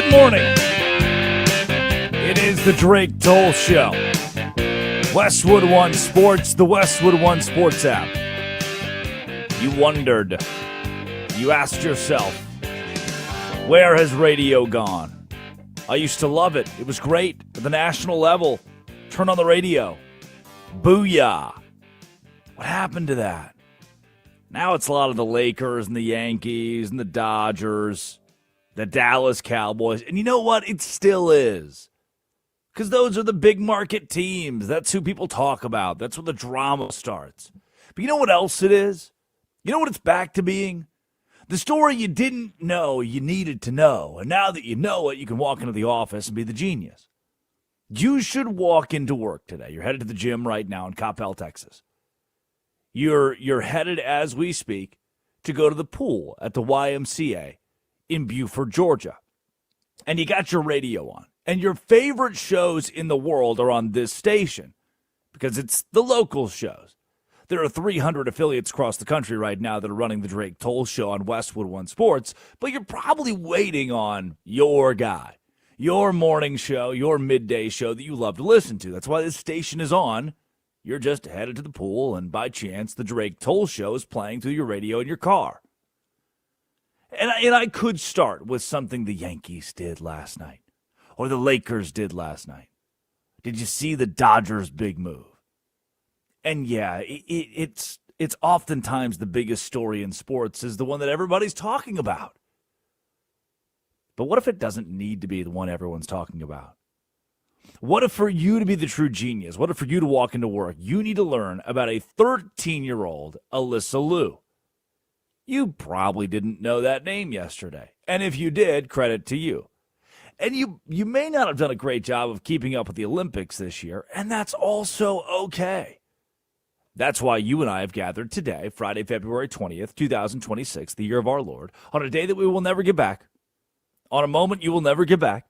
Good morning. It is the Drake Toll Show. Westwood One Sports, the Westwood One Sports app. You wondered, you asked yourself, where has radio gone? I used to love it. It was great at the national level. Turn on the radio. Booyah. What happened to that? Now it's a lot of the Lakers and the Yankees and the Dodgers, the Dallas Cowboys. And you know what? It still is. Because those are the big market teams. That's who people talk about. That's where the drama starts. But you know what else it is? You know what it's back to being? The story you didn't know you needed to know. And now that you know it, you can walk into the office and be the genius. You should walk into work today. You're headed to the gym right now in Coppell, Texas. You're headed as we speak to go to the pool at the YMCA in Buford, Georgia. And you got your radio on. And your favorite shows in the world are on this station because it's the local shows. There are 300 affiliates across the country right now that are running the Drake Toll Show on Westwood One Sports, but you're probably waiting on your guy, your morning show, your midday show that you love to listen to. That's why this station is on. You're just headed to the pool, and by chance, the Drake Toll Show is playing through your radio in your car. And I could start with something the Yankees did last night, or the Lakers did last night. Did you see the Dodgers' big move? And yeah, it's oftentimes the biggest story in sports is the one that everybody's talking about. But what if it doesn't need to be the one everyone's talking about? What if for you to be the true genius, what if for you to walk into work, you need to learn about a 13-year-old Alysa Liu? You probably didn't know that name yesterday. And if you did, credit to you. And you may not have done a great job of keeping up with the Olympics this year, and that's also okay. That's why you and I have gathered today, Friday, February 20th, 2026, the year of our Lord, on a day that we will never get back, on a moment you will never get back.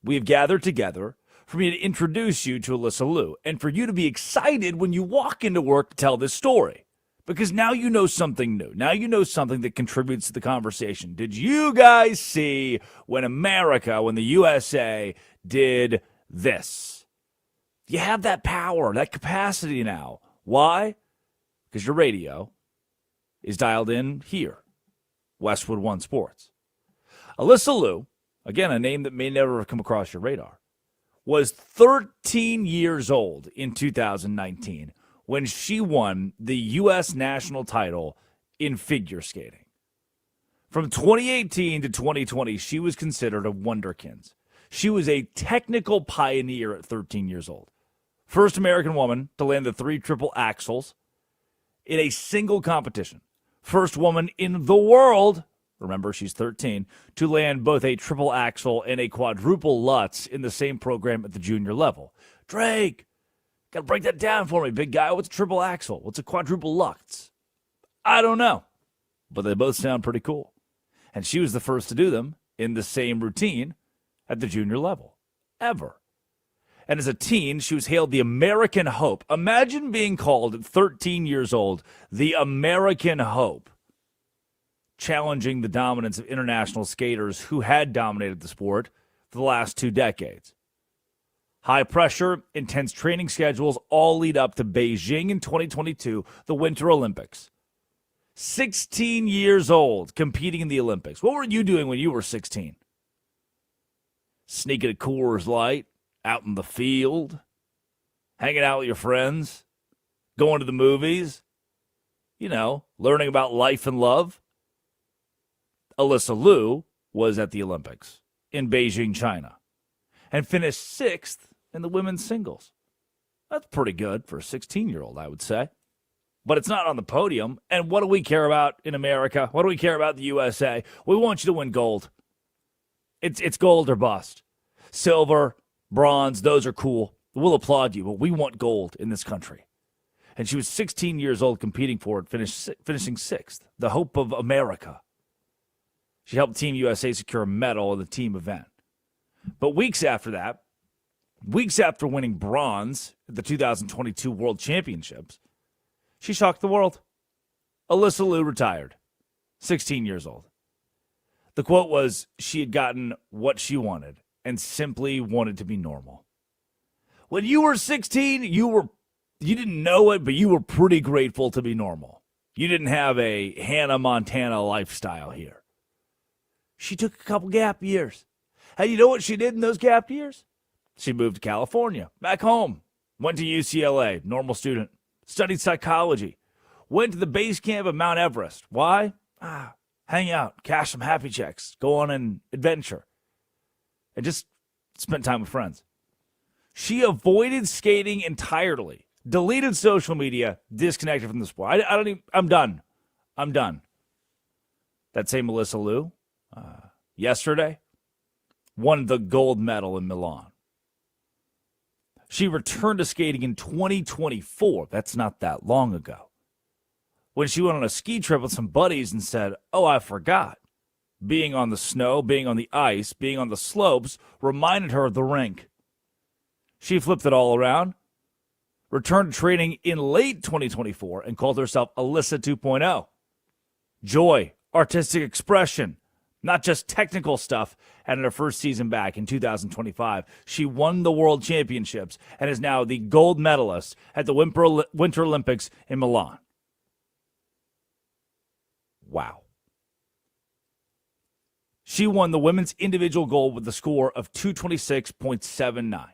We have gathered together for me to introduce you to Alysa Liu and for you to be excited when you walk into work to tell this story. Because now you know something new. Now you know something that contributes to the conversation. Did you guys see when the USA did this? You have that power, that capacity now. Why? Because your radio is dialed in here, Westwood One Sports. Alysa Liu, again, a name that may never have come across your radar, was 13 years old in 2019 when she won the U.S. national title in figure skating. From 2018 to 2020, she was considered a wonderkind. She was a technical pioneer at 13 years old. First American woman to land the 3 triple axels in a single competition. First woman in the world, remember she's 13, to land both a triple axel and a quadruple Lutz in the same program at the junior level. Drake, got to break that down for me, big guy. What's a triple axel? What's a quadruple Lutz? I don't know, but they both sound pretty cool. And she was the first to do them in the same routine at the junior level, ever. And as a teen, she was hailed the American Hope. Imagine being called at 13 years old the American Hope, challenging the dominance of international skaters who had dominated the sport for the last 2 decades. High pressure, intense training schedules all lead up to Beijing in 2022, the Winter Olympics. 16 years old, competing in the Olympics. What were you doing when you were 16? Sneaking a Coors Light, out in the field, hanging out with your friends, going to the movies, learning about life and love. Alysa Liu was at the Olympics in Beijing, China, and finished 6th in the women's singles. That's pretty good for a 16-year-old, I would say. But it's not on the podium. And what do we care about in America? What do we care about the USA? We want you to win gold. It's gold or bust. Silver, bronze, those are cool. We'll applaud you, but we want gold in this country. And she was 16 years old competing for it, finishing 6th, the hope of America. She helped Team USA secure a medal in the team event. But weeks after that, weeks after winning bronze at the 2022 World Championships, she shocked the world. Alysa Liu retired, 16 years old. The quote was, she had gotten what she wanted and simply wanted to be normal. When you were 16, you didn't know it, but you were pretty grateful to be normal. You didn't have a Hannah Montana lifestyle here. She took a couple gap years. And you know what she did in those gap years? She moved to California, back home. Went to UCLA, normal student. Studied psychology. Went to the base camp of Mount Everest. Why? Hang out, cash some happy checks, go on an adventure, and just spent time with friends. She avoided skating entirely, deleted social media, disconnected from the sport. I'm done. That same Alysa Liu, yesterday, won the gold medal in Milan. She returned to skating in 2024. That's not that long ago. When she went on a ski trip with some buddies and said, oh, I forgot. Being on the snow, being on the ice, being on the slopes reminded her of the rink. She flipped it all around, returned to training in late 2024, and called herself Alysa 2.0. Joy, artistic expression, not just technical stuff. And in her first season back in 2025, she won the World Championships and is now the gold medalist at the Winter Olympics in Milan. Wow. She won the women's individual gold with a score of 226.79.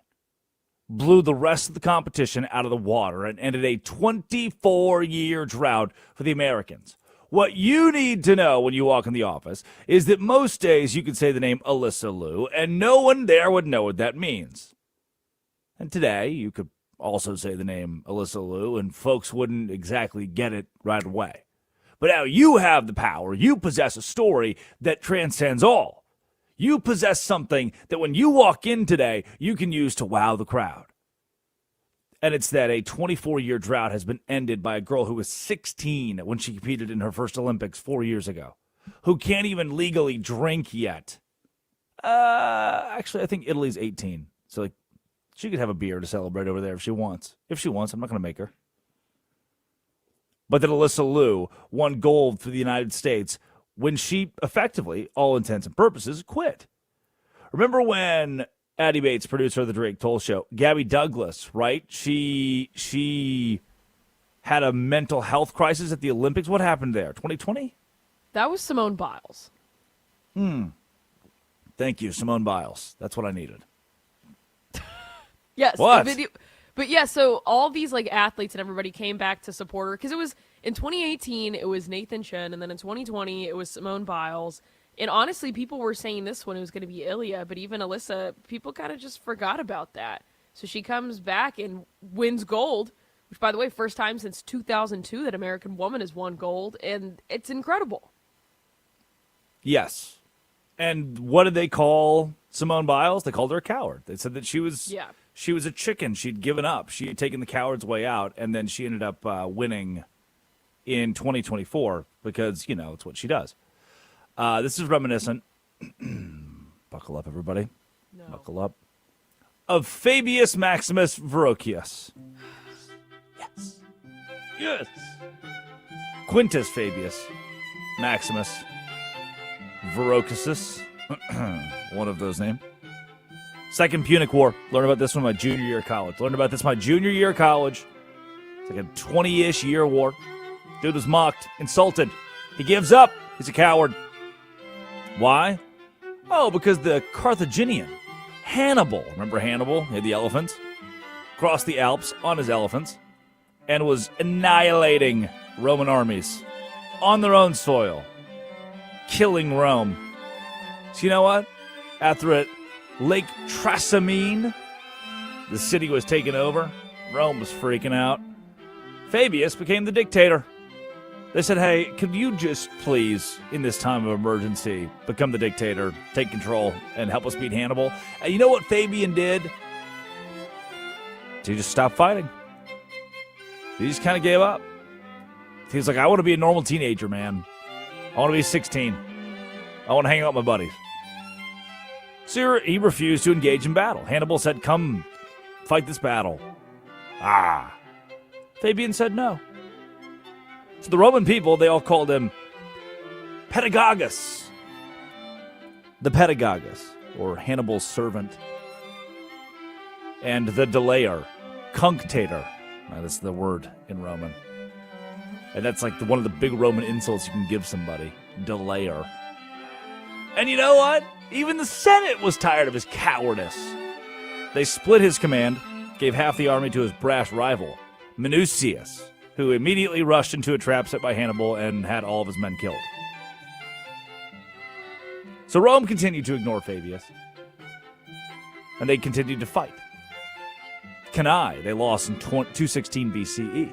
Blew the rest of the competition out of the water and ended a 24-year drought for the Americans. What you need to know when you walk in the office is that most days you could say the name Alysa Liu and no one there would know what that means. And today you could also say the name Alysa Liu and folks wouldn't exactly get it right away. But now you have the power. You possess a story that transcends all. You possess something that when you walk in today, you can use to wow the crowd. And it's that a 24-year drought has been ended by a girl who was 16 when she competed in her first Olympics 4 years ago, who can't even legally drink yet. Actually, I think Italy's 18. So she could have a beer to celebrate over there if she wants. I'm not going to make her. But that Alysa Liu won gold for the United States when she effectively, all intents and purposes, quit. Remember when Addie Bates, producer of the Drake Toll Show, Gabby Douglas, right? She had a mental health crisis at the Olympics. What happened there? 2020? That was Simone Biles. Thank you, Simone Biles. That's what I needed. Yes. What? But yeah, so all these athletes and everybody came back to support her because it was in 2018 it was Nathan Chen, and then in 2020 it was Simone Biles, and honestly people were saying this one it was going to be Ilya, but even Alysa, people kind of just forgot about that. So she comes back and wins gold, which by the way, first time since 2002 that American woman has won gold, and it's incredible. Yes. And what did they call Simone Biles? They called her a coward. They said that she was a chicken. She'd given up. She had taken the coward's way out, and then she ended up winning in 2024 because, it's what she does. This is reminiscent. Buckle up, everybody. No. Buckle up. Of Fabius Maximus Verocius. Yes. Quintus Fabius Maximus Verocius. One of those names. Second Punic War. Learned about this one my junior year of college. It's like a 20-ish year war. Dude was mocked, insulted. He gives up. He's a coward. Why? Oh, because the Carthaginian, Hannibal, remember Hannibal? He had the elephants. Crossed the Alps on his elephants and was annihilating Roman armies on their own soil, killing Rome. So you know what? After at Lake Trasimene, the city was taken over. Rome was freaking out. Fabius became the dictator. They said, hey, could you just please, in this time of emergency, become the dictator, take control, and help us beat Hannibal? And you know what Fabian did? He just stopped fighting. He just kind of gave up. He was like, I want to be a normal teenager, man. I want to be 16. I want to hang out with my buddies. So he refused to engage in battle. Hannibal said, come fight this battle. Fabian said no. So the Roman people, they all called him Pedagogus. the pedagogus, or Hannibal's servant, and the delayer, cunctator. That's the word in Roman. And that's like one of the big Roman insults you can give somebody, delayer. And you know what? Even the Senate was tired of his cowardice. They split his command, gave half the army to his brash rival, Minucius, who immediately rushed into a trap set by Hannibal and had all of his men killed. So Rome continued to ignore Fabius, and they continued to fight. Cannae, they lost in 216 BCE.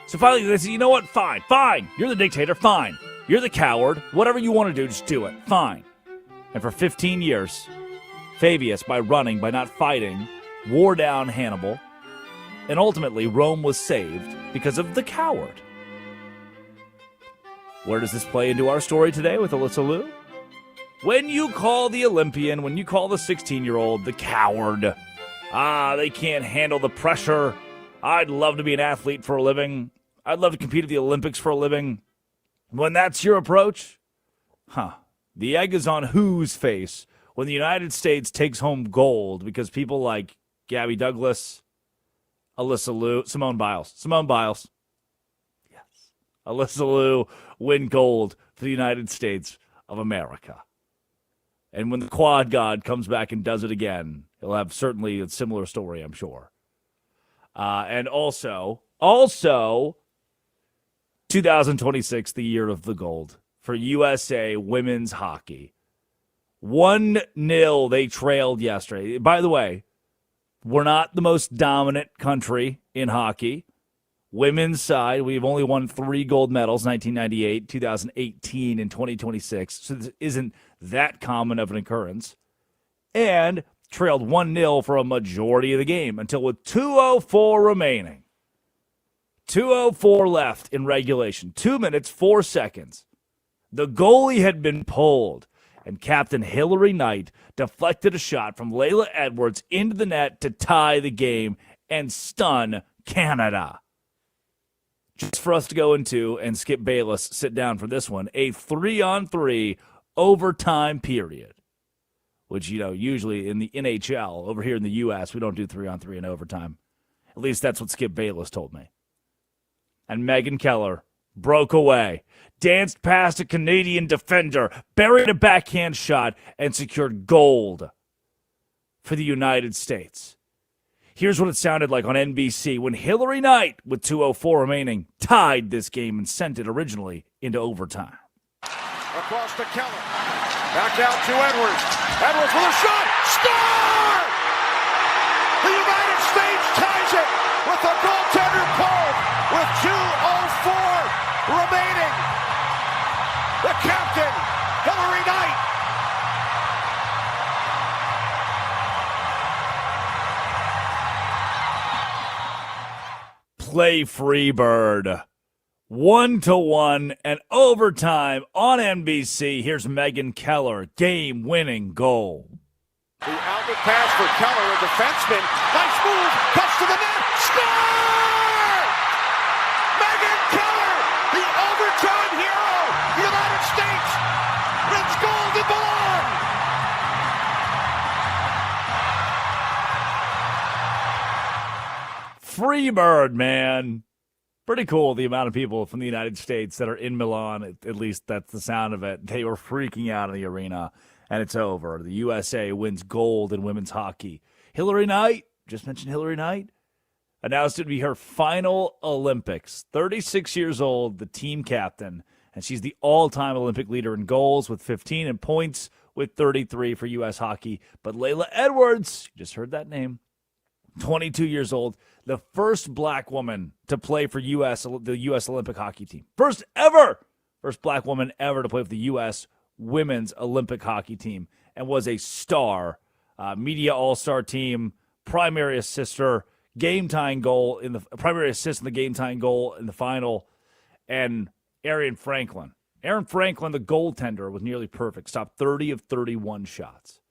So finally they said, you know what? Fine. You're the dictator, fine. You're the coward. Whatever you want to do, just do it. Fine. And for 15 years, Fabius, by not fighting, wore down Hannibal, and ultimately Rome was saved because of the coward. Where does this play into our story today with Alysa Liu? When you call the Olympian, when you call the 16-year-old the coward, they can't handle the pressure. I'd love to be an athlete for a living. I'd love to compete at the Olympics for a living. When that's your approach, the egg is on whose face when the United States takes home gold because people like Gabby Douglas, Alysa Liu, Simone Biles. Yes. Alysa Liu win gold for the United States of America. And when the quad god comes back and does it again, he'll have certainly a similar story, I'm sure. And also, 2026, the year of the gold for USA women's hockey. 1-0 they trailed yesterday. By the way, we're not the most dominant country in hockey. Women's side, we've only won 3 gold medals, 1998, 2018, and 2026. So this isn't that common of an occurrence. And trailed 1-0 for a majority of the game until with 2:04 remaining. 2:04 left in regulation. 2 minutes, 4 seconds. The goalie had been pulled, and Captain Hillary Knight deflected a shot from Layla Edwards into the net to tie the game and stun Canada. Just for us to go into, and Skip Bayless sit down for this one, a 3-on-3 overtime period. Which, usually in the NHL, over here in the U.S., we don't do 3-on-3 in overtime. At least that's what Skip Bayless told me. And Megan Keller broke away, danced past a Canadian defender, buried a backhand shot, and secured gold for the United States. Here's what it sounded like on NBC when Hillary Knight, with 2:04 remaining, tied this game and sent it originally into overtime. Across to Keller. Back out to Edwards. Edwards with a shot. Score! The United States ties it with a goaltender pulled with 2:04 remaining. The captain, Hillary Knight. Play Freebird. 1-1 and overtime on NBC. Here's Megan Keller, game-winning goal. The outlet pass for Keller, a defenseman. Nice move, cuts to the net, score! Megan Keller, the overtime hero. The United States wins gold and belong. Freebird, man. Pretty cool, the amount of people from the United States that are in Milan. At least that's the sound of it. They were freaking out in the arena, and it's over. The USA wins gold in women's hockey. Hillary Knight, just mentioned Hillary Knight, announced it would be her final Olympics. 36 years old, the team captain, and she's the all-time Olympic leader in goals with 15 and points with 33 for U.S. hockey. But Layla Edwards, you just heard that name, 22 years old, the first black woman to play for the U.S. Olympic hockey team. First black woman ever to play for the U.S. women's Olympic hockey team, and was a star, media all-star team, primary assist in the game-tying goal in the final, and Aaron Franklin, the goaltender, was nearly perfect, stopped 30 of 31 shots.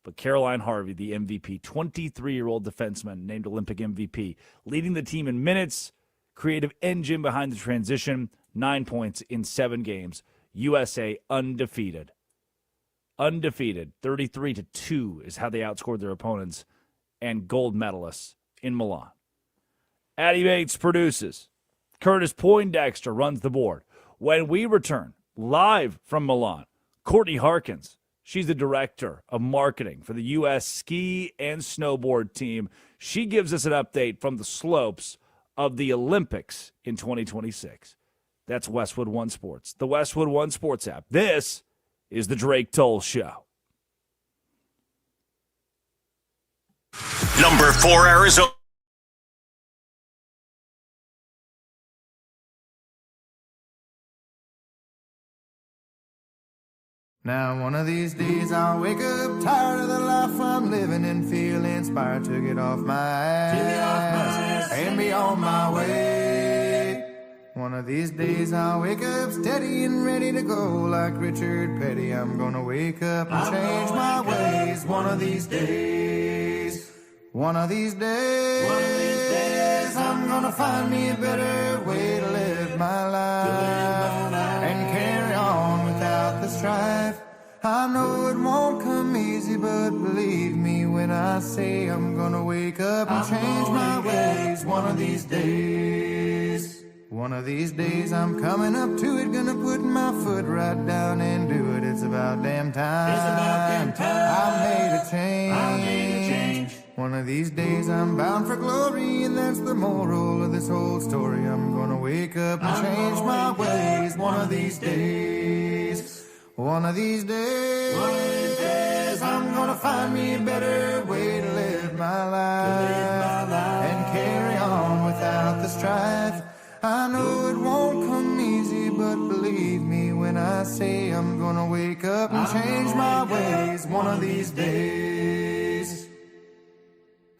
But Caroline Harvey, the MVP, 23-year-old defenseman, named Olympic MVP, leading the team in minutes, creative engine behind the transition, 9 points in 7 games. USA undefeated. undefeated. 33-2 is how they outscored their opponents and gold medalists in Milan. Addie Bates produces. Curtis Poindexter runs the board. When we return live from Milan, Courtney Harkins, she's the director of marketing for the U.S. ski and snowboard team. She gives us an update from the slopes of the Olympics in 2026. That's Westwood One Sports, the Westwood One Sports app. This is the Drake Toll Show. Number 4, Arizona. Now one of these days I'll wake up tired of the life I'm living and feel inspired to get off my ass and be on my way. One of these days I'll wake up steady and ready to go like Richard Petty. I'm gonna wake up and change my ways. One of these days, one of these days, I'm gonna find me a better way to live my life and carry on without the strife. I know it won't come easy, but believe me when I say I'm gonna wake up and change my ways. One of these days, one of these days I'm coming up to it, gonna put my foot right down and do it. It's about damn time. It's about damn time. I made a change. One of these days I'm bound for glory, and that's the moral of this whole story. I'm gonna wake up and change my ways. One of these days, one of these days, I'm gonna find me a better way to live my life and carry on without the strife. I know it won't come easy, but believe me when I say I'm gonna wake up and change my ways. One of these days,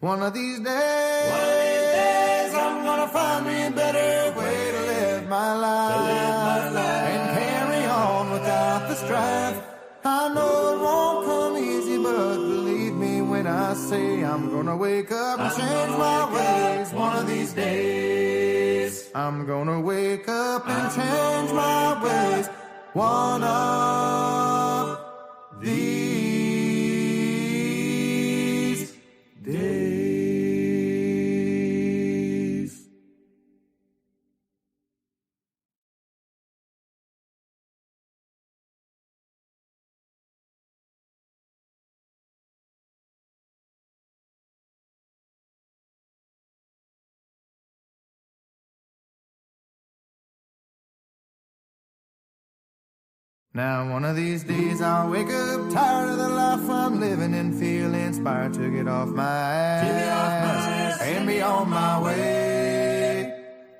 one of these days, I'm gonna find me a better way to live my life and carry on without the strife. I know it won't come easy, but believe me when I say I'm gonna wake up and change my ways. One of these days, I'm gonna wake up and change my ways. One of these days. Now one of these days I'll wake up tired of the life I'm living and feel inspired to get off my ass and be on my way.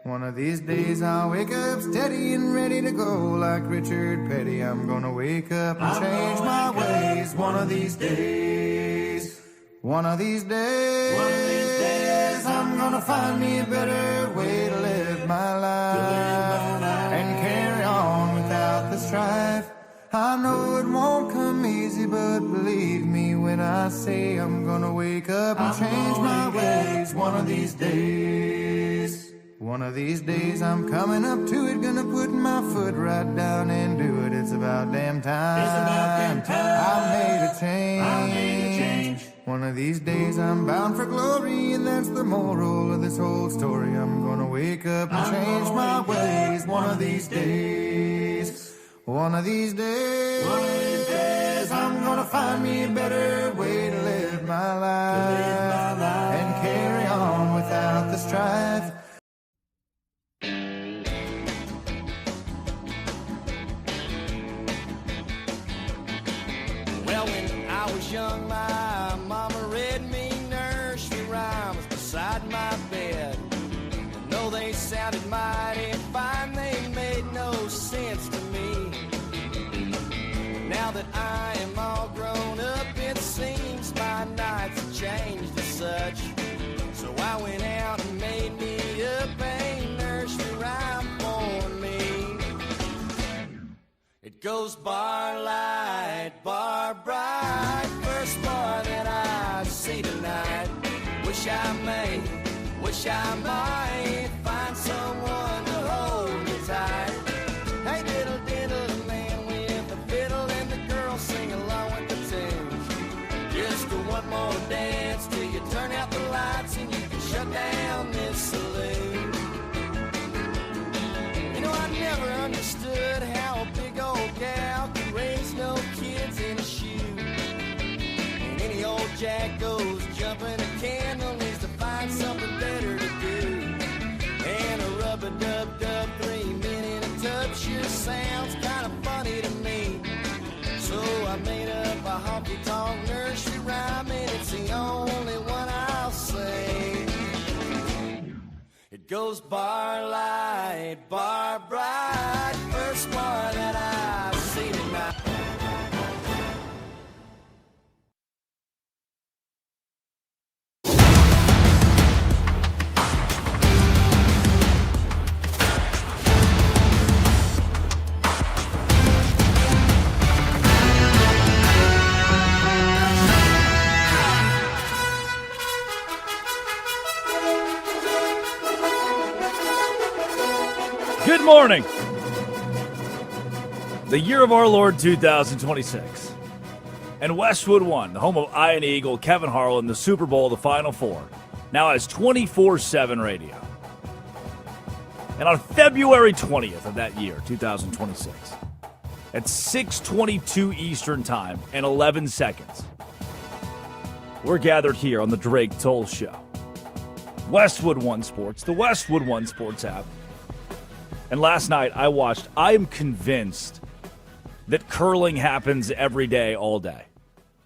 One of these days I'll wake up steady and ready to go like Richard Petty. I'm gonna wake up and change my ways. One of these days, one of these days, I'm gonna find me a better way to live my life and carry on without the strife. I know it won't come easy, but believe me when I say I'm gonna wake up and change my ways. One of these days, one of these days I'm coming up to it, gonna put my foot right down and do it. It's about damn time. It's about damn time. I made a change. One of these days I'm bound for glory, and that's the moral of this whole story. I'm gonna wake up and change my ways. One of these days, one of these days, I'm gonna find me a better way to live my life and carry on without the strife. Well, when I was young, my mama read me nursery rhymes beside my bed. And though they sounded mighty fine, they made no sense to me. Now that I am all grown up, it seems my nights have changed as such. So I went out and made me up a nursery rhyme for me. It goes bar light, bar bright, first bar that I see tonight. Wish I might find someone to hold me tight. Hey, diddle diddle, the man with the fiddle and the girl sing along gonna dance till you turn out the lights and you can shut down this saloon. You know, I never understood how a big old gal can raise no kids in a shoe. And any old jack goes jumping a candle needs to find something better to do. And a rub-a-dub-dub 3 men in a tub sure sounds kind of funny to me. So I made up a honky-tonk nursery rhyme, and it's the only one I'll sing. It goes bar light, bar bright, first bar that I've seen tonight. Good morning. The year of our Lord 2026. And Westwood One, the home of Iron Eagle, Kevin Harlan, the Super Bowl, the Final Four, now has 24/7 radio. And on February 20th of that year, 2026, at 6:22 Eastern Time and 11 seconds, we're gathered here on the Drake Toll Show. Westwood One Sports, the Westwood One Sports app. And last night I am convinced that curling happens every day, all day.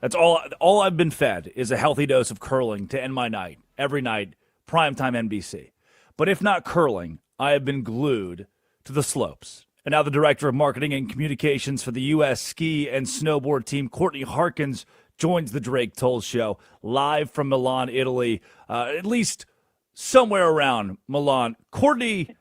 That's all I've been fed is a healthy dose of curling to end my night, every night, primetime NBC. But if not curling, I have been glued to the slopes. And now the Director of Marketing and Communications for the U.S. Ski and Snowboard Team, Courtney Harkins, joins the Drake Toll Show live from Milan, Italy, at least somewhere around Milan. Courtney,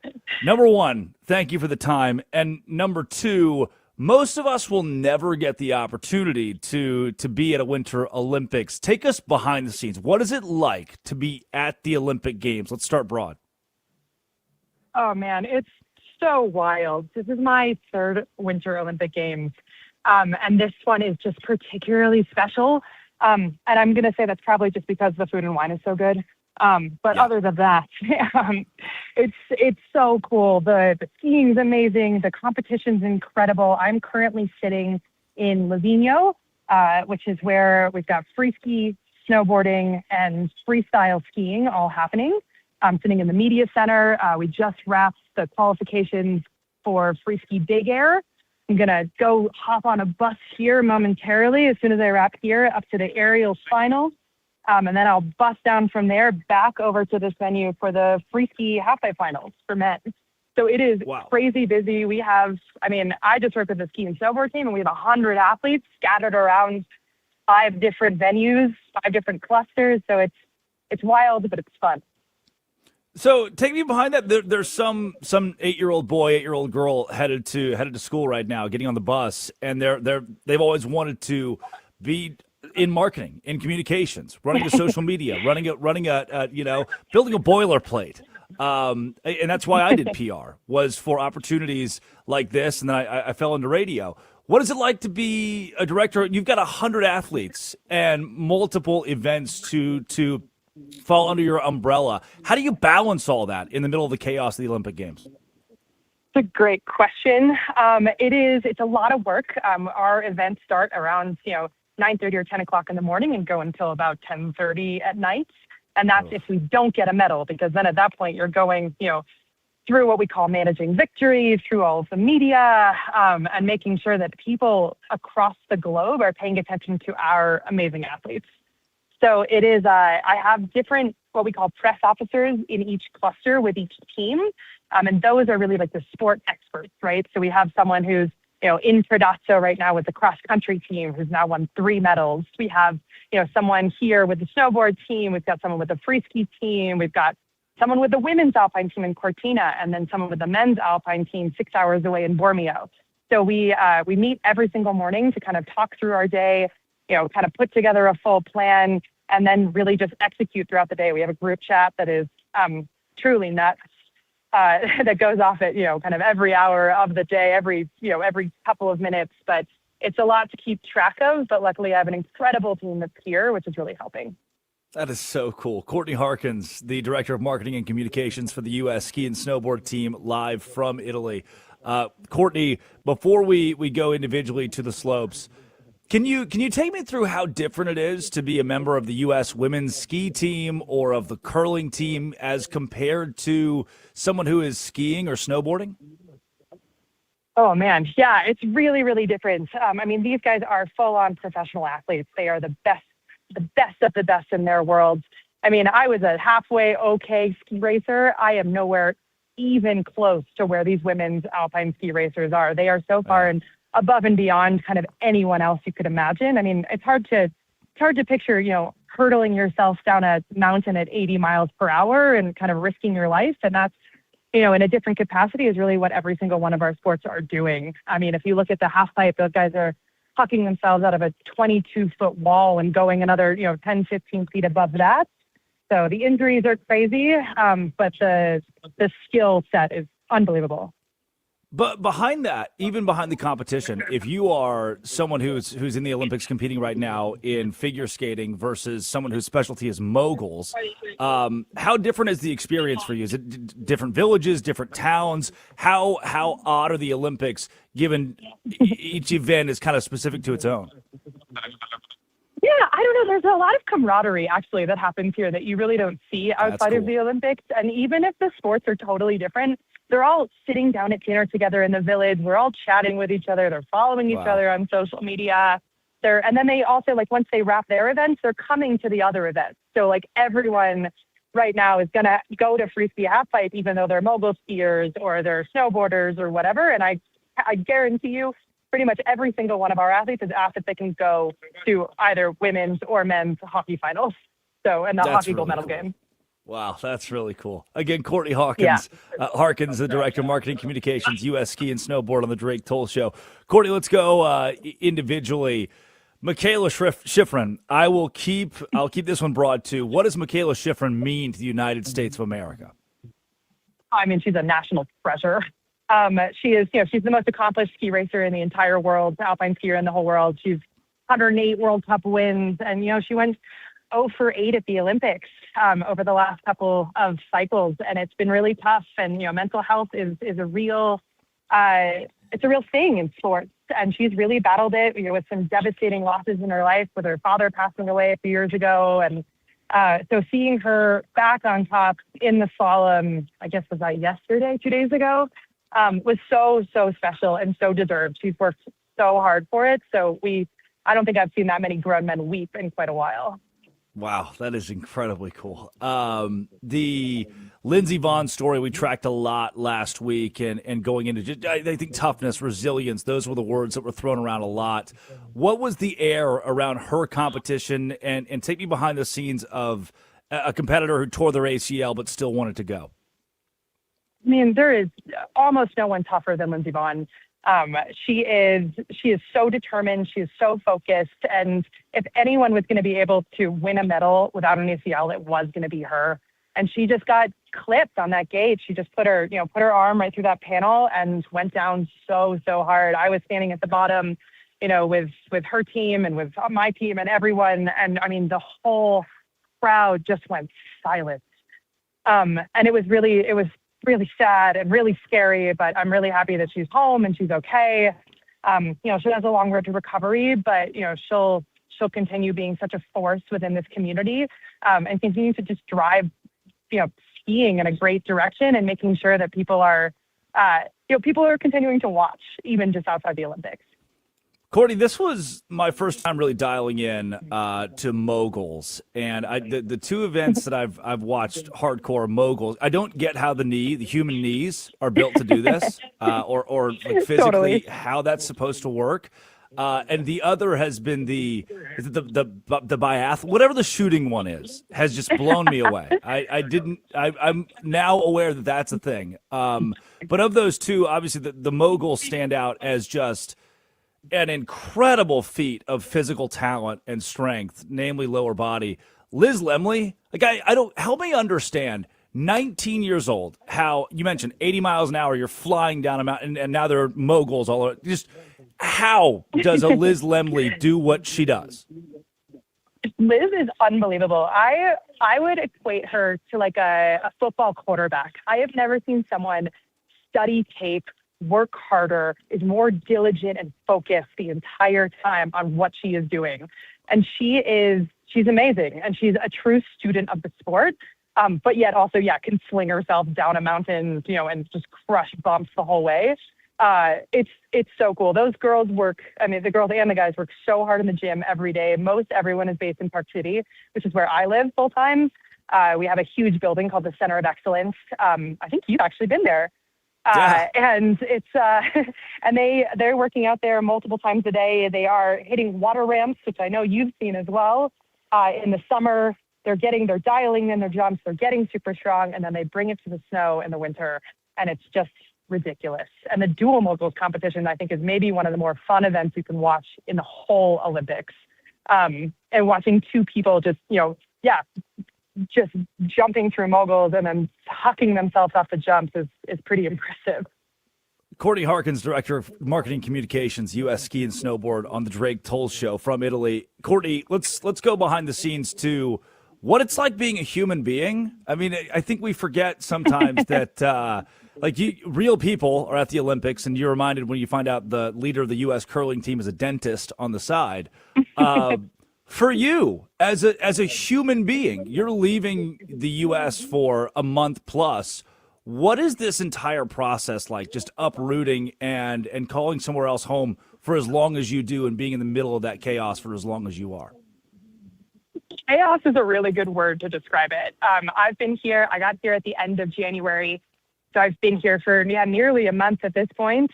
number one, thank you for the time. And number two, most of us will never get the opportunity to be at a Winter Olympics. Take us behind the scenes. What is it like to be at the Olympic Games? Let's start broad. Oh, man, it's so wild. This is my third Winter Olympic Games, and this one is just particularly special. And I'm going to say that's probably just because the food and wine is so good. But Yeah. Other than that, it's so cool. The skiing's amazing. The competition's incredible. I'm currently sitting in Livigno, which is where we've got free ski, snowboarding, and freestyle skiing all happening. I'm sitting in the media center. We just wrapped the qualifications for free ski big air. I'm going to go hop on a bus here momentarily as soon as I wrap here up to the aerials finals. And then I'll bus down from there back over to this venue for the free ski halfpipe finals for men. So it is crazy busy. We have, I just work with the ski and snowboard team, and we have 100 athletes scattered around 5 different venues, 5 different clusters. So it's wild, but it's fun. So take me behind that. There's some 8-year-old boy, 8-year-old girl headed to school right now, getting on the bus, and they've always wanted to be in marketing, in communications, running a social media, running a building a boilerplate. And that's why I did PR, was for opportunities like this. And then I fell into radio. What is it like to be a director? You've got 100 athletes and multiple events to fall under your umbrella. How do you balance all that in the middle of the chaos of the Olympic Games? It's a great question. It's a lot of work. Our events start around, 9:30 or 10 o'clock in the morning and go until about 10:30 at night. And that's if we don't get a medal, because then at that point you're going, through what we call managing victory, through all of the media, and making sure that people across the globe are paying attention to our amazing athletes. So it is, I have different, what we call press officers in each cluster with each team. And those are really like the sport experts, right? So we have someone who's, in Predazzo right now with the cross-country team who's now won 3 medals. We have, someone here with the snowboard team. We've got someone with the free ski team. We've got someone with the women's alpine team in Cortina, and then someone with the men's alpine team 6 hours away in Bormio. So we meet every single morning to kind of talk through our day, kind of put together a full plan, and then really just execute throughout the day. We have a group chat that is truly nuts. That goes off at, kind of every hour of the day, every couple of minutes. But it's a lot to keep track of, but luckily I have an incredible team that's here, which is really helping. That is so cool. Courtney Harkins, the Director of Marketing and Communications for the U.S. Ski and Snowboard Team, live from Italy. Courtney, before we go individually to the slopes, can you take me through how different it is to be a member of the U.S. women's ski team or of the curling team as compared to someone who is skiing or snowboarding? Oh man, yeah, it's really, really different. I mean, these guys are full-on professional athletes. They are the best of the best in their worlds. I mean, I was a halfway okay ski racer. I am nowhere even close to where these women's alpine ski racers are. They are so far and above and beyond kind of anyone else you could imagine. I mean, it's hard to picture, hurtling yourself down a mountain at 80 miles per hour and kind of risking your life. And that's, in a different capacity is really what every single one of our sports are doing. I mean, if you look at the half pipe, those guys are hucking themselves out of a 22-foot wall and going another, 10, 15 feet above that. So the injuries are crazy, but the skill set is unbelievable. But behind that, even behind the competition, if you are someone who's in the Olympics competing right now in figure skating versus someone whose specialty is moguls, how different is the experience for you? Is it different villages, different towns? How odd are the Olympics, given each event is kind of specific to its own? Yeah, I don't know. There's a lot of camaraderie, actually, that happens here that you really don't see outside of the Olympics. And even if the sports are totally different, they're all sitting down at dinner together in the village. We're all chatting with each other. They're following each other on social media. And then they also, once they wrap their events, they're coming to the other events. So, everyone right now is going to go to free ski half pipe, even though they're mogul skiers or they're snowboarders or whatever. And I guarantee you, pretty much every single one of our athletes is asked if they can go to either women's or men's hockey finals. So, and the hockey gold medal game. Wow, that's really cool. Again, Courtney Hawkins, Harkins, the Director of Marketing Communications, U.S. Ski and Snowboard on the Drake Toll Show. Courtney, let's go individually. Michaela Schifrin, I'll keep this one broad too. What does Michaela Schifrin mean to the United States of America? I mean, she's a national treasure. She is, she's the most accomplished ski racer in the entire world, alpine skier in the whole world. She's 108 World Cup wins, and she went 0 for 8 at the Olympics over the last couple of cycles, and it's been really tough. And mental health is a real it's a real thing in sports, and she's really battled it with some devastating losses in her life, with her father passing away a few years ago, and so seeing her back on top in the slalom, I guess was that yesterday, 2 days ago, was so special and so deserved. She's worked so hard for it. So I don't think I've seen that many grown men weep in quite a while. Wow, that is incredibly cool. The Lindsey Vonn story we tracked a lot last week, and going into just, I think toughness, resilience, those were the words that were thrown around a lot. What was the air around her competition, and take me behind the scenes of a competitor who tore their ACL but still wanted to go? I mean, there is almost no one tougher than Lindsey Vonn. She is so determined. She is so focused. And if anyone was going to be able to win a medal without an ACL, it was going to be her. And she just got clipped on that gate. She just put her arm right through that panel and went down so hard. I was standing at the bottom, with her team and with my team and everyone. And I mean, the whole crowd just went silent. And it was really sad and really scary, but I'm really happy that she's home and she's okay. She has a long road to recovery, but she'll continue being such a force within this community, and continue to just drive, skiing in a great direction and making sure that people are continuing to watch even just outside the Olympics. Courtney, this was my first time really dialing in to moguls, and the two events that I've watched hardcore moguls. I don't get how the human knees are built to do this, or physically totally how that's supposed to work. And the other has been the biathlon, whatever the shooting one is, has just blown me away. I'm now aware that that's a thing. But of those two, obviously the moguls stand out as just an incredible feat of physical talent and strength, namely lower body. Liz Lemley, I don't, help me understand, 19 years old, how you mentioned 80 miles an hour, you're flying down a mountain, and now there are moguls all over. Just How does a Liz Lemley do what she does? Liz is unbelievable. I would equate her to like a football quarterback. I have never seen someone study tape, work harder, is more diligent and focused the entire time on what she is doing. And she's amazing. And she's a true student of the sport. But yet also, can sling herself down a mountain, and just crush bumps the whole way. It's so cool. Those girls the girls and the guys work so hard in the gym every day. Most everyone is based in Park City, which is where I live full time. We have a huge building called the Center of Excellence. I think you've actually been there. And it's and they're working out there multiple times a day. They are hitting water ramps, which I know you've seen as well. In the summer, they're dialing in their jumps, they're getting super strong, and then they bring it to the snow in the winter, and it's just ridiculous. And the dual moguls competition, I think, is maybe one of the more fun events you can watch in the whole Olympics. And watching two people just jumping through moguls and then hucking themselves off the jumps is pretty impressive. Courtney Harkins, Director of Marketing Communications, U.S. Ski and Snowboard on the Drake Toll Show from Italy. Courtney, let's go behind the scenes to what it's like being a human being. I mean, I think we forget sometimes that real people are at the Olympics, and you're reminded when you find out the leader of the U.S. curling team is a dentist on the side. For you, as a human being, you're leaving the U.S. for a month plus. What is this entire process like, just uprooting and calling somewhere else home for as long as you do and being in the middle of that chaos for as long as you are? Chaos is a really good word to describe it. I've been here. I got here at the end of January, so I've been here for nearly a month at this point.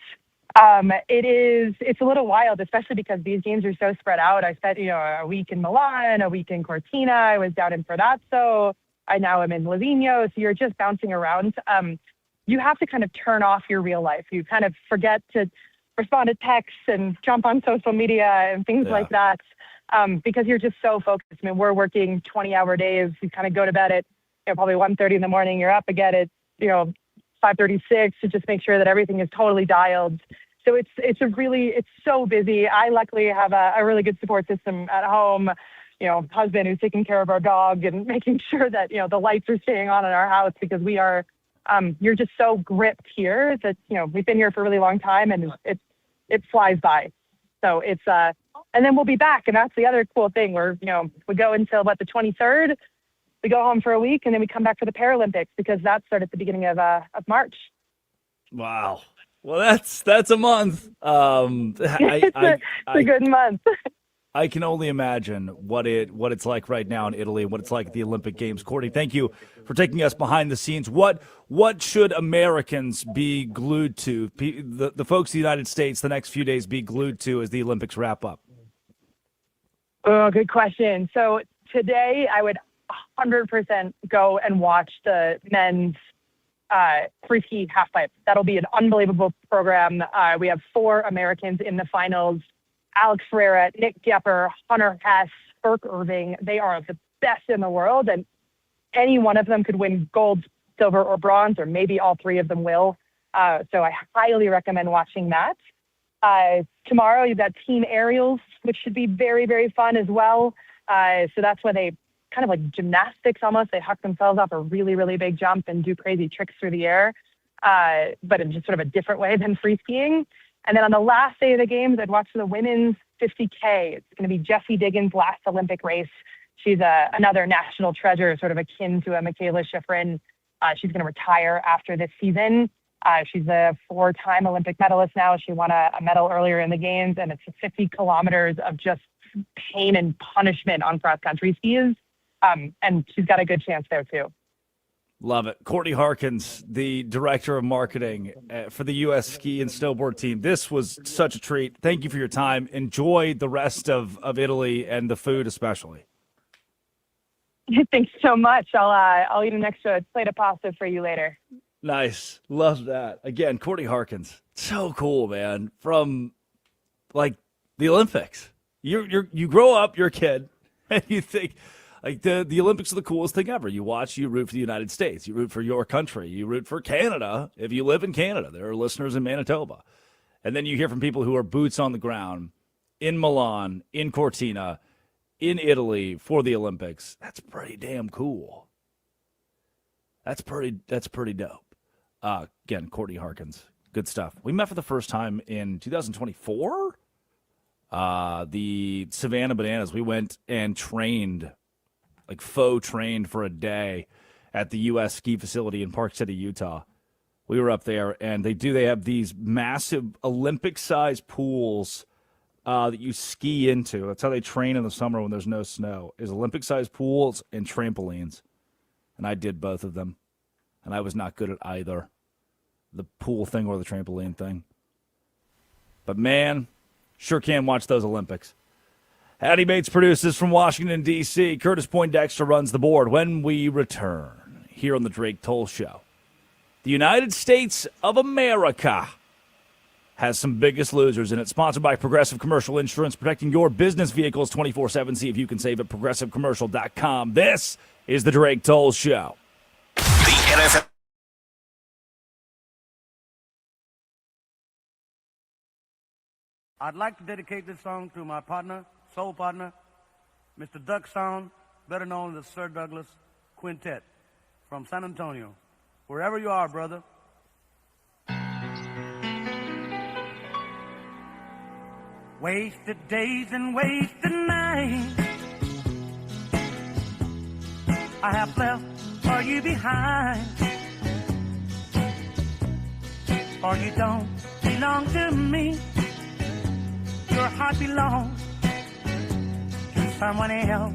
It's a little wild, especially because these games are so spread out. I spent, a week in Milan, a week in Cortina. I was down in Predazzo. I now am in Livigno. So you're just bouncing around. You have to kind of turn off your real life. You kind of forget to respond to texts and jump on social media and things like that. Because you're just so focused. I mean, we're working 20-hour days. You kind of go to bed at probably 1:30 in the morning. You're up again at 5:36 to just make sure that everything is totally dialed. So it's so busy. I luckily have a really good support system at home. Husband who's taking care of our dog and making sure that the lights are staying on in our house, because we are you're just so gripped here that we've been here for a really long time, and it flies by. So it's and then we'll be back, and that's the other cool thing. We go until the 23rd. We go home for a week, and then we come back for the Paralympics, because that started at the beginning of March. Wow. Well, that's a month. It's a good month. I can only imagine what it's like right now in Italy, what it's like at the Olympic Games. Courtney, thank you for taking us behind the scenes. What should Americans be glued to? The folks in the United States, the next few days, be glued to as the Olympics wrap up? Oh, good question. So today I would 100% go and watch the men's free ski halfpipe. That'll be an unbelievable program. We have 4 Americans in the finals: Alex Ferreira, Nick Gepper, Hunter Hess, Burke Irving. They are the best in the world, and any one of them could win gold, silver, or bronze, or maybe all 3 of them will. So I highly recommend watching that. Tomorrow you've got team aerials, which should be very, very fun as well. So that's when they kind of like gymnastics almost. They huck themselves off a really, really big jump and do crazy tricks through the air, but in just sort of a different way than free skiing. And then on the last day of the games, I'd watch the women's 50K. It's going to be Jessie Diggins' last Olympic race. She's another national treasure, sort of akin to a Michaela Schifrin. She's going to retire after this season. She's a 4-time Olympic medalist now. She won a medal earlier in the games, and it's 50 kilometers of just pain and punishment on cross-country skis. And she's got a good chance there, too. Love it. Courtney Harkins, the Director of Marketing for the U.S. Ski and Snowboard team. This was such a treat. Thank you for your time. Enjoy the rest of Italy and the food especially. Thanks so much. I'll eat an extra plate of pasta for you later. Nice. Love that. Again, Courtney Harkins. So cool, man. From like the Olympics. You grow up, you're a kid, and you think like the Olympics are the coolest thing ever. You watch, you root for the United States, you root for your country, you root for Canada if you live in Canada. There are listeners in Manitoba. And then you hear from people who are boots on the ground in Milan, in Cortina, in Italy for the Olympics. That's pretty damn cool. That's pretty dope. Again, Courtney Harkins. Good stuff. We met for the first time in 2024. The Savannah Bananas. We went and trained, like faux trained for a day at the U.S. ski facility in Park City, Utah. We were up there, and they have these massive Olympic-sized pools that you ski into. That's how they train in the summer when there's no snow, is Olympic-sized pools and trampolines. And I did both of them, and I was not good at either, the pool thing or the trampoline thing. But, man, sure can watch those Olympics. Hattie Bates produces from Washington, D.C. Curtis Poindexter runs the board. When we return here on the Drake Toll Show, the United States of America has some biggest losers in it. Sponsored by Progressive Commercial Insurance, protecting your business vehicles 24/7. See if you can save at progressivecommercial.com. This is the Drake Toll Show. The NFL. I'd like to dedicate this song to my partner, soul partner, Mr. Duck Sound, better known as Sir Douglas Quintet from San Antonio. Wherever you are, brother. Wasted days and wasted nights I have left for you behind. For you don't belong to me. Your heart belongs to someone else.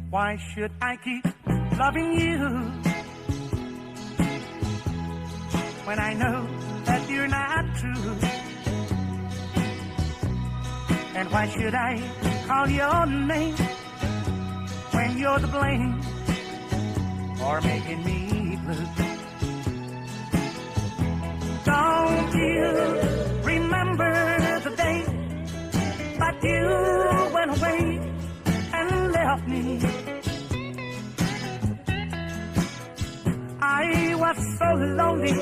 Why should I keep loving you when I know that you're not true? And why should I call your name when you're to blame for making me blue? Don't you remember the day that you went away and left me? I was so lonely,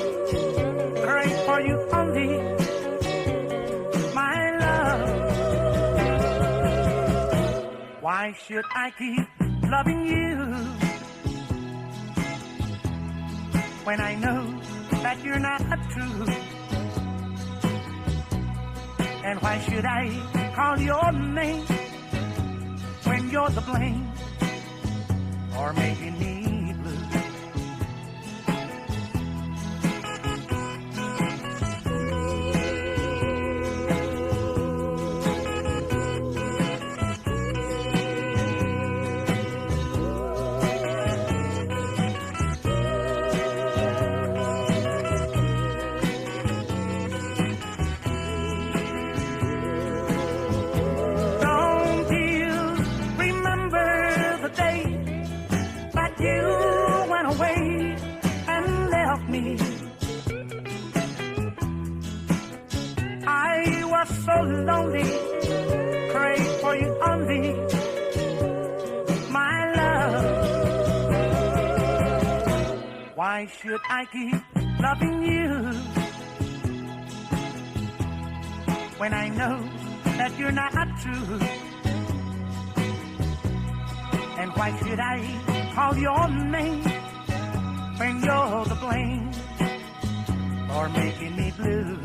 praying for you only, my love. Why should I keep loving you when I know that you're not true? And why should I call your name when you're to blame for making me blue? So lonely, pray for you only, my love. Why should I keep loving you when I know that you're not true? And why should I call your name when you're to blame for making me blue?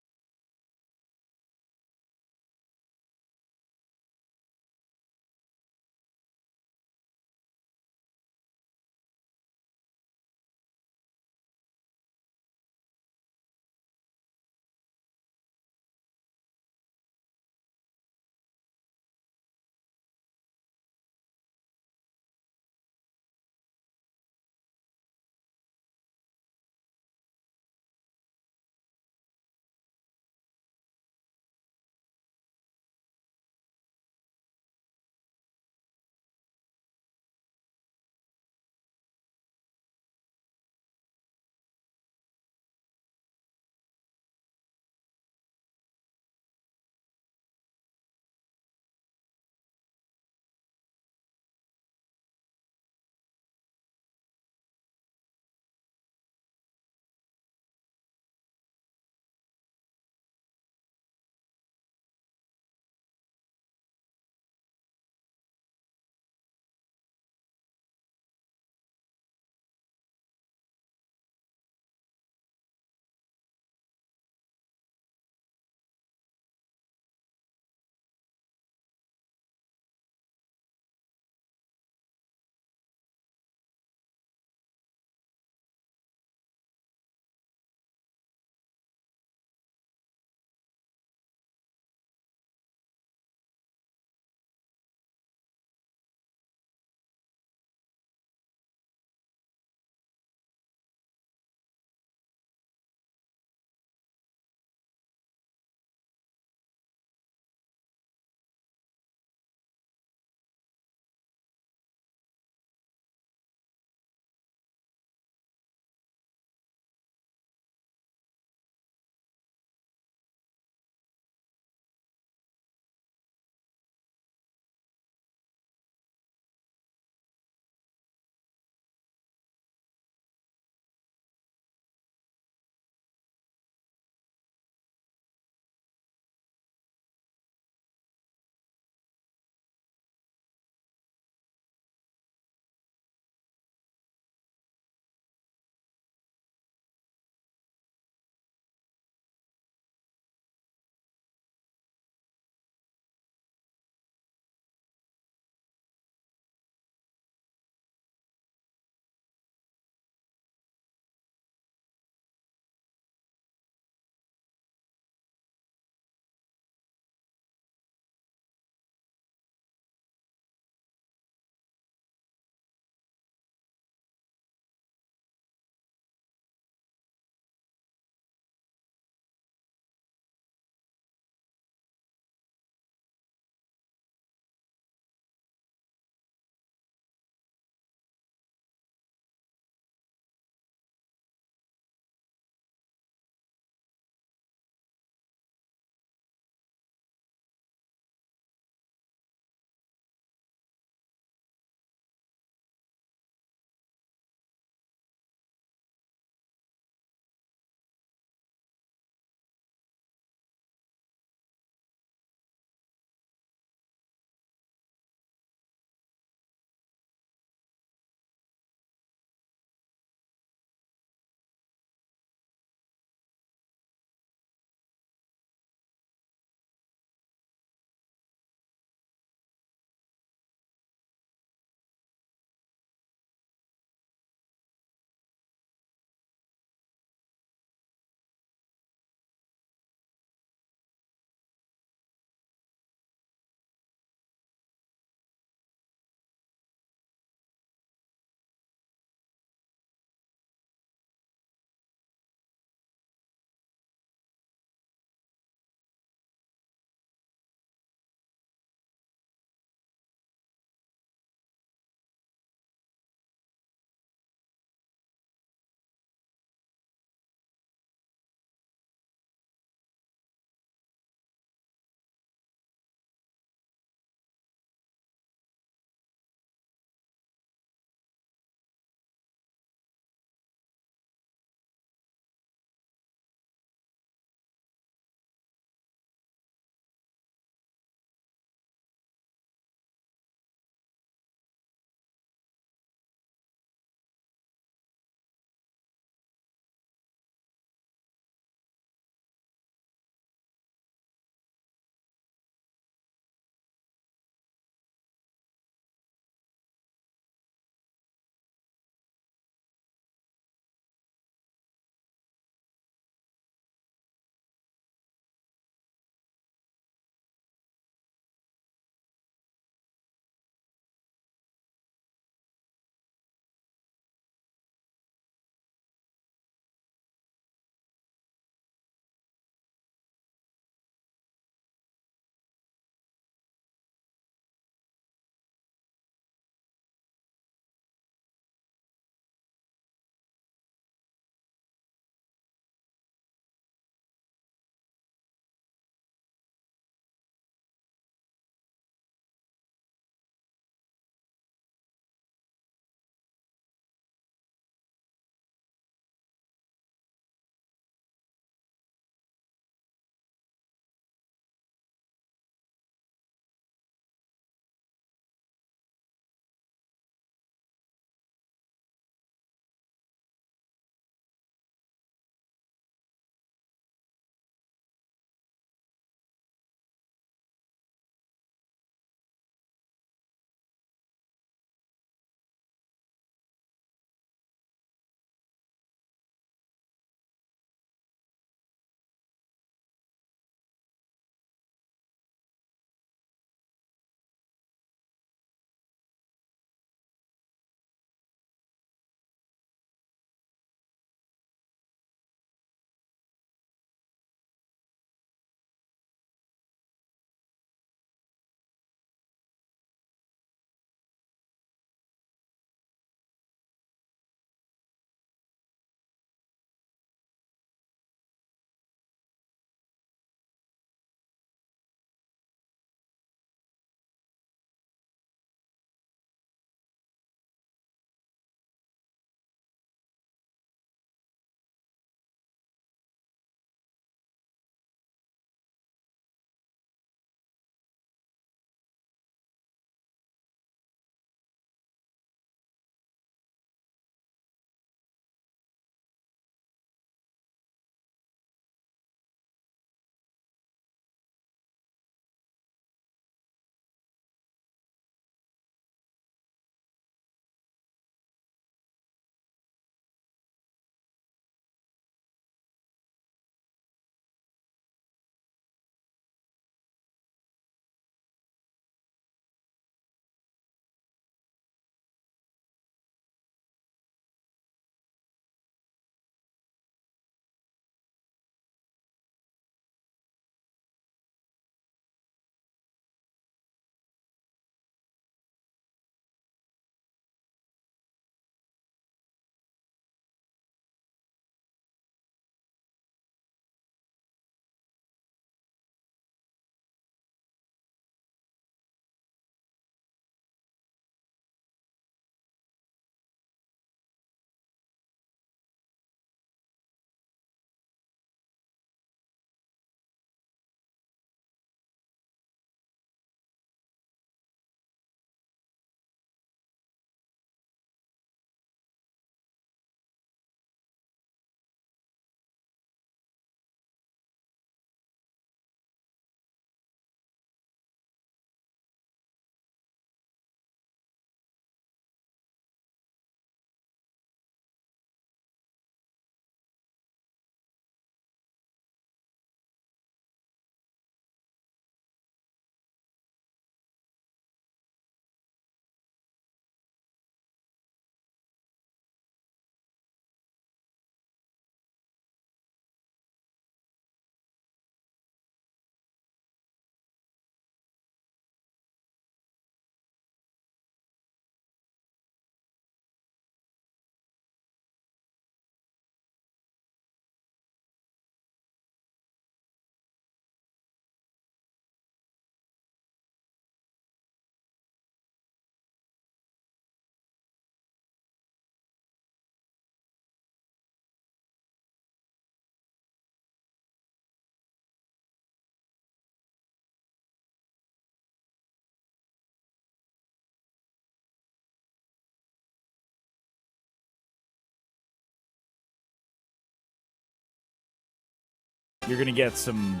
you're going to get some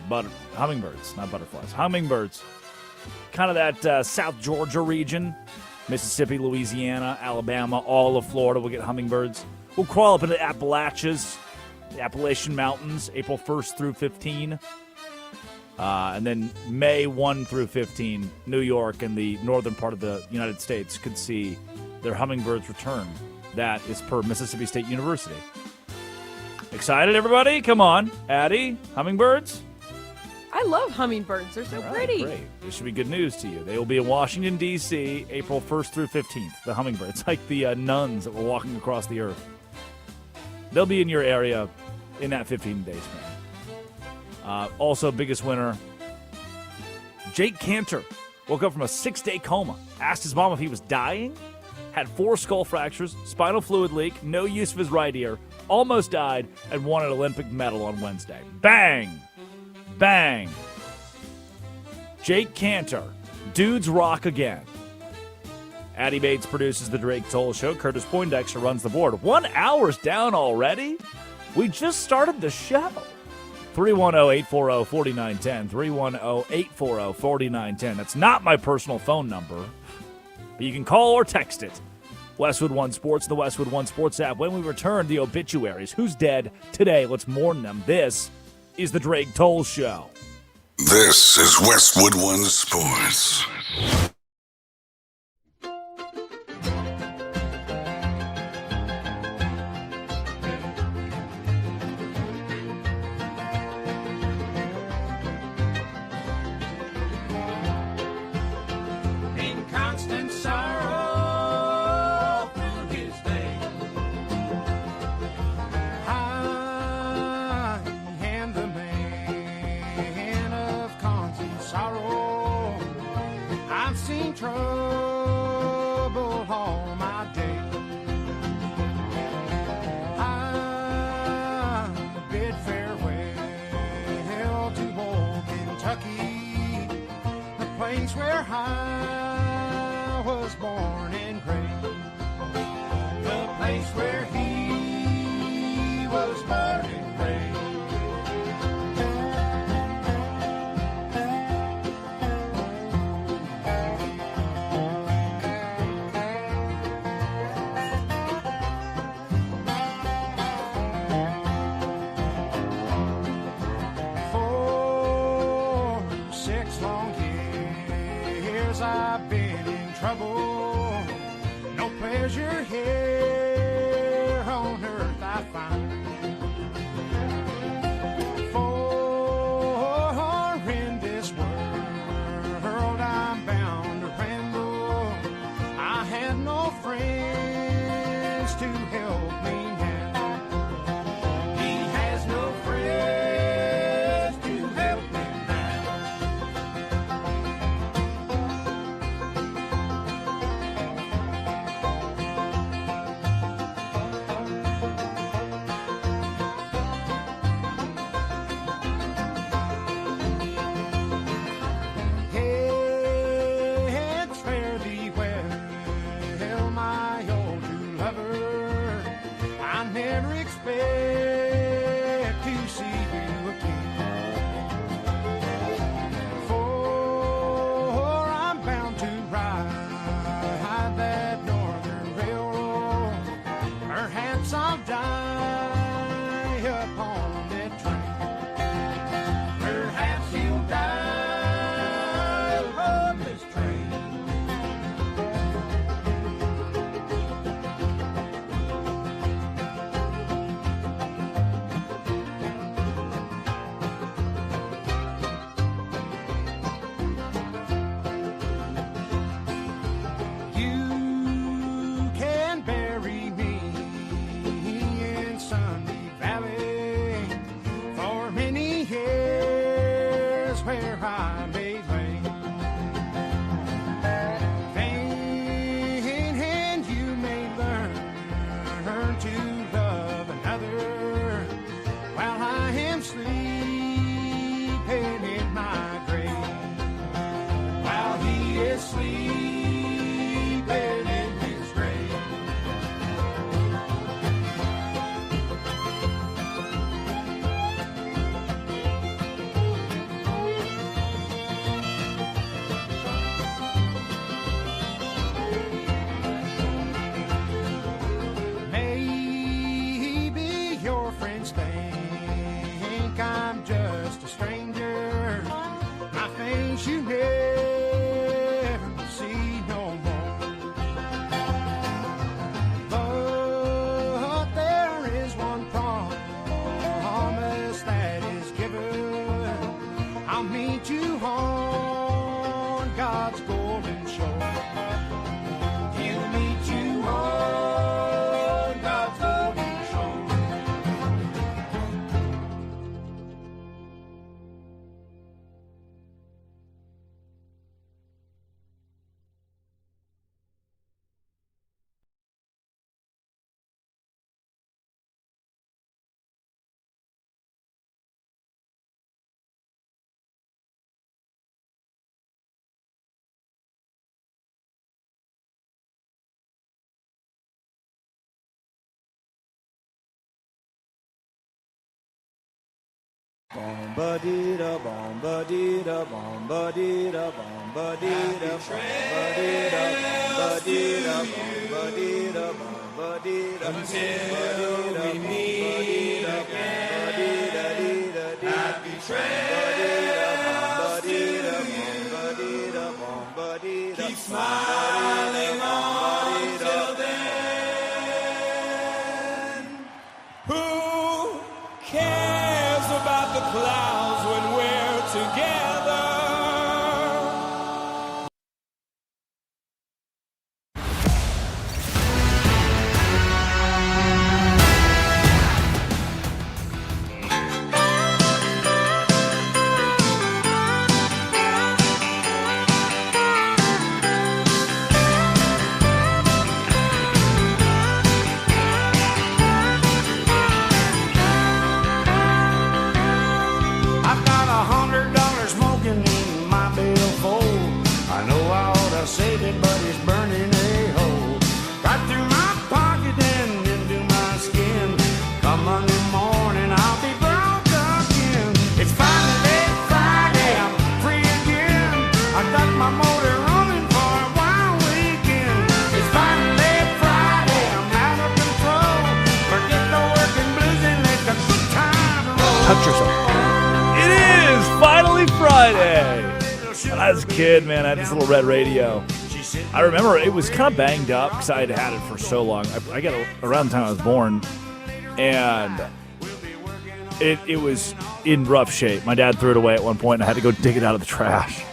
hummingbirds, not butterflies, hummingbirds. Kind of that South Georgia region, Mississippi, Louisiana, Alabama, all of Florida will get hummingbirds. We'll crawl up into the Appalachians, the Appalachian Mountains, April 1st through 15. And then May 1 through 15, New York and the northern part of the United States could see their hummingbirds return. That is per Mississippi State University. Excited, everybody? Come on. Addie, hummingbirds? I love hummingbirds. They're so All right, pretty. Great. This should be good news to you. They will be in Washington, D.C., April 1st through 15th, the hummingbirds, like the nuns that were walking across the earth. They'll be in your area in that 15 days, man. Also, biggest winner, Jake Cantor woke up from a 6-day coma, asked his mom if he was dying, had 4 skull fractures, spinal fluid leak, no use of his right ear, almost died, and won an Olympic medal on Wednesday. Bang! Bang! Jake Cantor, dudes rock again. Addie Bates produces the Drake Toll Show. Curtis Poindexter runs the board. 1 hour's down already? We just started the show. 310-840-4910. 310-840-4910. That's not my personal phone number, but you can call or text it. Westwood One Sports, the Westwood One Sports app. When we return, the obituaries. Who's dead today? Let's mourn them. This is the Drake Toll Show. This is Westwood One Sports. In constant sorrow through his day, I am the man of constant sorrow. I've seen trouble all my day. I bid farewell to old Kentucky, the place where I was born and raised, the place where he was born and raised. For 6 long years I've been in trouble. No pleasure here on earth I find. For in this world I'm bound to ramble. I had no friends to help me now. He has no friends to help me now. Head fare thee well, my old true lover. I never expect to see you again. For I'm bound to ride that northern railroad. Perhaps I'll die upon that train. Perhaps you'll die upon this train. You can bury me in Sunny Valley for many years where I may lay. Then you may learn to love another while I am sleeping in my grave. While he is sleeping in his grave. ones you never see no more. But there is one promise that is given. I'll meet you on God's golden shore. He'll meet you on God's golden shore. Bomba-dee-da, bomba-dee-da, bomba-dee-da, bomba-dee-da, bomba-dee-da, bomba-dee-da, bomba-dee-da, bomba-dee-da, until we meet again. Happy trail, keep smiling on till then. Who cares about the clouds when we're together? I've got $100 smoking in my billfold. I know I ought to save it, but it's burning a hole. Right through my pocket and into my skin. Come Monday morning, I'll be broke again. It's finally Friday, I'm free again. I got my motor running for a wild weekend. It's finally Friday, I'm out of control. Forget the working blues and let the good times roll. Touch yourself. It is finally Friday. When I was a kid, man, I had this little red radio. I remember it was kind of banged up because I had had it for so long. I got it around the time I was born, and it was in rough shape. My dad threw it away at one point, and I had to go dig it out of the trash.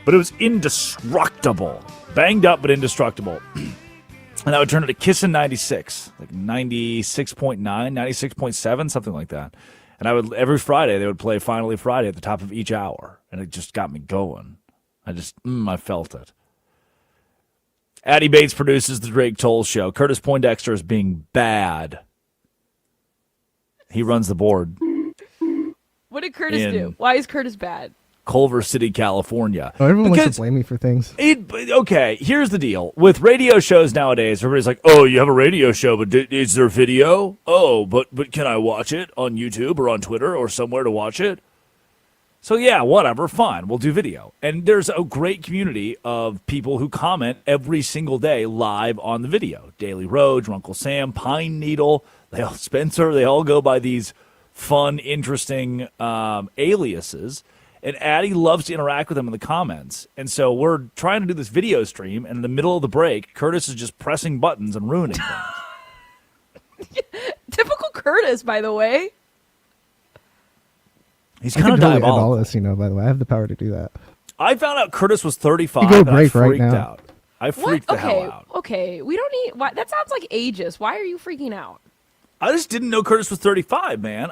But it was indestructible. Banged up, but indestructible. And I would turn it to Kissin' 96, like 96.9, 96.7, something like that. And I would every Friday they would play Finally Friday at the top of each hour, and it just got me going. I felt it. Addie Bates produces the Drake Toll Show. Curtis Poindexter is being bad. He runs the board. What did Curtis do? Why is Curtis bad? Culver City, California. Oh, everyone wants to blame me for things. Okay, here's the deal. With radio shows nowadays, everybody's like, oh, you have a radio show, but is there video? Oh, but can I watch it on YouTube or on Twitter or somewhere to watch it? So, yeah, whatever, fine, we'll do video. And there's a great community of people who comment every single day live on the video. Daily Road, Uncle Sam, Pine Needle, Spencer, they all go by these fun, interesting aliases. And Addie loves to interact with them in the comments. And so we're trying to do this video stream, and in the middle of the break, Curtis is just pressing buttons and ruining things. Typical Curtis, by the way. He's kind of diabolical. All this, by the way, I have the power to do that. I found out Curtis was 35, You go and I break right freaked now. out. I freaked the hell out. Okay, we don't need. That sounds like ageist. Why are you freaking out? I just didn't know Curtis was 35, man.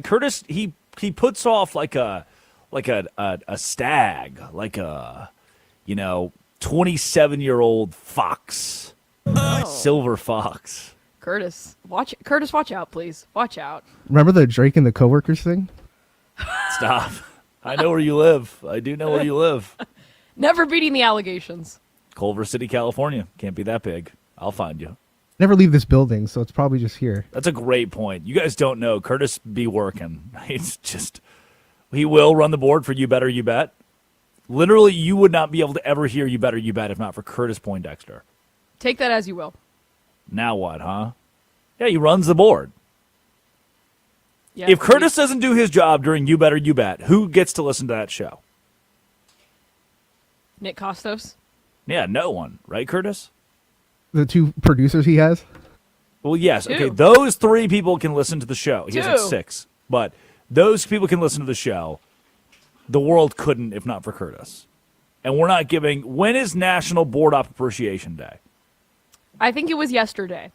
Curtis, he puts off like a stag, like a 27-year-old fox, silver fox. Curtis, watch out, please. Watch out. Remember the Drake and the coworkers thing? Stop. I know where you live. I do know where you live. Never beating the allegations. Culver City, California. Can't be that big. I'll find you. Never leave this building, so it's probably just here. That's a great point. You guys don't know. Curtis be working. It's just, he will run the board for You Better You Bet. Literally, you would not be able to ever hear You Better You Bet if not for Curtis Poindexter. Take that as you will. Now what, huh? Yeah, he runs the board. Yeah, if Curtis doesn't do his job during You Better You Bet, who gets to listen to that show? Nick Costos. Yeah, no one. Right, Curtis? The 2 producers he has. Well, yes. 2. Okay, those 3 people can listen to the show. He has like 2. 6. But those people can listen to the show. The world couldn't if not for Curtis. And we're not giving... When is National Board Op Appreciation Day? I think it was yesterday.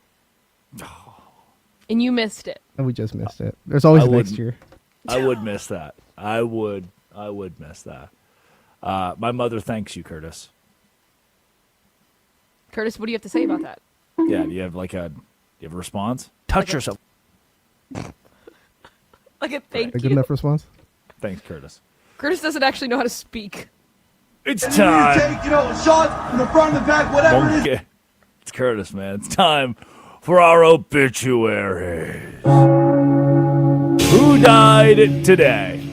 And you missed it. And we just missed it. There's always I next wouldn't. year. I would miss that. I would miss that. My mother thanks you, Curtis. Curtis, what do you have to say about that? Yeah, do you have a response? Touch yourself. Like a thank A you. good enough response? Thanks, Curtis. Curtis doesn't actually know how to speak. It's time. Shot from the front and the back, whatever it is. It's Curtis, man. It's time for our obituaries. Who died today?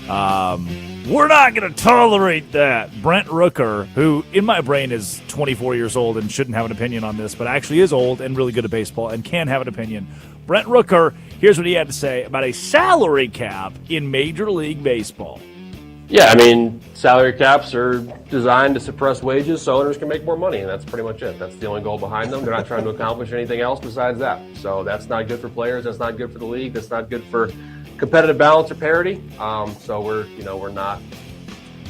We're not going to tolerate that. Brent Rooker, who in my brain is 24 years old and shouldn't have an opinion on this, but actually is old and really good at baseball and can have an opinion. Brent Rooker, here's what he had to say about a salary cap in Major League Baseball. Yeah, I mean, salary caps are designed to suppress wages so owners can make more money, and that's pretty much it. That's the only goal behind them. They're not trying to accomplish anything else besides that. So that's not good for players. That's not good for the league. That's not good for competitive balance or parity. So we're not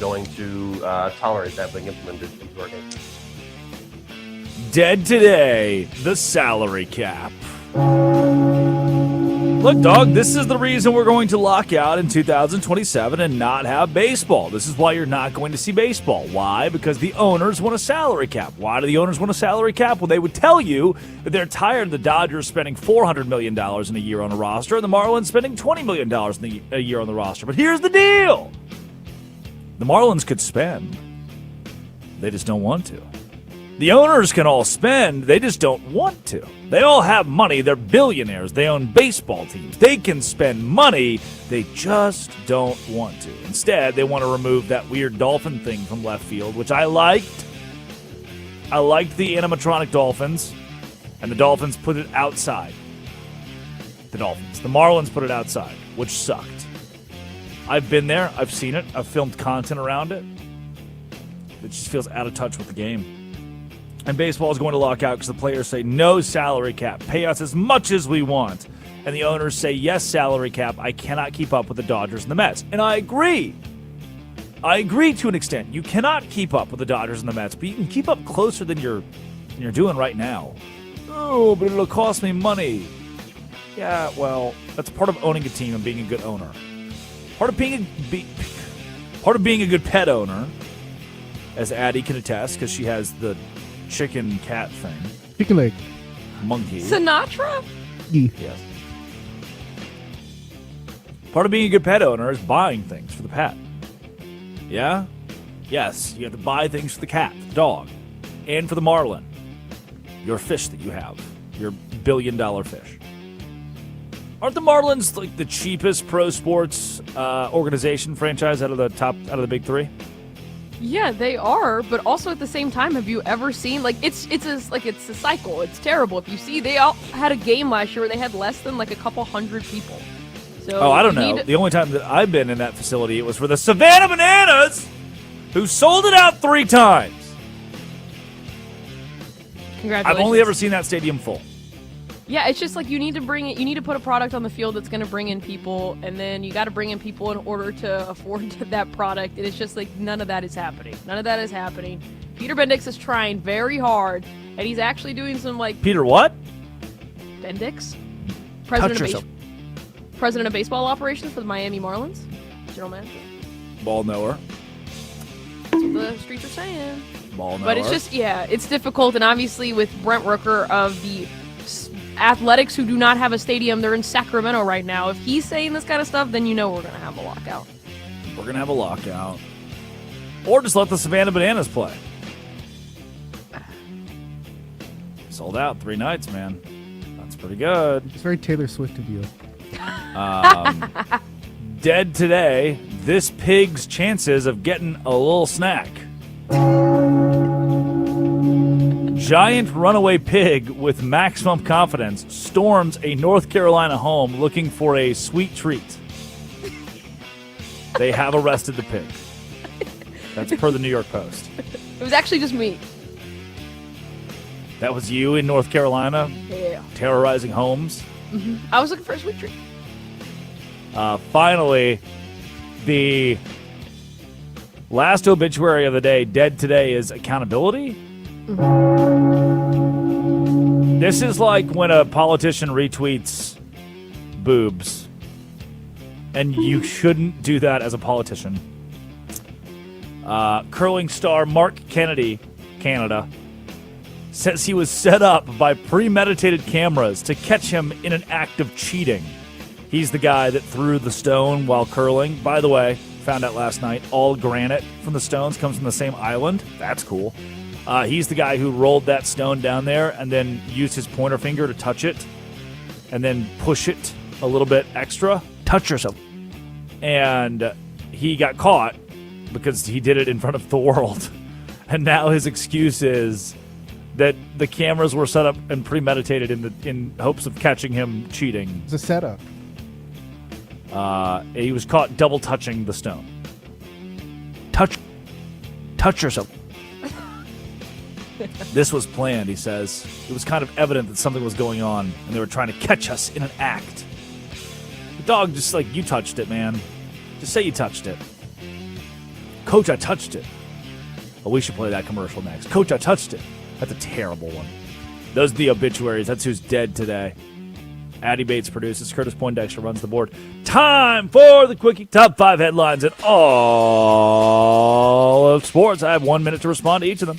going to tolerate that being implemented into our game. Dead today, the salary cap. Look, dog, this is the reason we're going to lock out in 2027 and not have baseball. This is why you're not going to see baseball. Why? Because the owners want a salary cap. Why do the owners want a salary cap? Well, they would tell you that they're tired of the Dodgers spending $400 million in a year on a roster and the Marlins spending $20 million in a year on the roster. But here's the deal. The Marlins could spend. They just don't want to. The owners can all spend, they just don't want to. They all have money, they're billionaires, they own baseball teams. They can spend money, they just don't want to. Instead, they want to remove that weird dolphin thing from left field, which I liked. I liked the animatronic dolphins, and the Dolphins put it outside. The Dolphins. The Marlins put it outside, which sucked. I've been there, I've seen it, I've filmed content around it. It just feels out of touch with the game. And baseball is going to lock out because the players say no salary cap, pay us as much as we want. And the owners say yes salary cap, I cannot keep up with the Dodgers and the Mets. And I agree. I agree to an extent. You cannot keep up with the Dodgers and the Mets, but you can keep up closer than you're doing right now. Oh, but it'll cost me money. Yeah, well, that's part of owning a team and being a good owner. Part of being a good pet owner, as Addie can attest, because she has the chicken cat thing. Chicken leg. Monkey. Sinatra? Yes. Part of being a good pet owner is buying things for the pet. Yeah? Yes, you have to buy things for the cat, the dog, and for the marlin, your fish that you have, your billion-dollar fish. Aren't the Marlins like the cheapest pro sports organization franchise out of the big 3? Yeah, they are, but also at the same time, have you ever seen it's a cycle. It's terrible. If you see, they all had a game last year where they had less than a couple hundred people. So I don't know. The only time that I've been in that facility, it was for the Savannah Bananas, who sold it out 3 times. Congratulations. I've only ever seen that stadium full. Yeah, it's just you need to put a product on the field that's going to bring in people, and then you got to bring in people in order to afford that product, and it's just none of that is happening. None of that is happening. Peter Bendix is trying very hard, and he's actually doing some Peter what? Bendix? President of baseball operations for the Miami Marlins. General manager. Ball knower. That's what the streets are saying. Ball knower. But it's just, it's difficult, and obviously with Brent Rooker of the Athletics, who do not have a stadium, they're in Sacramento right now. If he's saying this kind of stuff, then we're going to have a lockout. We're going to have a lockout. Or just let the Savannah Bananas play. Sold out 3 nights, man. That's pretty good. It's very Taylor Swift of you. Dead today, this pig's chances of getting a little snack. Giant runaway pig with maximum confidence storms a North Carolina home looking for a sweet treat. They have arrested the pig. That's per the New York Post. It was actually just me. That was you in North Carolina? Yeah. Terrorizing homes? I was looking for a sweet treat. Finally, the last obituary of the day, dead today, is accountability. This is like when a politician retweets boobs, and you shouldn't do that as a politician. Curling star Mark Kennedy, Canada, says he was set up by premeditated cameras to catch him in an act of cheating. He's the guy that threw the stone while curling. By the way, found out last night, all granite from the stones comes from the same island. That's cool. He's the guy who rolled that stone down there and then used his pointer finger to touch it and then push it a little bit extra. Touch yourself. And he got caught because he did it in front of the world. And now his excuse is that the cameras were set up and premeditated in hopes of catching him cheating. It's a setup. He was caught double touching the stone. Touch yourself. This was planned, he says. It was kind of evident that something was going on, and they were trying to catch us in an act. The dog just like, you touched it, man. Just say you touched it. Coach, I touched it. Well, we should play that commercial next. Coach, I touched it. That's a terrible one. Those are the obituaries. That's who's dead today. Addie Bates produces. Curtis Poindexter runs the board. Time for the Quickie Top 5 headlines in all of sports. I have 1 minute to respond to each of them.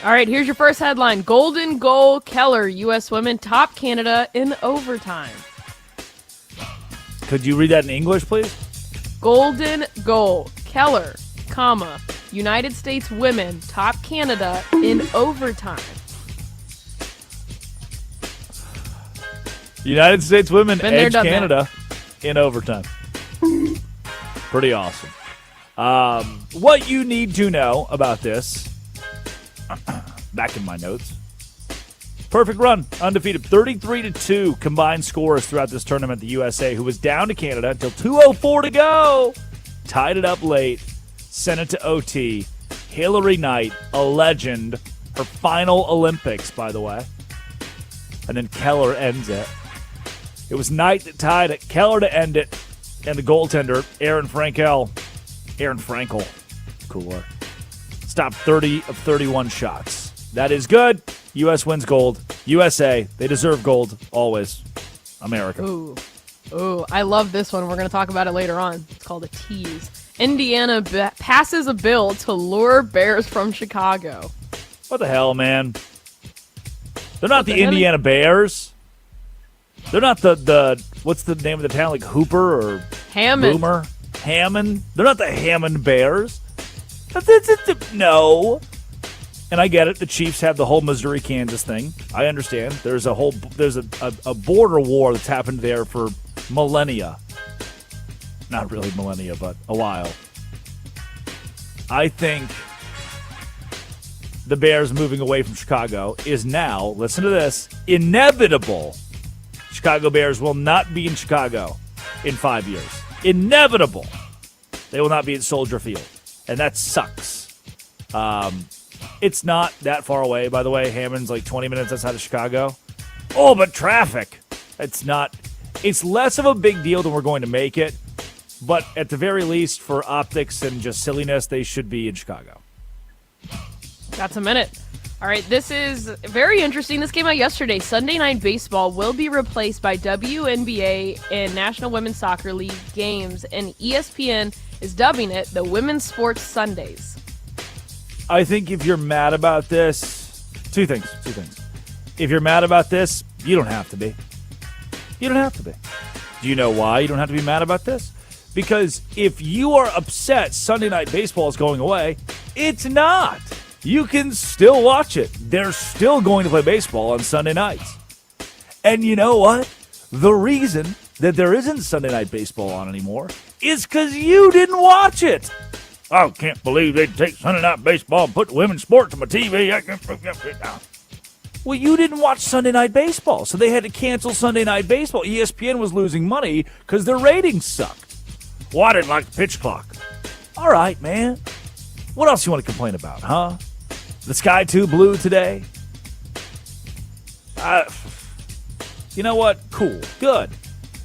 All right, here's your first headline. Golden goal Keller, U.S. women top Canada in overtime. Could you read that in English, please? Golden goal Keller, comma, United States women top Canada in overtime. United States women Been there, edge done Canada in overtime. Pretty awesome. What you need to know about this, back in my notes. Perfect run, undefeated, 33-2 combined scores throughout this tournament. The USA, who was down to Canada until 2:04 to go, tied it up late, sent it to OT. Hillary Knight, a legend, her final Olympics, by the way. And then Keller ends it. It was Knight that tied it, Keller to end it, and the goaltender, Aaron Frankel, cooler, stopped 30 of 31 shots. That is good. U.S. wins gold. USA, they deserve gold, always. America. Ooh, I love this one. We're going to talk about it later on. It's called a tease. Indiana passes a bill to lure bears from Chicago. What the hell, man? They're not the Indiana Bears. They're not the what's the name of the town? Like Hooper or Hammond. Boomer? Hammond? They're not the Hammond Bears. No. And I get it. The Chiefs have the whole Missouri-Kansas thing. I understand. There's a border war that's happened there for millennia. Not really millennia, but a while. I think the Bears moving away from Chicago is now, listen to this, inevitable. Chicago Bears will not be in Chicago in 5 years. Inevitable. They will not be at Soldier Field. And that sucks. It's not that far away, by the way. Hammond's like 20 minutes outside of Chicago. Oh, but traffic. It's less of a big deal than we're going to make it. But at the very least, for optics and just silliness, they should be in Chicago. That's a minute. All right, this is very interesting. This came out yesterday. Sunday Night Baseball will be replaced by WNBA and National Women's Soccer League games, and ESPN is dubbing it the Women's Sports Sundays. I think if you're mad about this, two things. If you're mad about this, you don't have to be. You don't have to be. Do you know why you don't have to be mad about this? Because if you are upset Sunday Night Baseball is going away, it's not. You can still watch it. They're still going to play baseball on Sunday nights. And you know what? The reason that there isn't Sunday Night Baseball on anymore is because you didn't watch it. I can't believe they'd take Sunday Night Baseball and put women's sports on my TV. Well, you didn't watch Sunday Night Baseball, so they had to cancel Sunday Night Baseball. ESPN was losing money because their ratings sucked. Well, I didn't like the pitch clock. All right, man. What else you want to complain about, huh? The sky too blue today? You know what? Cool. Good.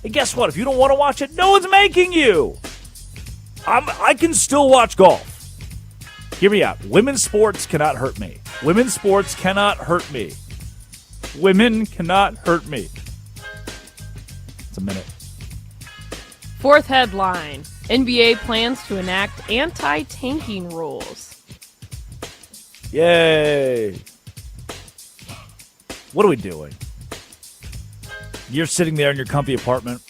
And guess what? If you don't want to watch it, no one's making you. I can still watch golf. Hear me out. Women's sports cannot hurt me. Women's sports cannot hurt me. Women cannot hurt me. It's a minute. Fourth headline. NBA plans to enact anti-tanking rules. Yay. What are we doing? You're sitting there in your comfy apartment.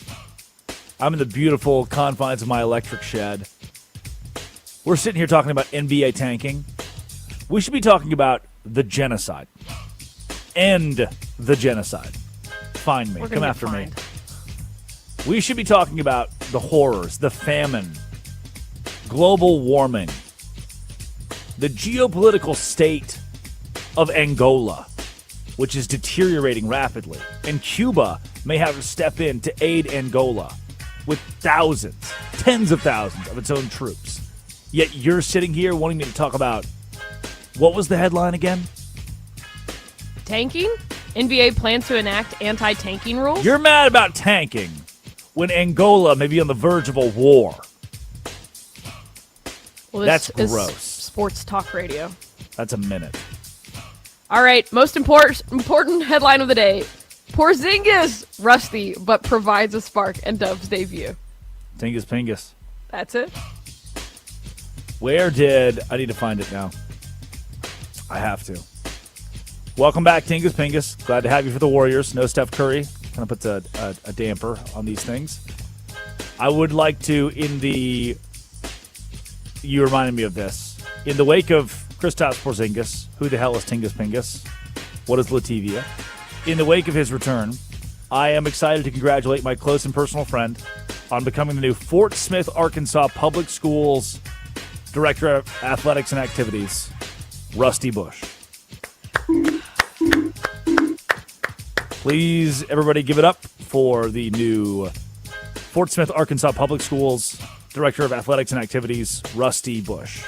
I'm in the beautiful confines of my electric shed. We're sitting here talking about NBA tanking. We should be talking about the genocide. End the genocide. Find me. Come after me. We should be talking about the horrors, the famine, global warming, the geopolitical state of Angola, which is deteriorating rapidly. And Cuba may have to step in to aid Angola with thousands, tens of thousands of its own troops. Yet you're sitting here wanting me to talk about, what was the headline again? Tanking? NBA plans to enact anti-tanking rules? You're mad about tanking when Angola may be on the verge of a war. Well, that's is gross. Sports talk radio. That's a minute. All right, most important headline of the day. Porzingis, rusty, but provides a spark in Dub's debut. Tingus Pingus. That's it. Where did... I need to find it now. I have to. Welcome back, Tingus Pingus. Glad to have you for the Warriors. No Steph Curry. Kind of puts a damper on these things. I would like to, you reminded me of this. In the wake of Kristaps Porzingis, who the hell is Tingus Pingus? What is Lativia? In the wake of his return, I am excited to congratulate my close and personal friend on becoming the new Fort Smith, Arkansas Public Schools Director of Athletics and Activities, Rusty Bush. Please, everybody, give it up for the new Fort Smith, Arkansas Public Schools Director of Athletics and Activities, Rusty Bush.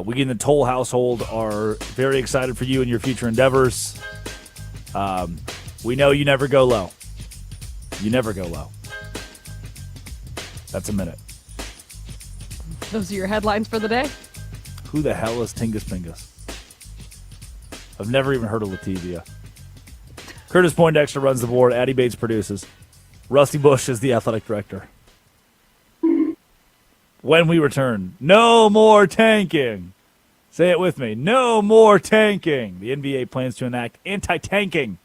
We in the Toll household are very excited for you and your future endeavors. We know you never go low. You never go low. That's a minute. Those are your headlines for the day? Who the hell is Tingus Pingus? I've never even heard of Lativia. Curtis Poindexter runs the board. Addie Bates produces. Rusty Bush is the athletic director. When we return, no more tanking. Say it with me. No more tanking. The NBA plans to enact anti-tanking.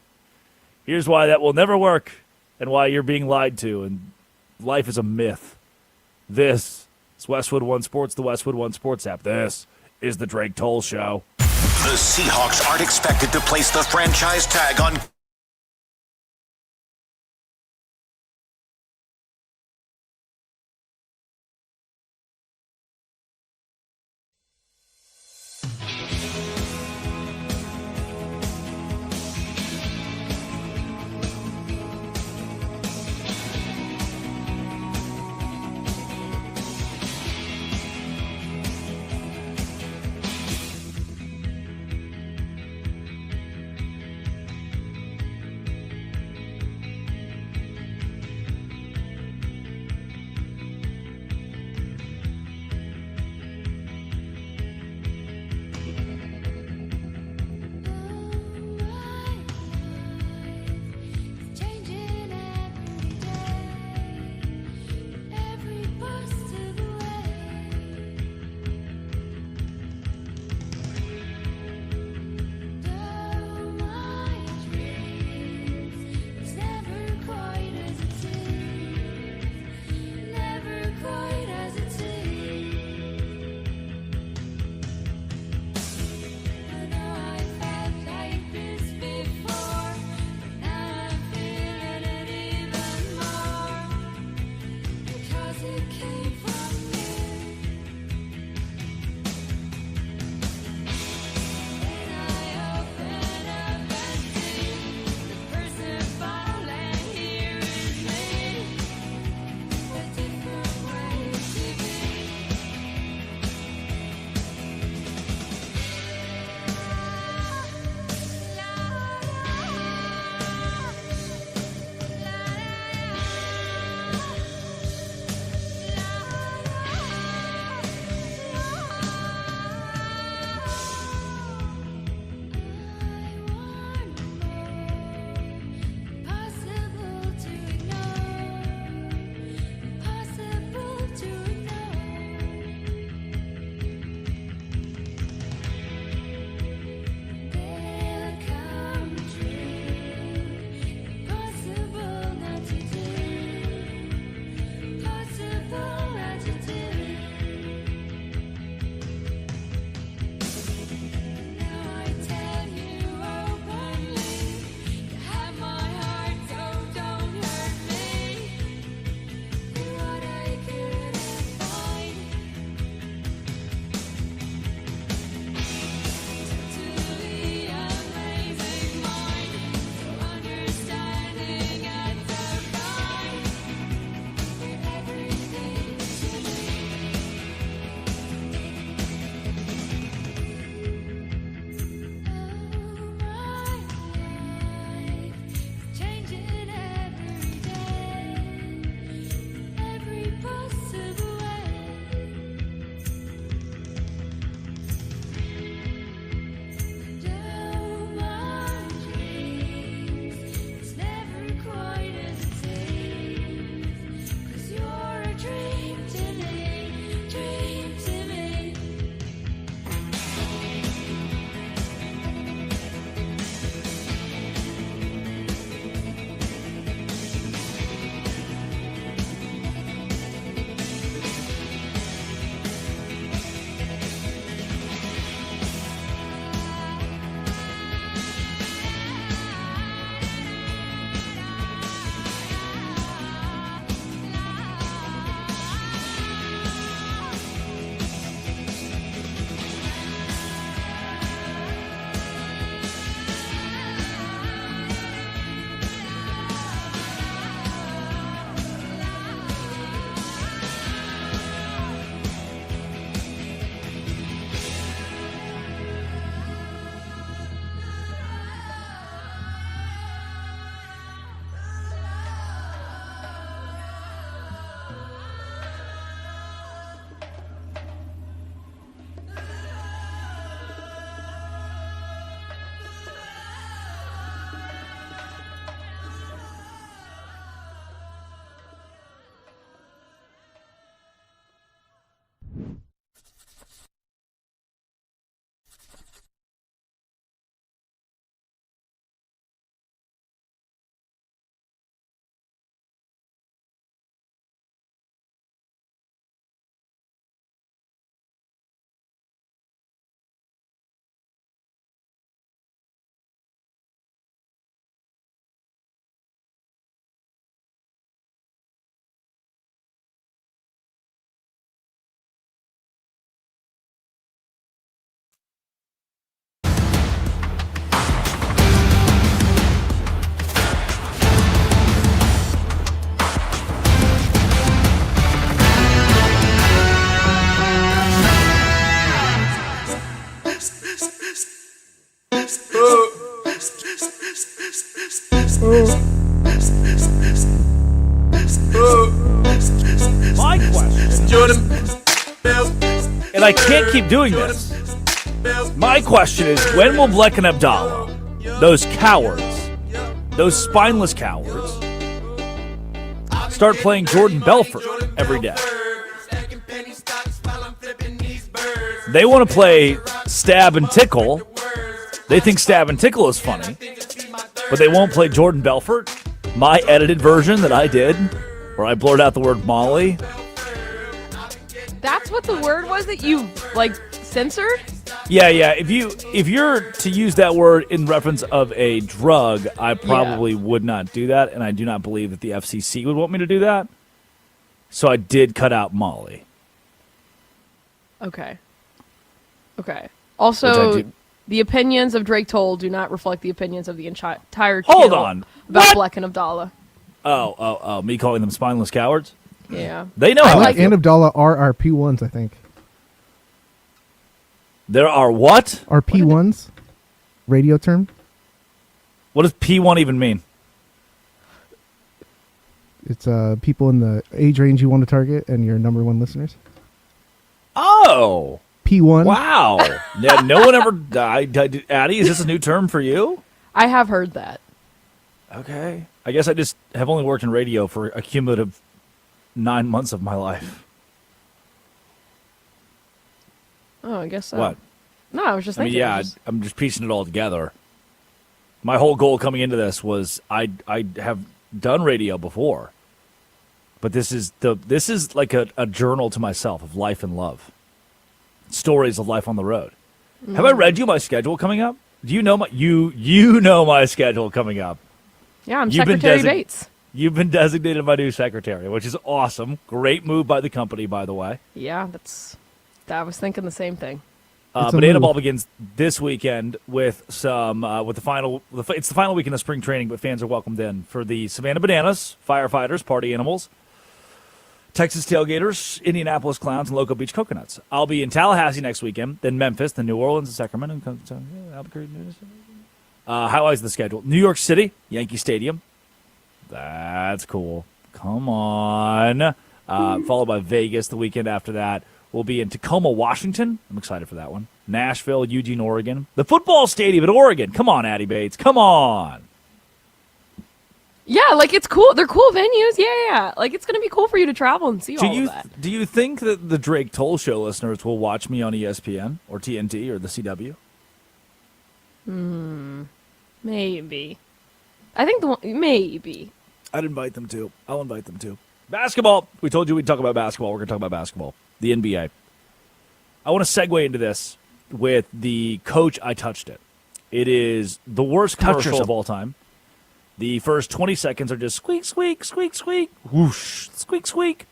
Here's why that will never work and why you're being lied to and life is a myth. This is Westwood One Sports, the Westwood One Sports app. This is the Drake Toll Show. The Seahawks aren't expected to place the franchise tag on I can't keep doing this. My question is, when will Bleck and Abdallah, those cowards, those spineless cowards, start playing Jordan Belfort every day? They want to play Stab and Tickle. They think Stab and Tickle is funny, but they won't play Jordan Belfort. My edited version that I did, where I blurred out the word Molly. That's what the word was that you censored? Yeah. If you're to use that word in reference of a drug, I probably would not do that, and I do not believe that the FCC would want me to do that. So I did cut out Molly. Okay. Also, Which I the opinions of Drake Toll do not reflect the opinions of the entire Hold channel on. about What? Bleck and Abdallah. Oh, me calling them spineless cowards? Yeah. They know how I Black feel. and Abdallah are our P1s, I think. There are what? Our P1s? Radio term? What does P1 even mean? It's people in the age range you want to target and your number one listeners. Oh. P1. Wow. Yeah, no one ever... Addie, is this a new term for you? I have heard that. Okay. I guess I just have only worked in radio for a cumulative 9 months of my life. Oh, I guess so. What? No, I was just thinking. I'm just piecing it all together. My whole goal coming into this was I have done radio before, but this is like a journal to myself of life and love, stories of life on the road. Have I read you my schedule coming up? Do you know you know my schedule coming up? Yeah, I'm Secretary Bates. You've been designated my new secretary, which is awesome. Great move by the company, by the way. Yeah, I was thinking the same thing. Banana Ball begins this weekend with some with the final. It's the final weekend of spring training, but fans are welcomed in for the Savannah Bananas, firefighters, party animals, Texas Tailgaters, Indianapolis Clowns, and Loco Beach Coconuts. I'll be in Tallahassee next weekend, then Memphis, then New Orleans, and Sacramento, and Albuquerque. Highlights of the schedule: New York City, Yankee Stadium. That's cool. Come on. Followed by Vegas the weekend after that. We'll be in Tacoma, Washington. I'm excited for that one. Nashville, Eugene, Oregon. The football stadium at Oregon. Come on, Addie Bates. Come on. Yeah, it's cool. They're cool venues. Yeah. It's going to be cool for you to travel and see all of that. Do you think that the Drake Toll Show listeners will watch me on ESPN or TNT or the CW? Maybe. I think maybe. I'd invite them to. I'll invite them to. Basketball. We told you we'd talk about basketball. We're going to talk about basketball. The NBA. I want to segue into this with the coach I touched it. It is the worst commercial of all time. The first 20 seconds are just squeak, squeak, squeak, squeak, whoosh, squeak, squeak.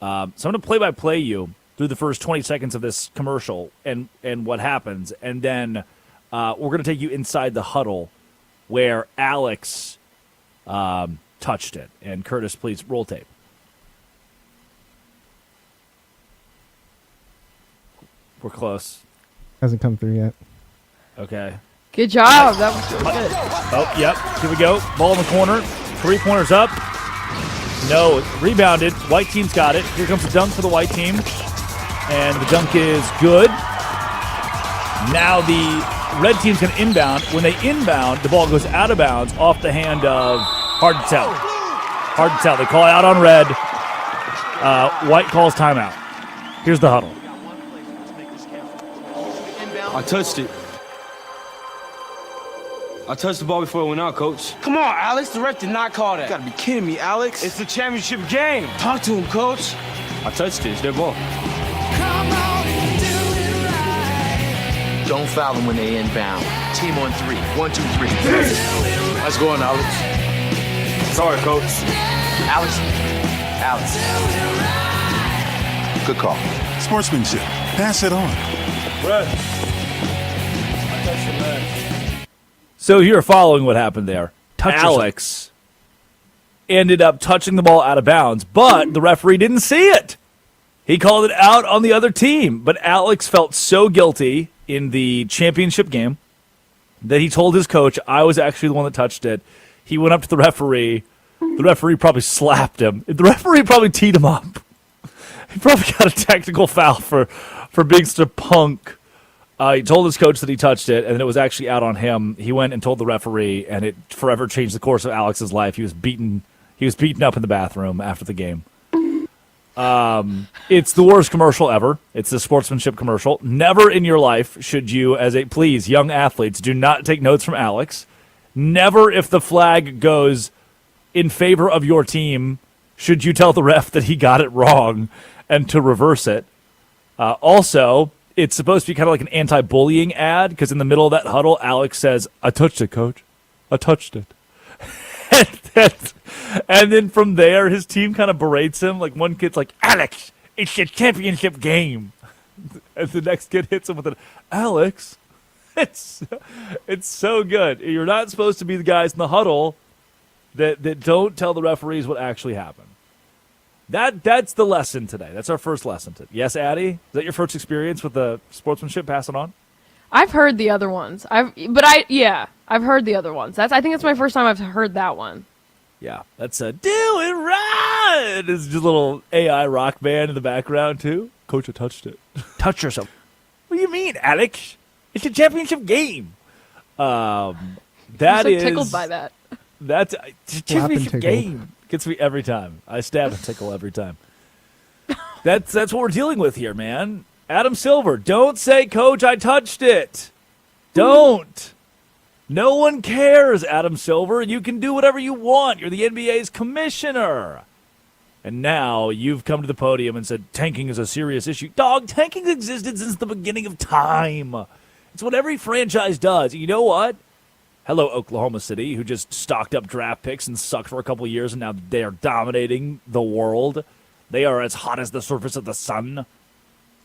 So I'm going to play-by-play you through the first 20 seconds of this commercial and what happens. And then we're going to take you inside the huddle where Alex touched it. And Curtis, please roll tape. We're close. Hasn't come through yet. Okay. Good job. That was really good. Oh, yep. Here we go. Ball in the corner. 3-pointers up. No. Rebounded. White team's got it. Here comes the dunk for the white team. And the dunk is good. Now the red team's going to inbound. When they inbound, the ball goes out of bounds off the hand of... Hard to tell. Hard to tell. They call out on red. White calls timeout. Here's the huddle. I touched it. I touched the ball before it went out, Coach. Come on, Alex. The ref did not call that. You gotta be kidding me, Alex. It's the championship game. Talk to him, Coach. I touched it. It's their ball. Don't foul them when they inbound. Team on 3. 1, 2, 3. Nice going, Alex. Sorry, Coach. Alex. Good call. Sportsmanship. Pass it on. Red. So you're following what happened there. Alex ended up touching the ball out of bounds, but the referee didn't see it. He called it out on the other team. But Alex felt so guilty in the championship game that he told his coach, I was actually the one that touched it. He went up to the referee. The referee probably slapped him. The referee probably teed him up. He probably got a technical foul for for being such a punk. He told his coach that he touched it, and then it was actually out on him. He went and told the referee, and it forever changed the course of Alex's life. He was beaten up in the bathroom after the game. It's the worst commercial ever. It's the sportsmanship commercial. Never in your life should you, please, young athletes, do not take notes from Alex. Never, if the flag goes in favor of your team, should you tell the ref that he got it wrong and to reverse it. Also, it's supposed to be kind of like an anti-bullying ad, because in the middle of that huddle, Alex says, "I touched it, coach. I touched it." And then from there, his team kind of berates him. Like, one kid's like, "Alex, it's a championship game." And the next kid hits him with an, "Alex, it's so good." You're not supposed to be the guys in the huddle that don't tell the referees what actually happened. That's the lesson today. That's our first lesson today. Yes, Addie? Is that your first experience with the sportsmanship? Pass it on. I've heard the other ones. I've heard the other ones. I think it's my first time I've heard that one. Yeah, that's a "Do It Right." It's just a little AI rock band in the background, too. "Coach, I touched it." Touch yourself. What do you mean, Alex? It's a championship game. I'm so tickled by that. That's a championship game. Gets me every time. I stab and tickle every time. That's what we're dealing with here, man. Adam Silver, don't say, "Coach, I touched it." Don't. No one cares, Adam Silver. You can do whatever you want. You're the NBA's commissioner. And now you've come to the podium and said tanking is a serious issue. Dog, tanking's existed since the beginning of time. It's what every franchise does. You know what? Hello, Oklahoma City, who just stocked up draft picks and sucked for a couple of years, and now they are dominating the world. They are as hot as the surface of the sun.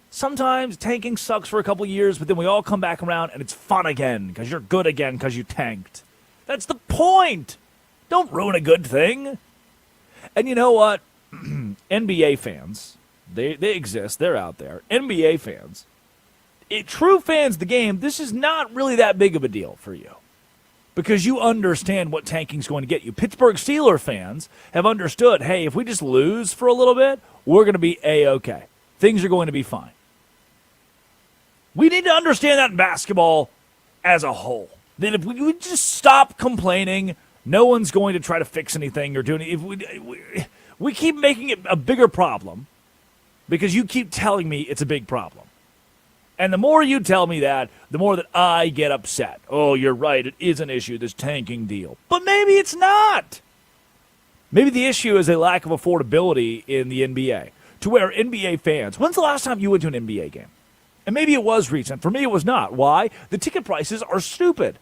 Sometimes tanking sucks for a couple of years, but then we all come back around, and it's fun again, because you're good again, because you tanked. That's the point. Don't ruin a good thing. And you know what? NBA fans, they exist. They're out there. NBA fans, true fans of the game, this is not really that big of a deal for you, because you understand what tanking's going to get you. Pittsburgh Steelers fans have understood, hey, if we just lose for a little bit, we're going to be A-okay. Things are going to be fine. We need to understand that in basketball as a whole. That if we would just stop complaining, no one's going to try to fix anything or do anything. If we keep making it a bigger problem because you keep telling me it's a big problem. And the more you tell me that, the more that I get upset. Oh, you're right, it is an issue, this tanking deal. But maybe it's not. Maybe the issue is a lack of affordability in the NBA, to where NBA fans, when's the last time you went to an NBA game? And maybe it was recent. For me, it was not. Why? The ticket prices are stupid.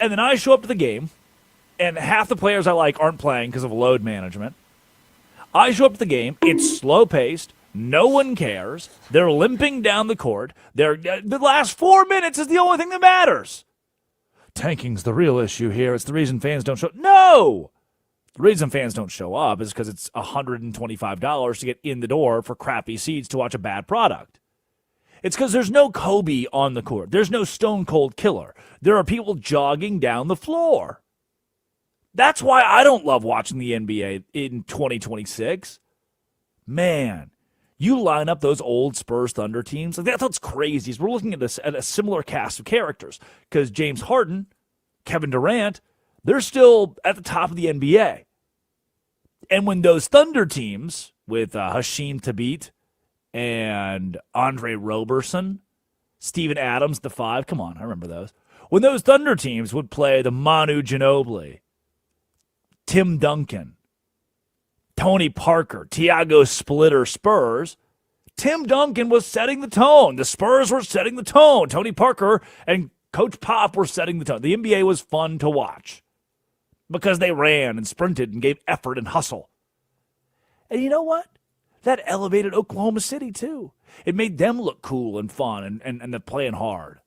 And then I show up to the game, and half the players I like aren't playing because of load management. I show up to the game, it's slow-paced, no one cares, they're limping down the court, the last 4 minutes is the only thing that matters. Tanking's the real issue here, it's the reason fans don't show up. No! The reason fans don't show up is because it's $125 to get in the door for crappy seats to watch a bad product. It's because there's no Kobe on the court. There's no Stone Cold Killer. There are people jogging down the floor. That's why I don't love watching the NBA in 2026. Man, you line up those old Spurs Thunder teams. Like, that's crazy. We're looking at a similar cast of characters because James Harden, Kevin Durant, they're still at the top of the NBA. And when those Thunder teams with Hashim Thabit and Andre Roberson, Steven Adams, the five, come on, I remember those. When those Thunder teams would play the Manu Ginobili, Tim Duncan, Tony Parker, Tiago Splitter Spurs, Tim Duncan was setting the tone. The Spurs were setting the tone. Tony Parker and Coach Pop were setting the tone. The NBA was fun to watch because they ran and sprinted and gave effort and hustle. And you know what? That elevated Oklahoma City, too. It made them look cool and fun and they're playing hard.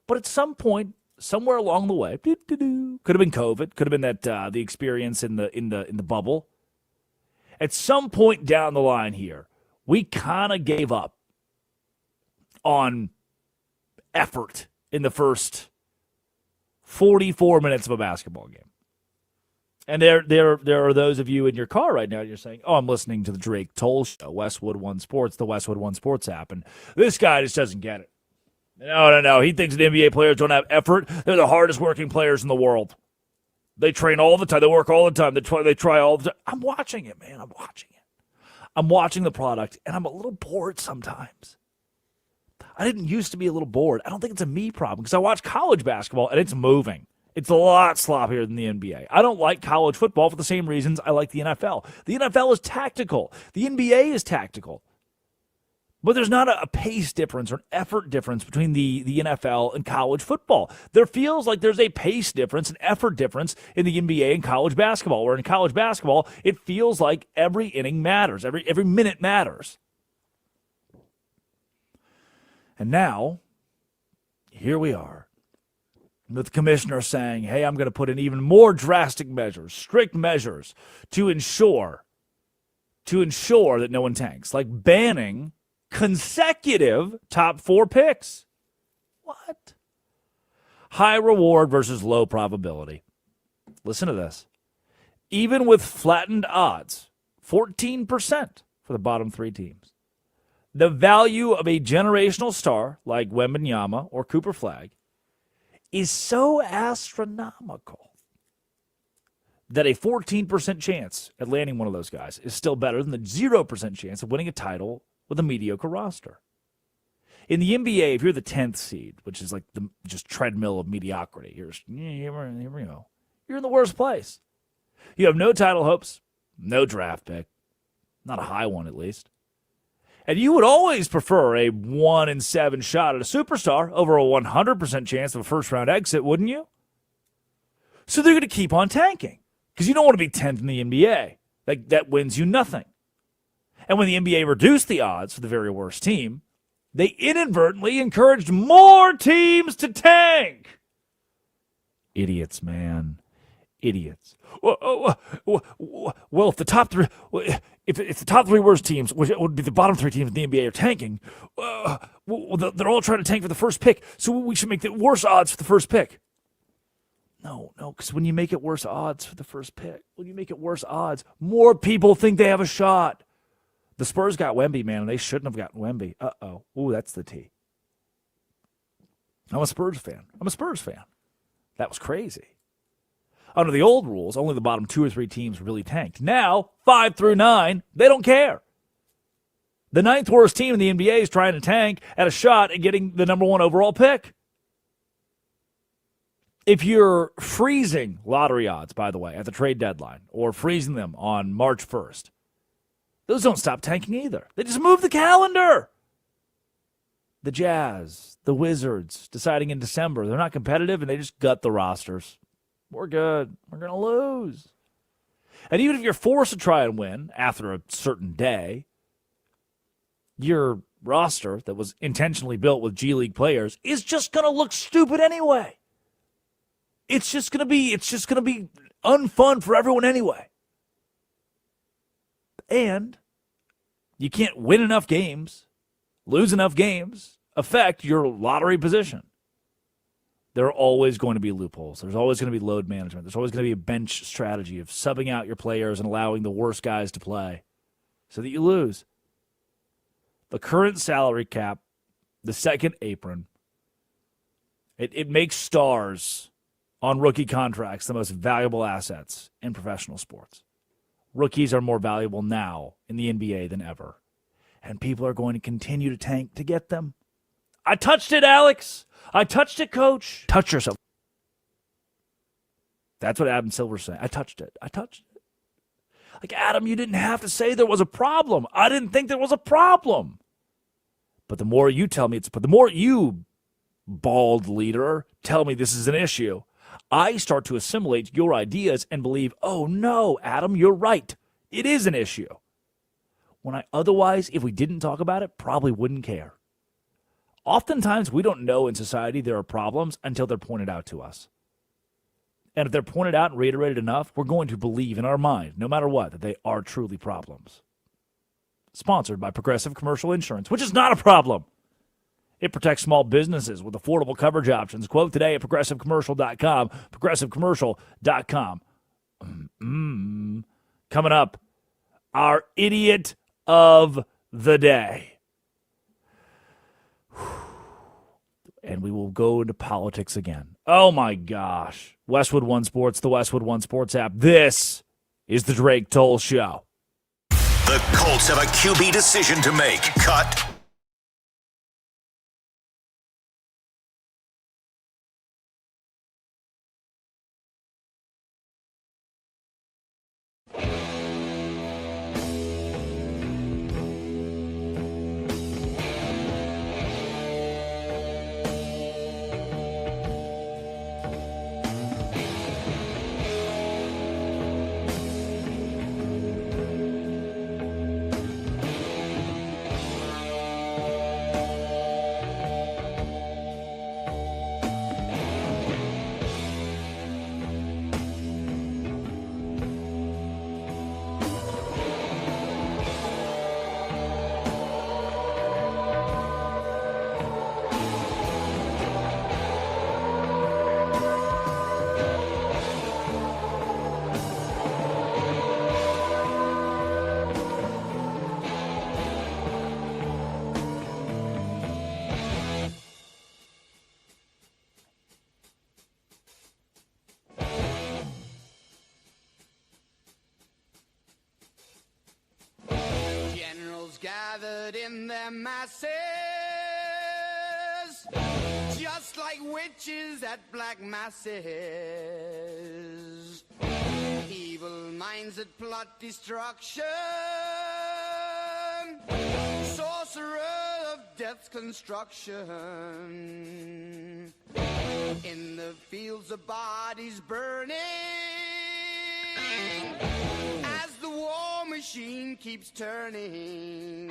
But at some point, somewhere along the way, could have been COVID, could have been that the experience in the bubble. At some point down the line here, we kind of gave up on effort in the first 44 minutes of a basketball game. And there are those of you in your car right now, you're saying, oh, I'm listening to the Drake Toll Show, Westwood One Sports, the Westwood One Sports app, and this guy just doesn't get it. No. He thinks that NBA players don't have effort. They're the hardest working players in the world. They train all the time. They work all the time. They try all the time. I'm watching it, man. I'm watching it. I'm watching the product, and I'm a little bored sometimes. I didn't used to be a little bored. I don't think it's a me problem because I watch college basketball, and it's moving. It's a lot sloppier than the NBA. I don't like college football for the same reasons I like the NFL. The NFL is tactical. The NBA is tactical. But there's not a pace difference or an effort difference between the NFL and college football. There feels like there's a pace difference, an effort difference in the NBA and college basketball, where in college basketball, it feels like every inning matters, every minute matters. And now, here we are, with the commissioner saying, hey, I'm going to put in even more drastic measures, strict measures to ensure that no one tanks, like banning consecutive top 4 picks. What? High reward versus low probability. Listen to this. Even with flattened odds, 14% for the bottom 3 teams, the value of a generational star like Wembanyama or Cooper Flagg is so astronomical that a 14% chance at landing one of those guys is still better than the 0% chance of winning a title with a mediocre roster. In the NBA, if you're the 10th seed, which is like the just treadmill of mediocrity, here we go. You're in the worst place. You have no title hopes, no draft pick, not a high one at least. And you would always prefer a 1 in 7 shot at a superstar over a 100% chance of a first-round exit, wouldn't you? So they're going to keep on tanking because you don't want to be 10th in the NBA. That wins you nothing. And when the NBA reduced the odds for the very worst team, they inadvertently encouraged more teams to tank. Idiots, man. Idiots. Well, if the top 3... If the top 3 worst teams, which would be the bottom 3 teams in the NBA, are tanking, they're all trying to tank for the first pick, so we should make the worse odds for the first pick. No, because when you make it worse odds for the first pick, more people think they have a shot. The Spurs got Wemby, man, and they shouldn't have gotten Wemby. Uh-oh. Ooh, that's the T. I'm a Spurs fan. That was crazy. Under the old rules, only the bottom 2 or 3 teams really tanked. Now, 5 through 9, they don't care. The 9th worst team in the NBA is trying to tank at a shot at getting the number 1 overall pick. If you're freezing lottery odds, by the way, at the trade deadline, or freezing them on March 1st, those don't stop tanking either. They just move the calendar. The Jazz, the Wizards, deciding in December, they're not competitive, and they just gut the rosters. We're good. We're going to lose. And even if you're forced to try and win after a certain day, your roster that was intentionally built with G League players is just going to look stupid anyway. It's just going to be unfun for everyone anyway. And you can't win enough games, lose enough games, affect your lottery position. There are always going to be loopholes. There's always going to be load management. There's always going to be a bench strategy of subbing out your players and allowing the worst guys to play so that you lose. The current salary cap, the second apron, it makes stars on rookie contracts the most valuable assets in professional sports. Rookies are more valuable now in the NBA than ever. And people are going to continue to tank to get them. I touched it, Alex. I touched it, Coach. Touch yourself. That's what Adam Silver's saying. I touched it. Like, Adam, you didn't have to say there was a problem. I didn't think there was a problem. But the more you tell me the more you, bald leader, tell me this is an issue, I start to assimilate your ideas and believe, oh no, Adam, you're right. It is an issue. When I otherwise, if we didn't talk about it, probably wouldn't care. Oftentimes, we don't know in society there are problems until they're pointed out to us. And if they're pointed out and reiterated enough, we're going to believe in our mind, no matter what, that they are truly problems. Sponsored by Progressive Commercial Insurance, which is not a problem. It protects small businesses with affordable coverage options. Quote today at progressivecommercial.com, progressivecommercial.com. Coming up, our idiot of the day. And we will go into politics again. Oh my gosh. Westwood One Sports, the Westwood One Sports app. This is the Drake Toll Show. The Colts have a QB decision to make. Cut. Gathered in their masses, just like witches at black masses. Evil minds that plot destruction, sorcerer of death's construction. In the fields of bodies burning, as the war machine keeps turning,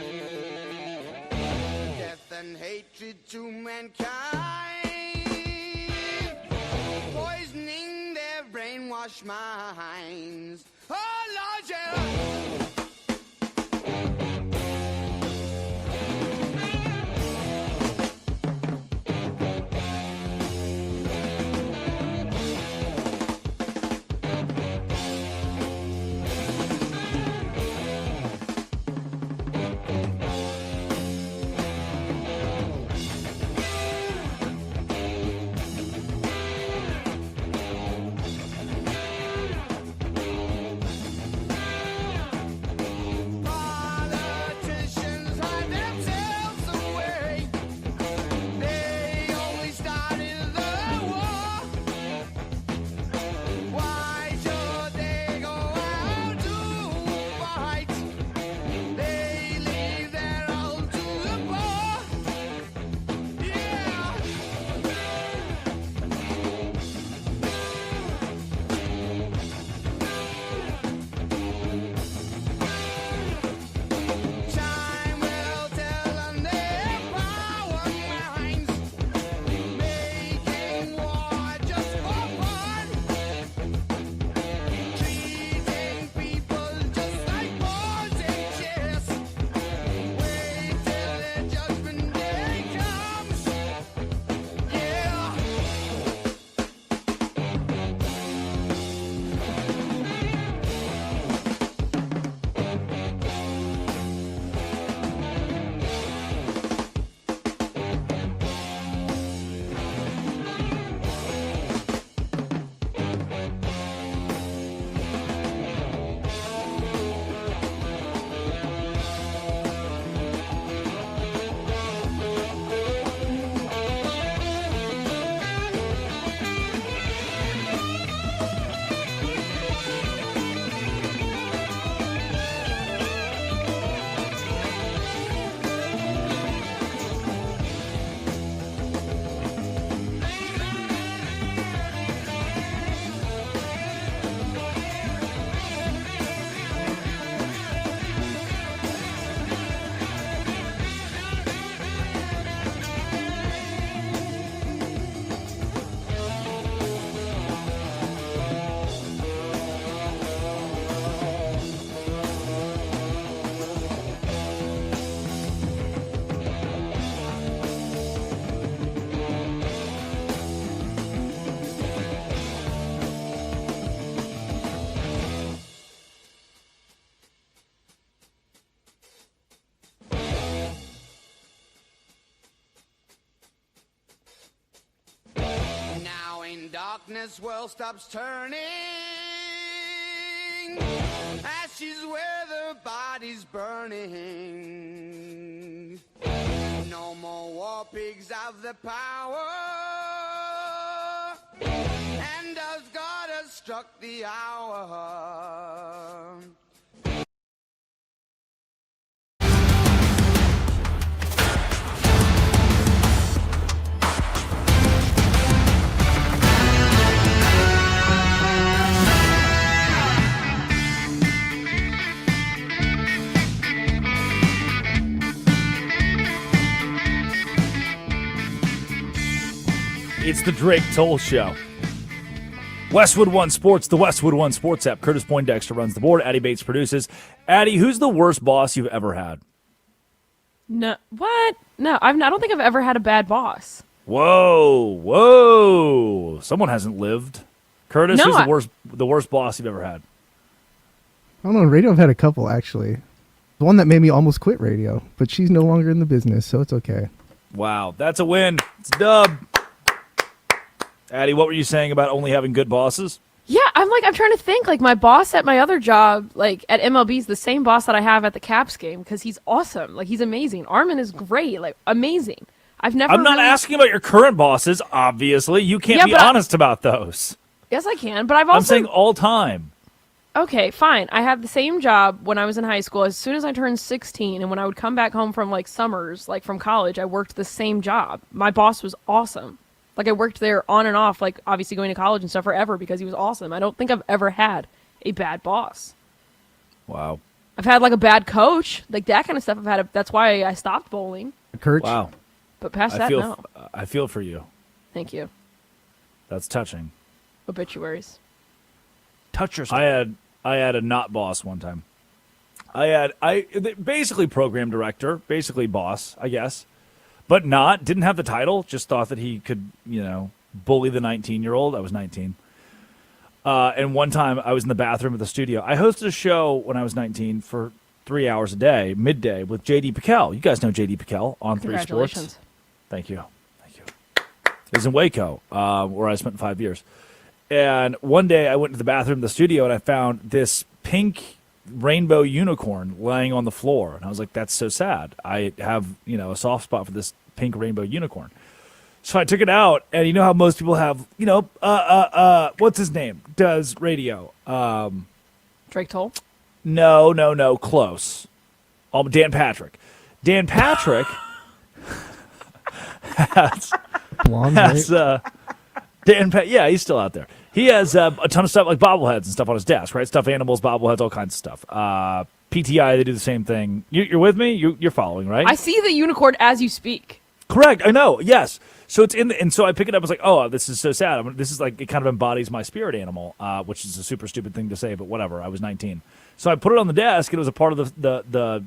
death and hatred to mankind, poisoning their brainwashed minds. Oh Lord, yeah. Leave darkness world stops turning. Ashes where the body's burning. No more war pigs have the power. And as God has struck the hour. It's the Drake Toll Show. Westwood One Sports, the Westwood One Sports app. Curtis Poindexter runs the board. Addie Bates produces. Addie, who's the worst boss you've ever had? No, what? No, I don't think I've ever had a bad boss. Whoa. Someone hasn't lived. Curtis, No, who's the worst boss you've ever had? I don't know. In radio, I've had a couple, actually. The one that made me almost quit radio, but she's no longer in the business, so it's okay. Wow, that's a win. It's a dub. Addie, what were you saying about only having good bosses? Yeah, I'm trying to think. Like, my boss at my other job, like, at MLB is the same boss that I have at the Caps game because he's awesome. Like, he's amazing. Armin is great. Like, amazing. I'm not asking about your current bosses, obviously. You can't be honest about those. Yes, I can, but I'm saying all time. Okay, fine. I had the same job when I was in high school. As soon as I turned 16, and when I would come back home from, like, summers, like, from college, I worked the same job. My boss was awesome. Like, I worked there on and off, like, obviously going to college and stuff forever because he was awesome. I don't think I've ever had a bad boss. Wow. I've had, like, a bad coach. Like, that kind of stuff. That's why I stopped bowling. Coach? Wow. But past that, no. I feel for you. Thank you. That's touching. Obituaries. Touch yourself. I had a not boss one time. Basically program director, basically boss, I guess. But didn't have the title, just thought that he could, bully the 19-year-old. I was 19. And one time I was in the bathroom of the studio. I hosted a show when I was 19 for 3 hours a day, midday, with J.D. Piquel. You guys know J.D. Piquel on 3 Sports. Thank you. It was in Waco, where I spent 5 years. And one day I went to the bathroom of the studio and I found this pink rainbow unicorn laying on the floor. And I was like, that's so sad. I have, a soft spot for this pink rainbow unicorn. So I took it out, and you know how most people have, what's his name? Does radio. Drake Toll? No, close. Dan Patrick. Dan Patrick has yeah, he's still out there. He has a ton of stuff like bobbleheads and stuff on his desk, right? Stuffed animals, bobbleheads, all kinds of stuff. PTI, they do the same thing. You're with me? You're following, right? I see the unicorn as you speak. Correct. I know. Yes. So it's and so I pick it up. I was like, oh, this is so sad. This is like, it kind of embodies my spirit animal, which is a super stupid thing to say, but whatever. I was 19. So I put it on the desk, and it was a part of the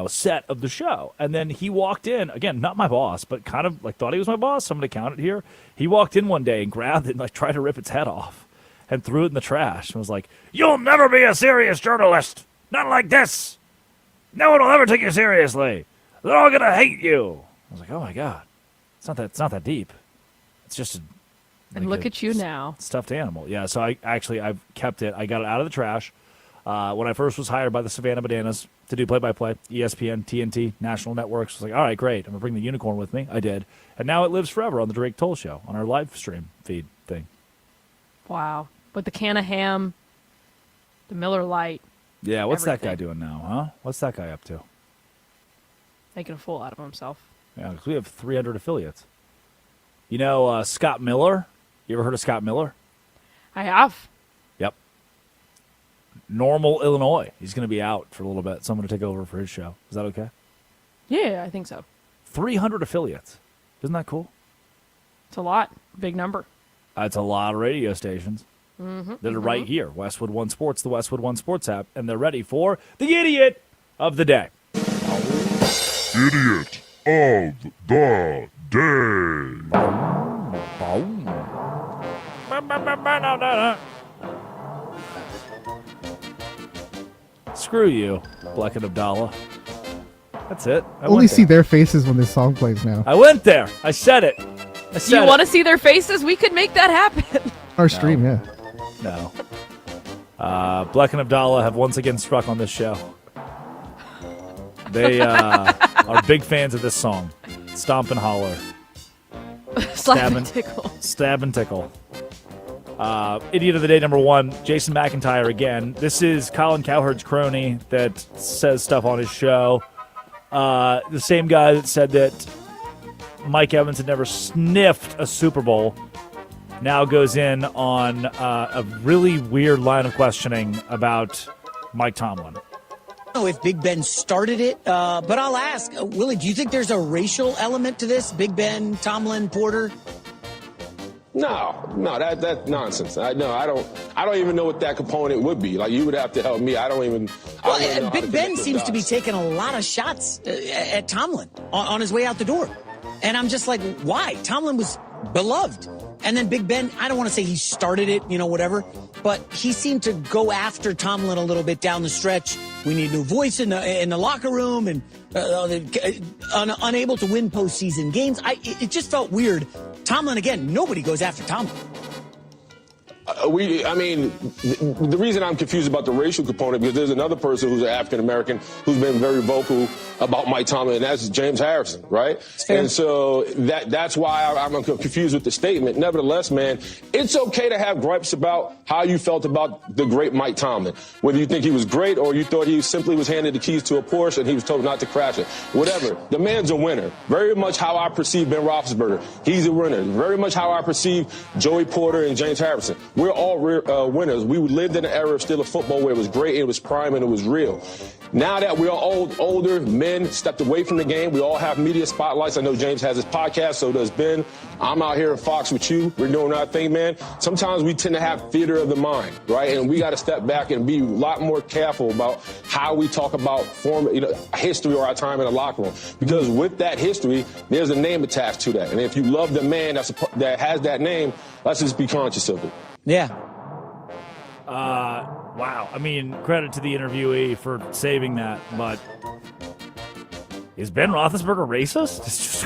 set of the show. And then he walked in, again, not my boss, but kind of like thought he was my boss. Somebody counted here. He walked in one day and grabbed it and like tried to rip its head off and threw it in the trash and was like, "You'll never be a serious journalist. Not like this. No one will ever take you seriously. They're all gonna hate you." I was like, "Oh my God, it's not that deep. It's just and look at you now, stuffed animal." Yeah. So I've kept it. I got it out of the trash. When I first was hired by the Savannah Bananas to do play-by-play, ESPN, TNT, national networks, I was like, all right, great. I'm going to bring the unicorn with me. I did. And now it lives forever on the Drake Toll Show, on our live stream feed thing. Wow. With the can of ham, the Miller Lite. Yeah, what's everything. That guy doing now, huh? What's that guy up to? Making a fool out of himself. Yeah, because we have 300 affiliates. You know Scott Miller? You ever heard of Scott Miller? I have. Yep. Normal, Illinois. He's going to be out for a little bit. So I'm going to take over for his show. Is that okay? Yeah, I think so. 300 affiliates. Isn't that cool? It's a lot. Big number. It's a lot of radio stations that are right here. Westwood One Sports, the Westwood One Sports app. And they're ready for the Idiot of the Day. Idiot of the Day. Screw you, Black and Abdallah. That's it. Only see their faces when this song plays now. I went there. I said it. You want to see their faces? We could make that happen. Our stream, yeah. No. Bleck and Abdallah have once again struck on this show. They are big fans of this song. Stomp and Holler. Slap and tickle. Stab and tickle. Idiot of the day number 1, Jason McIntyre again. This is Colin Cowherd's crony that says stuff on his show. The same guy that said that Mike Evans had never sniffed a Super Bowl now goes in on a really weird line of questioning about Mike Tomlin. I don't know if Big Ben started it, but I'll ask, Willie, do you think there's a racial element to this? Big Ben, Tomlin, Porter? No, that's nonsense. I don't even know what that component would be. Like, you would have to help me. I don't even know Big Ben seems to be taking a lot of shots at Tomlin on his way out the door. And I'm just like, why? Tomlin was beloved. And then Big Ben, I don't want to say he started it, whatever, but he seemed to go after Tomlin a little bit down the stretch. We need a new voice in the locker room, and unable to win postseason games. It just felt weird. Tomlin, again, nobody goes after Tomlin. The reason I'm confused about the racial component, because there's another person who's an African-American who's been very vocal about Mike Tomlin, and that's James Harrison, right? And so that's why I'm confused with the statement. Nevertheless, man, it's okay to have gripes about how you felt about the great Mike Tomlin. Whether you think he was great or you thought he simply was handed the keys to a Porsche and he was told not to crash it. Whatever. The man's a winner. Very much how I perceive Ben Roethlisberger. He's a winner. Very much how I perceive Joey Porter and James Harrison. We're all winners. We lived in an era of Steelers football where it was great, it was prime, and it was real. Now that we're older men, stepped away from the game, we all have media spotlights. I know James has his podcast, so does Ben. I'm out here at Fox with you. We're doing our thing, man. Sometimes we tend to have theater of the mind, right? And we got to step back and be a lot more careful about how we talk about history or our time in the locker room. Because with that history, there's a name attached to that. And if you love the man that has that name, let's just be conscious of it. Yeah. Wow. I mean, credit to the interviewee for saving that, but is Ben Roethlisberger racist? It's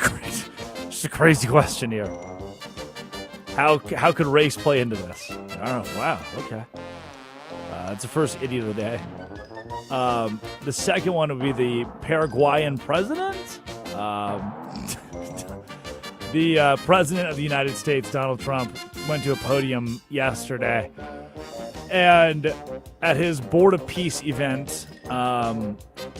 just a crazy question here. How could race play into this? I don't know. Wow. Okay. That's the first idiot of the day. The second one would be the Paraguayan president. The president of the United States, Donald Trump, went to a podium yesterday, and at his Board of Peace event,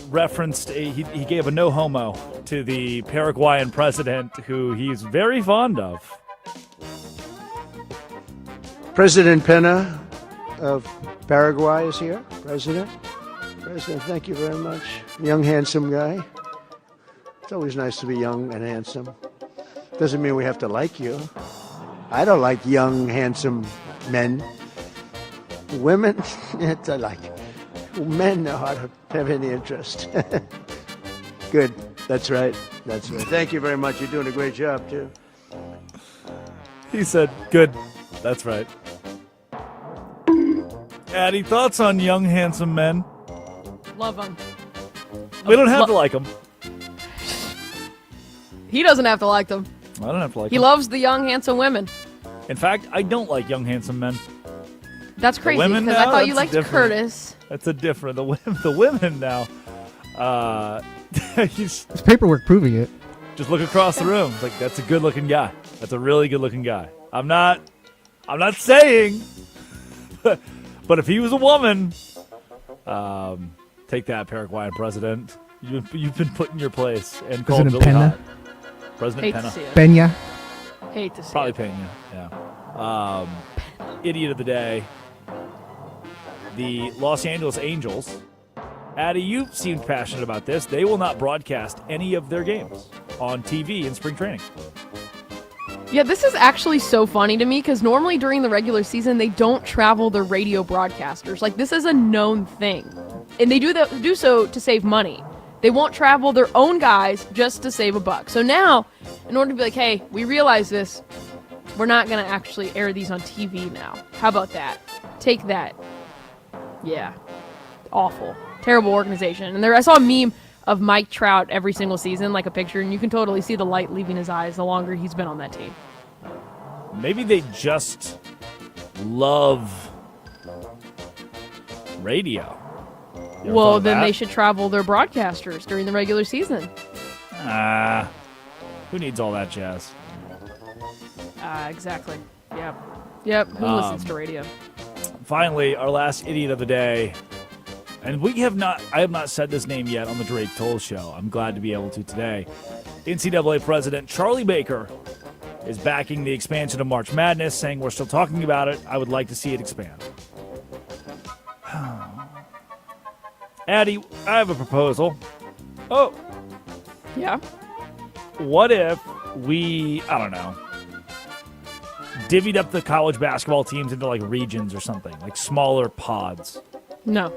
referenced he gave a no homo to the Paraguayan president, who he's very fond of. President Pena of Paraguay is here. President, thank you very much. Young, handsome guy. It's always nice to be young and handsome. Doesn't mean we have to like you. I don't like young, handsome men. Women, I like. Men know how to have any interest. Good. That's right. Thank you very much. You're doing a great job, too. He said, good. That's right. Any thoughts on young, handsome men? Love them. We don't have to like them. He doesn't have to like them. I don't have to like He them. loves the young, handsome women. In fact, I don't like young, handsome men. That's crazy, because I thought you liked Curtis. That's a different. The women now. There's paperwork proving it. Just look across the room. It's like, that's a good-looking guy. That's a really good-looking guy. I'm not saying, but if he was a woman, take that, Paraguayan president. You've been put in your place and called President really Pena. hot. President Hate Pena. to see it. Peña. Hate to see Probably it. Pena, yeah. Idiot of the day. The Los Angeles Angels. Addie, you seemed passionate about this. They will not broadcast any of their games on TV in spring training. Yeah, this is actually so funny to me because normally during the regular season, they don't travel their radio broadcasters. Like, this is a known thing. And they do so to save money. They won't travel their own guys just to save a buck. So now, in order to be like, hey, we realize this, we're not going to actually air these on TV now. How about that? Take that. Yeah. Awful. Terrible organization. And I saw a meme of Mike Trout every single season, like a picture, and you can totally see the light leaving his eyes the longer he's been on that team. Maybe they just love radio. You ever Well, thought of then that? they should travel their broadcasters during the regular season. Who needs all that jazz? Exactly. Yep. Who listens to radio? Finally, our last idiot of the day. And I have not said this name yet on the Drake Toll Show. I'm glad to be able to today. NCAA President Charlie Baker is backing the expansion of March Madness, saying we're still talking about it. I would like to see it expand. Addie, I have a proposal. Oh. Yeah? What if we, I don't know, divvied up the college basketball teams into like regions or something, like smaller pods? No.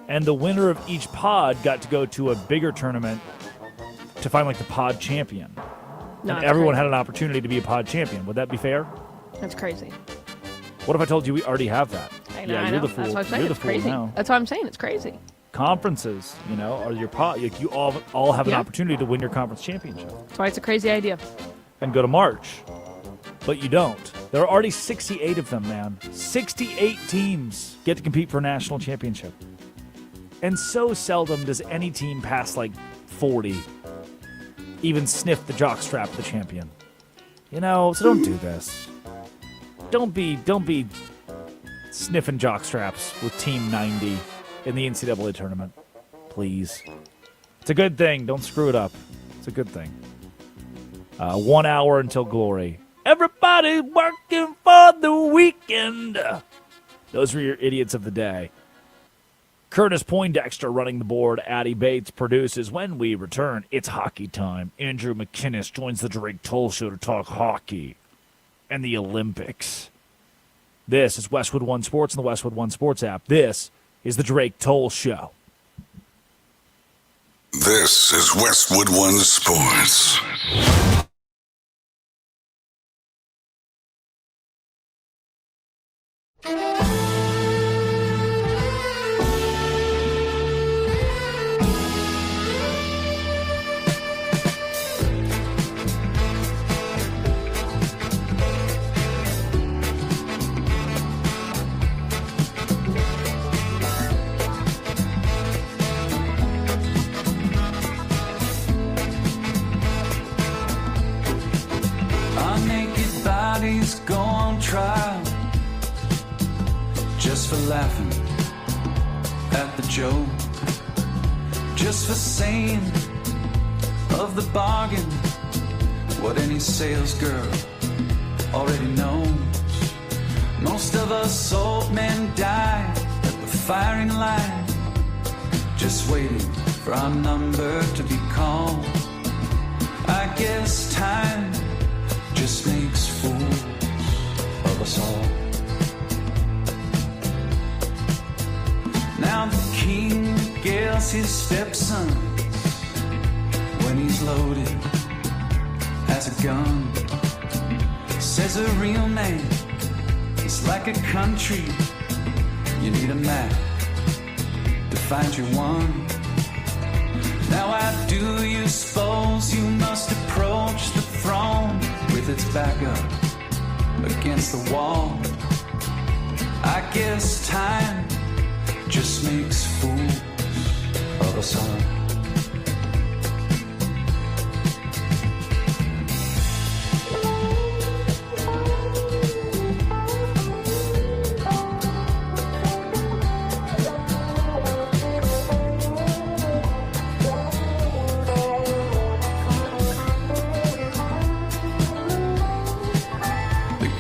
And the winner of each pod got to go to a bigger tournament to find like the pod champion. No, and that's everyone crazy. had an opportunity to be a pod champion. Would that be fair? That's crazy. What if I told you we already have that? I know, yeah, I you're know. the fool. That's what I'm saying. You're the It's fool crazy. now. That's what I'm saying. It's crazy. Conferences, are your pod. Like, you all have an Yeah. opportunity to win your conference championship That's why it's a crazy idea. and go to March. But you don't. There are already 68 of them, man. 68 teams get to compete for a national championship. And so seldom does any team pass like 40 even sniff the jockstrap of the champion. So don't do this. Don't be sniffing jockstraps with Team 90 in the NCAA tournament. Please. It's a good thing. Don't screw it up. It's a good thing. 1 hour until glory. Everybody's working for the weekend. Those were your idiots of the day. Curtis Poindexter running the board. Addie Bates produces. When we return, it's hockey time. Andrew McKinnis joins the Drake Toll Show to talk hockey and the Olympics. This is Westwood One Sports and the Westwood One Sports app. This is the Drake Toll Show. This is Westwood One Sports. Our naked bodies go on trial just for laughing at the joke, just for saying of the bargain what any sales girl already knows. Most of us old men die at the firing line, just waiting for our number to be called. I guess time just makes fools of us all. Now the king gets his stepson when he's loaded as a gun. Says a real man is like a country. You need a map to find your one. Now I do you suppose you must approach the throne with its back up against the wall. I guess time just makes fools of us all.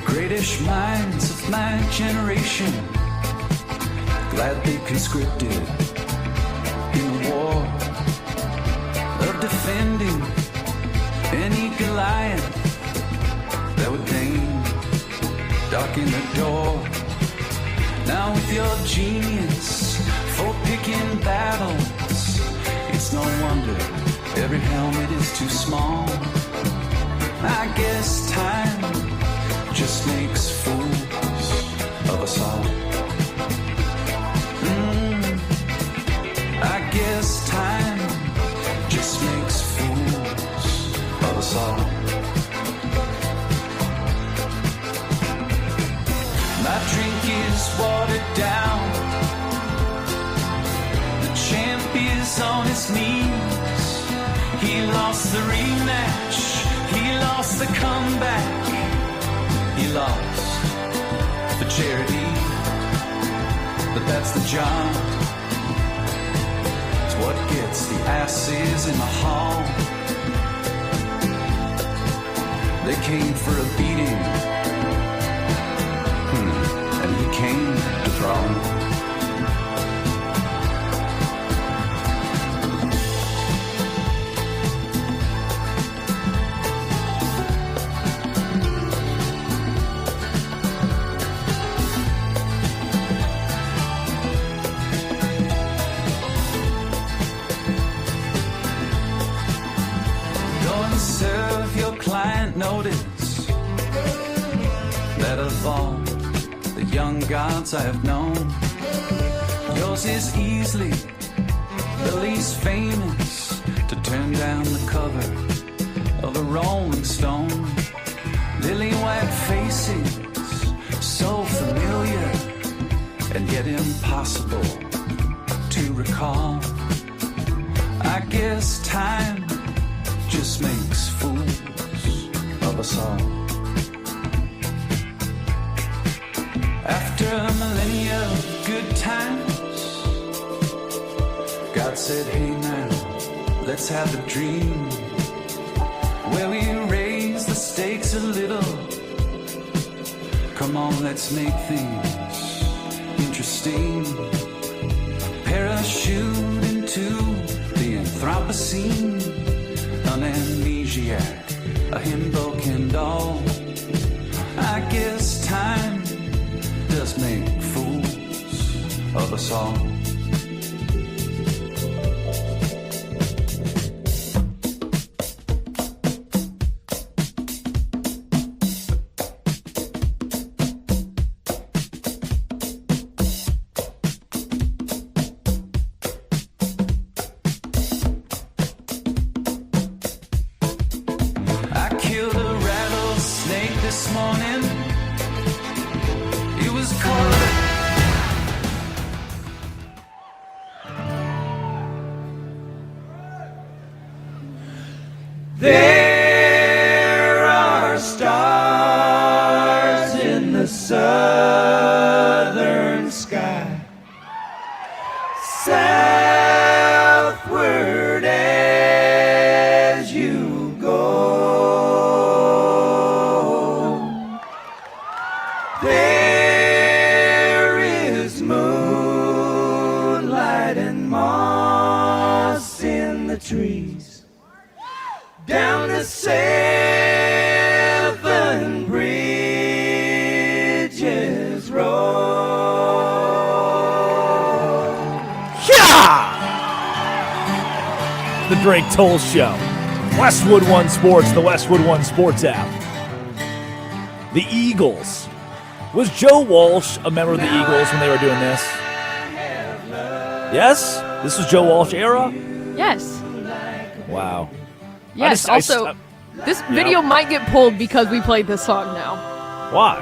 British minds of my generation gladly conscripted in the war of defending any Goliath that would deign darken the door. Now with your genius for picking battles, it's no wonder every helmet is too small. I guess time just makes fools of us all. I guess time just makes fools of us all. My dream watered down. The champ is on his knees. He lost the rematch. He lost the comeback. He lost for charity. But that's the job. It's what gets the asses in the hall. They came for a beating. And he came to throne. Serve your client notice that of all the young gods I have known, yours is easily the least famous to turn down the cover of a Rolling Stone. Lily white faces, so familiar and yet impossible to recall. I guess time just makes fools of us all. After a millennia of good times, God said, hey now, let's have a dream where we raise the stakes a little. Come on, let's make things interesting. Parachute into the Anthropocene. An amnesiac, a himbo doll. I guess time does make fools of us all. There are stars in the southern sky, southward as you go. There is moonlight and moss in the trees. Down the seven bridges road. Yeah! The Drake Toll Show. Westwood One Sports, the Westwood One Sports app. The Eagles. Was Joe Walsh a member of the Eagles when they were doing this? Yes? This was Joe Walsh era? Yes. Wow. Yes, this video might get pulled because we played this song now. Why?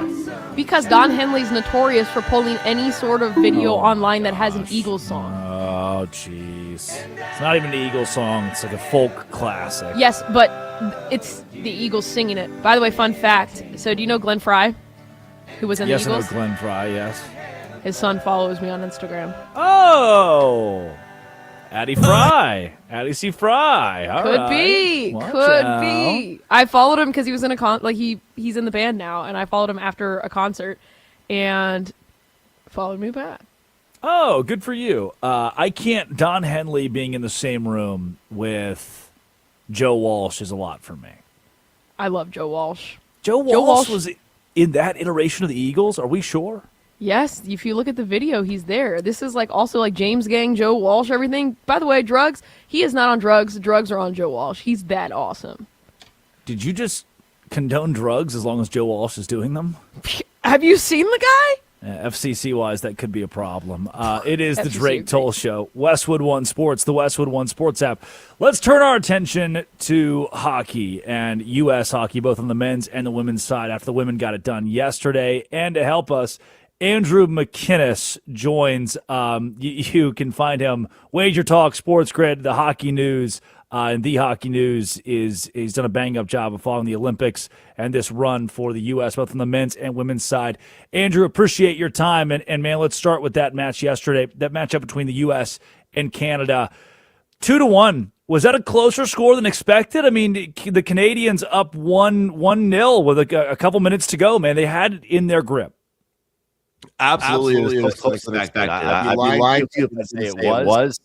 Because Don Henley's notorious for pulling any sort of video online that has an Eagles song. Oh, jeez. It's not even an Eagles song. It's like a folk classic. Yes, but it's the Eagles singing it. By the way, fun fact. So do you know Glenn Fry, who was in the Eagles? Yes, I know Glenn Fry, yes. His son follows me on Instagram. Oh! Addie Fry. Addie C. Fry. All Could right. be. Watch Could out. be. I followed him because he was in a he's in the band now, and I followed him after a concert and followed me back. Oh, good for you. I can't. Don Henley being in the same room with Joe Walsh is a lot for me. I love Joe Walsh. Joe Walsh was in that iteration of the Eagles? Are we sure? Yes, if you look at the video, he's there. This is also like James Gang, Joe Walsh, everything. By the way, drugs, he is not on drugs. Drugs are on Joe Walsh. He's that awesome. Did you just condone drugs as long as Joe Walsh is doing them? Have you seen the guy? FCC-wise, that could be a problem. It is the FCC Drake Toll Show. Westwood One Sports, the Westwood One Sports app. Let's turn our attention to hockey and U.S. hockey, both on the men's and the women's side, after the women got it done yesterday. And to help us, Andrew McKinnis joins. You can find him Wager Talk, Sports Grid, the Hockey News, and the Hockey News he's done a bang-up job of following the Olympics and this run for the U.S., both on the men's and women's side. Andrew, appreciate your time, and man, let's start with that match yesterday, that matchup between the U.S. and Canada. 2-1. Was that a closer score than expected? I mean, the Canadians up 1-0 with a couple minutes to go, man. They had it in their grip. Absolutely, it was closer than expected. I'd be lying to you if I say it was.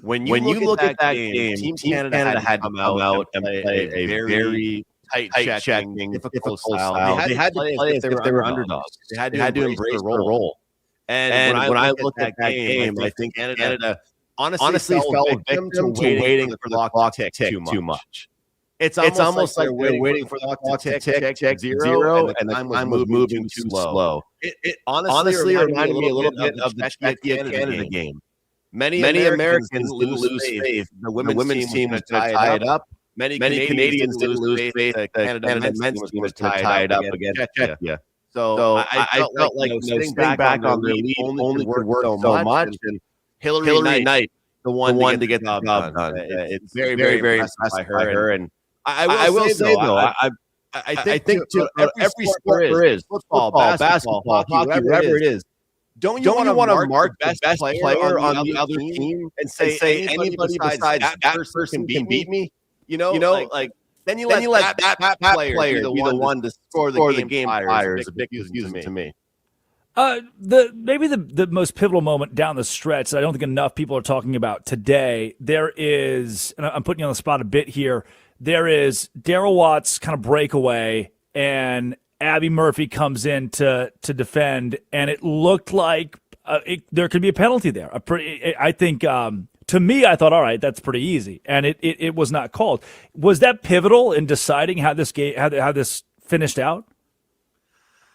When you look at that game, Team Canada had to come out and play a very tight-checking, difficult style. They had to play as if they were underdogs. They had to embrace the role. And when I look at that game, I think Canada honestly fell victim to waiting for the clock to tick too much. It's almost like they're waiting for the clock to tick zero, and the time was moving too slow. It honestly reminded me a little bit of the Czechia-Canada game. Many Americans didn't lose faith. The women's team was tied up. Many Canadians didn't lose faith. The Canada men's team was tied up against Czechia. So I felt like sitting back on their lead only could work so much. And Hillary Knight, the one to get the job done. It's very, very, very impressed by her. And I will say though, I think every sport there is football, basketball, hockey, whatever it is. Don't you want to mark the best player on the other team and say anybody besides that person can beat me? You know, like then you let that player be the one to score the game higher. Is a big confusing to me. Maybe the most pivotal moment down the stretch that I don't think enough people are talking about today. There is, and I'm putting you on the spot a bit here. There is Darryl Watts' kind of breakaway, and Abby Murphy comes in to defend, and it looked like there could be a penalty there. I think, to me, I thought, all right, that's pretty easy, and it was not called. Was that pivotal in deciding how this game, how this finished out?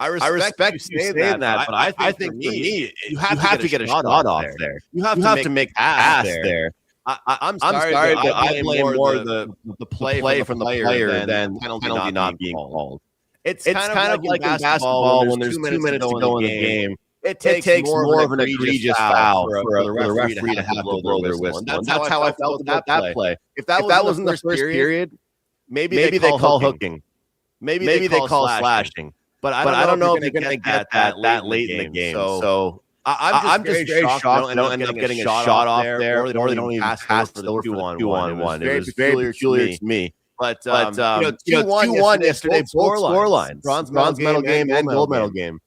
I respect you saying that, but I think for me, you have to get a shot off there. You have to make pass there. I'm sorry that I blame more the play from the player than penalty not being called. It's kind of like in basketball when there's 2 minutes to go in the game. It takes more of an egregious foul for the referee to have to blow their whistle. And that's how I felt about that play. If that was in the first period, maybe they call hooking. Maybe they call slashing. But I don't know if they're going to get that late in the game. So I'm just very shocked they don't end up getting a shot off there, or they don't even pass the 2-on-1. It was very peculiar to me. But 2-1 yesterday, both scorelines. Bronze medal game and gold medal game.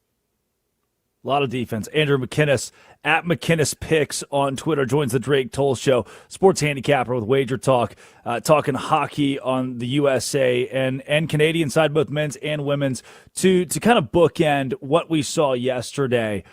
A lot of defense. Andrew McKinnis at McKinnis Picks on Twitter joins the Drake Toll Show. Sports handicapper with Wager Talk, talking hockey on the USA and Canadian side, both men's and women's, to kind of bookend what we saw yesterday.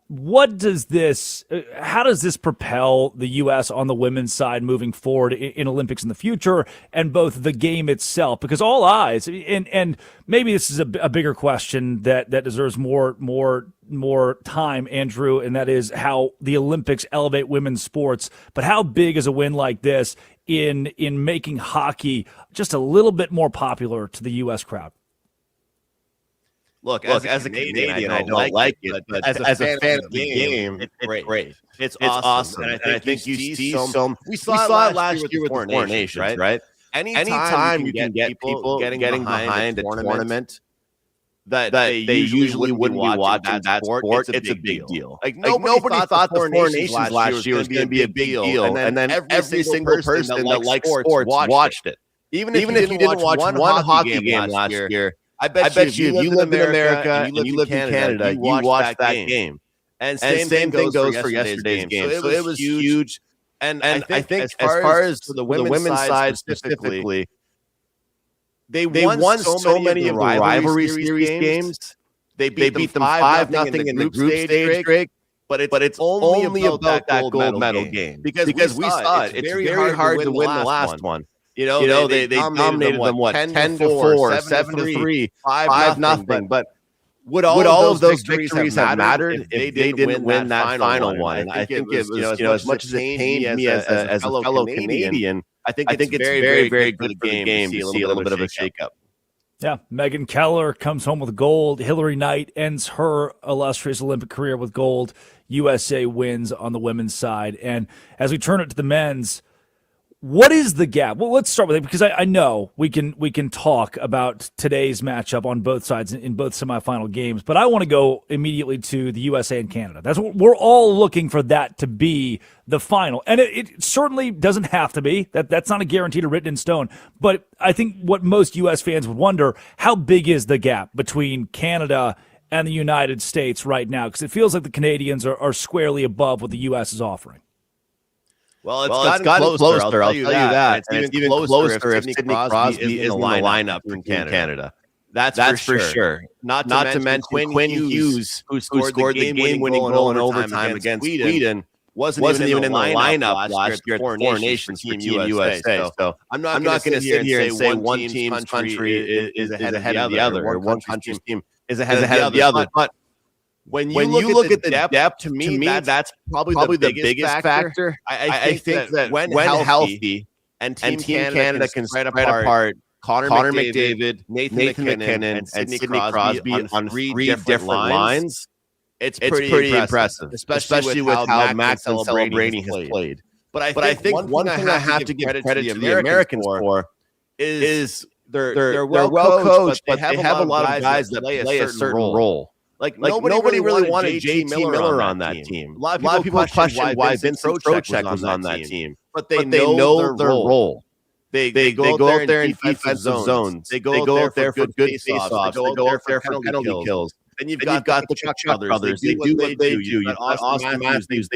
What does this, how does this propel the U.S. on the women's side moving forward in Olympics in the future, and both the game itself? Because all eyes, and maybe this is a bigger question that deserves more time, Andrew, and that is how the Olympics elevate women's sports. But how big is a win like this in making hockey just a little bit more popular to the U.S. crowd? Look, as a Canadian, I don't like it, but as a fan of the game, it's great. It's awesome. And I think you see some. We saw it last year with the foreign nations, right? Anytime you can get people getting behind a tournament that they usually wouldn't be watching that sport, it's a big deal. Like nobody thought the foreign nations last year was going to be a big deal, and then every single person that likes sports watched it. Even if you didn't watch one hockey game last year, I bet you if you live in America and you live in Canada, you watched that game. And same thing goes for yesterday's game. So it was huge. And I think as far as the women's side specifically, they won so many of the rivalry series games. They beat them 5-0 in the group stage, Drake. But it's only about that gold medal game. Because we saw it. It's very hard to win the last one. You know, they dominated them, 10-4, 7-3, 5-0. But would all of those victories have mattered if they didn't win that final one? And I think it was, as much as it pained me as a fellow Canadian, I think it's very, very, very good game to see a little bit of a shakeup. Yeah, Megan Keller comes home with gold. Hillary Knight ends her illustrious Olympic career with gold. USA wins on the women's side. And as we turn it to the men's, what is the gap? Well, let's start with it because I know we can talk about today's matchup on both sides in both semifinal games, but I want to go immediately to the USA and Canada. That's what we're all looking for, that to be the final, and it certainly doesn't have to be. That's not a guarantee to written in stone. But I think what most U.S. fans would wonder: how big is the gap between Canada and the United States right now? Because it feels like the Canadians are squarely above what the U.S. is offering. Well, it's gotten closer. I'll tell you that. And it's even closer if Sidney Crosby is in the lineup for Canada. That's for sure. Not to mention Quinn Hughes, who scored the game-winning goal in overtime against Sweden, wasn't even in the lineup last year at the Four Nations for Team USA. So I'm not going to sit here and say one team's country is ahead of the other, or one country's team is ahead of the other. But when you look at the depth, to me that's probably the biggest factor. I think that when healthy and Team Canada can spread apart Connor McDavid, Nathan McKinnon, and Sidney Crosby on three different lines, it's pretty impressive, especially with how Max Celebrating has played. But I think one thing I have to give credit to the Americans for is they're well coached, but they have a lot of guys that play a certain role. Like nobody really wanted JT Miller on that team. A lot of people question why Vincent Trocheck was on that team, but they know their role. They go out there in defensive zones. They go out there for good face-offs. They go out there for penalty kills. Then you've got the Chuck brothers. They do what they do. You've got Austin Matthews.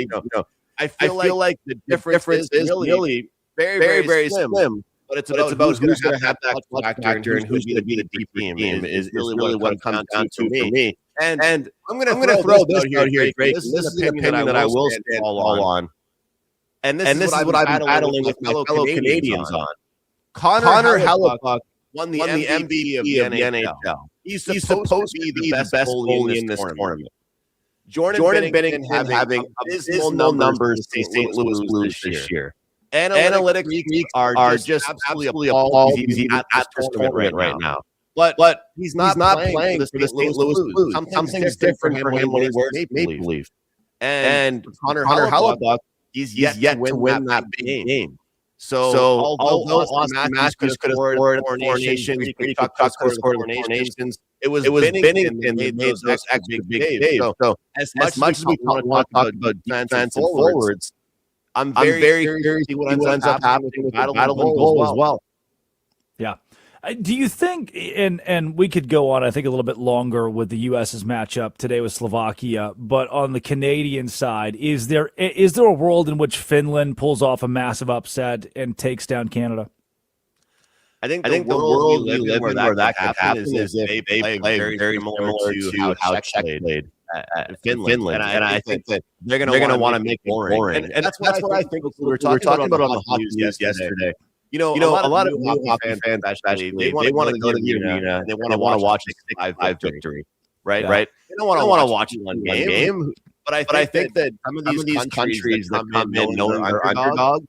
I feel like the difference is really very slim. But it's about who's going to have that clutch factor and who's going to be the deep team is really what it comes down to for me. And I'm going to throw this out here, Drake. This is an opinion that I will stand all on. And this is what I've been battling with my fellow Canadians on. Connor Hellebuyck won the MVP of the NHL. He's supposed to be the best goalie in this tournament. Jordan Binnington having abysmal numbers in St. Louis Blues this year. Analytics are just absolutely appalled he's at this tournament right now. But he's not playing for the St. Louis Blues. Something's different for him when he wears Maple Leaf. And Connor Hellebuyck, he's yet to win that big game. So although Austin Matthews could have scored Four Nations, Chuck could have scored Four Nations, it was Binnington that made those extra big saves. So as much as we want to talk about defense and forwards, I'm very curious to see what ends up happening with Battle and Goal as well. Yeah. Do you think, and we could go on, I think, a little bit longer with the U.S.'s matchup today with Slovakia, but on the Canadian side, is there a world in which Finland pulls off a massive upset and takes down Canada? I think the world we live in where that could happen is if they play very similar to how Czech played at Finland. And I think that they're going to want to make it boring. And that's what I think we were talking about on the hockey news yesterday. You know, a lot of hockey fans actually they want to go to the arena and they want to watch a 6-5 victory, right? They don't want to watch one game. But I think that some of these countries that come in knowing they're underdogs,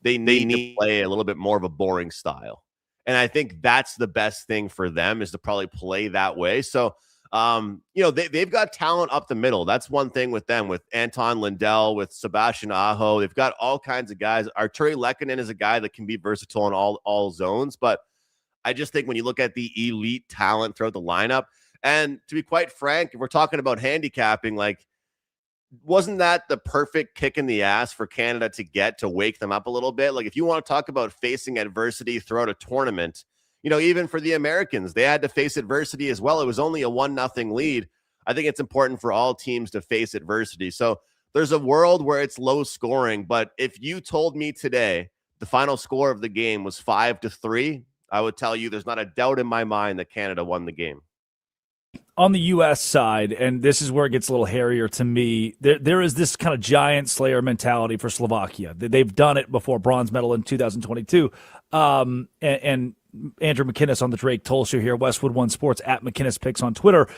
they need to play a little bit more of a boring style. And I think that's the best thing for them is to probably play that way. So, they've got talent up the middle. That's one thing with them, with Anton Lindell, with Sebastian Aho. They've got all kinds of guys. Arturi Lehkonen is a guy that can be versatile in all zones. But I just think when you look at the elite talent throughout the lineup, and to be quite frank, if we're talking about handicapping, like, wasn't that the perfect kick in the ass for Canada to get to wake them up a little bit? Like, if you want to talk about facing adversity throughout a tournament, even for the Americans, they had to face adversity as well. It was only a 1-0 lead. I think it's important for all teams to face adversity. So there's a world where it's low scoring, but if you told me today the final score of the game was 5-3, I would tell you there's not a doubt in my mind that Canada won the game. On the U.S. side, and this is where it gets a little hairier to me, there is this kind of giant slayer mentality for Slovakia. They've done it before, bronze medal in 2022. And Andrew McKinnis on the Drake Toll Show here, Westwood One Sports, at McKinnis Picks on Twitter.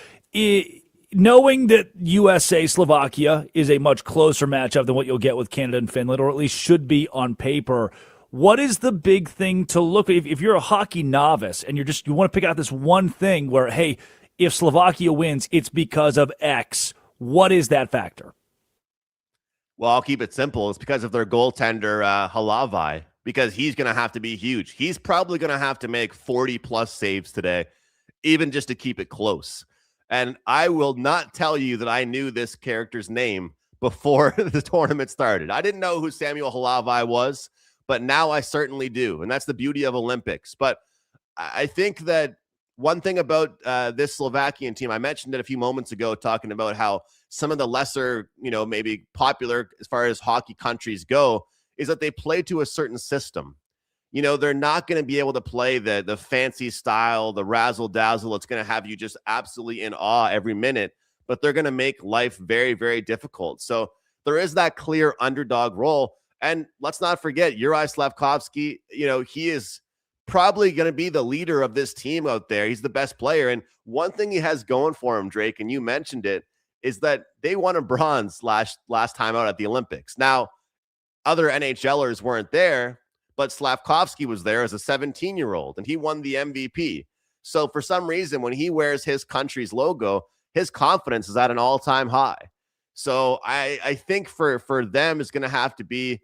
Knowing that USA-Slovakia is a much closer matchup than what you'll get with Canada and Finland, or at least should be on paper, What is the big thing to look at? If you're a hockey novice and you want to pick out this one thing where, hey, if Slovakia wins, it's because of X, what is that factor? Well, I'll keep it simple. It's because of their goaltender, Halavai, because he's going to have to be huge. He's probably going to have to make 40-plus saves today, even just to keep it close. And I will not tell you that I knew this character's name before the tournament started. I didn't know who Samuel Halavai was, but now I certainly do. And that's the beauty of Olympics. But I think that one thing about this Slovakian team, I mentioned it a few moments ago, talking about how some of the lesser, maybe popular as far as hockey countries go, is that they play to a certain system. They're not going to be able to play the fancy style, the razzle dazzle. It's going to have you just absolutely in awe every minute, but they're going to make life very, very difficult. So there is that clear underdog role. And let's not forget Juraj Slafkovský, he is probably going to be the leader of this team out there. He's the best player. And one thing he has going for him, Drake, and you mentioned it, is that they won a bronze last time out at the Olympics. Now, other NHLers weren't there, but Slafkovský was there as a 17-year-old, and he won the MVP. So for some reason, when he wears his country's logo, his confidence is at an all-time high. So I think for them, it's going to have to be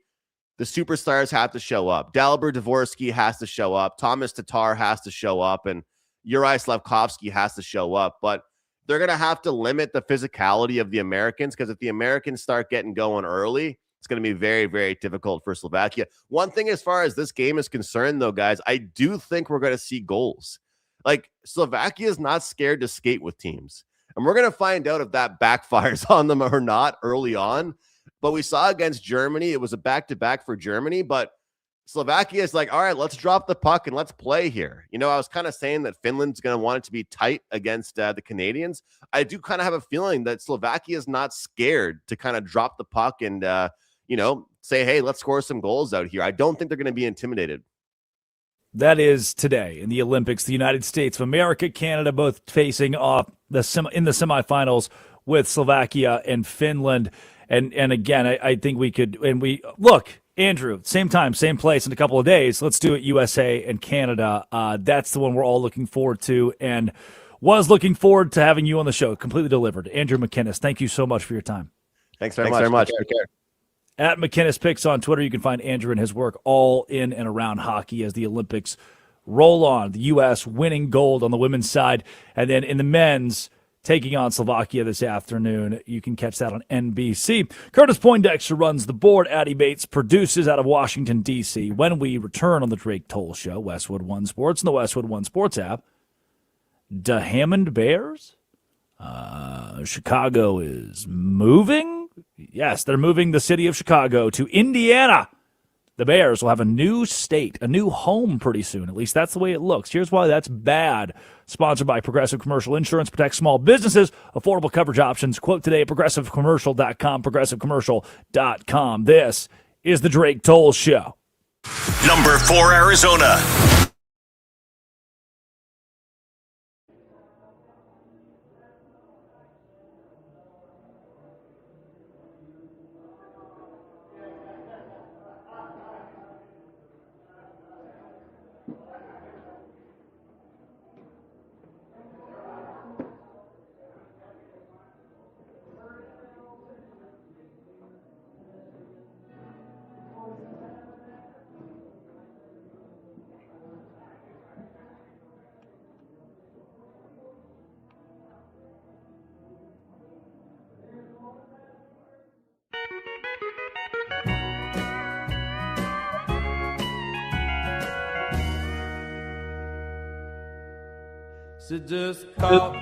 the superstars have to show up. Dalibor Dvorsky has to show up. Thomas Tatar has to show up. And Juraj Slafkovský has to show up. But they're going to have to limit the physicality of the Americans, because if the Americans start getting going early, it's going to be very, very difficult for Slovakia. One thing as far as this game is concerned, though, guys, I do think we're going to see goals. Like, Slovakia is not scared to skate with teams. And we're going to find out if that backfires on them or not early on. But we saw against Germany, it was a back-to-back for Germany, but Slovakia is like, all right, let's drop the puck and let's play here. I was kind of saying that Finland's going to want it to be tight against the Canadians. I do kind of have a feeling that Slovakia is not scared to kind of drop the puck and, say, hey, let's score some goals out here. I don't think they're going to be intimidated. That is today in the Olympics, the United States of America, Canada, both facing off in the semifinals with Slovakia and Finland. And again, I think we could, and we look, Andrew, same time, same place in a couple of days. Let's do it, USA and Canada. That's the one we're all looking forward to, and was looking forward to having you on the show. Completely delivered. Andrew McKinnis, thank you so much for your time. Thanks very much. Take care. At McKinnis Picks on Twitter, you can find Andrew and his work all in and around hockey as the Olympics roll on. The U.S. winning gold on the women's side, and then in the men's, taking on Slovakia this afternoon. You can catch that on NBC. Curtis Poindexter runs the board. Addie Bates produces out of Washington, D.C. When we return on the Drake Toll Show, Westwood One Sports and the Westwood One Sports app, the Hammond Bears? Chicago is moving? Yes, they're moving the city of Chicago to Indiana. The Bears will have a new state, a new home pretty soon. At least that's the way it looks. Here's why that's bad. Sponsored by Progressive Commercial Insurance. Protect small businesses. Affordable coverage options. Quote today at progressivecommercial.com. Progressivecommercial.com. This is the Drake Toll Show. Number 4, Arizona. She just caught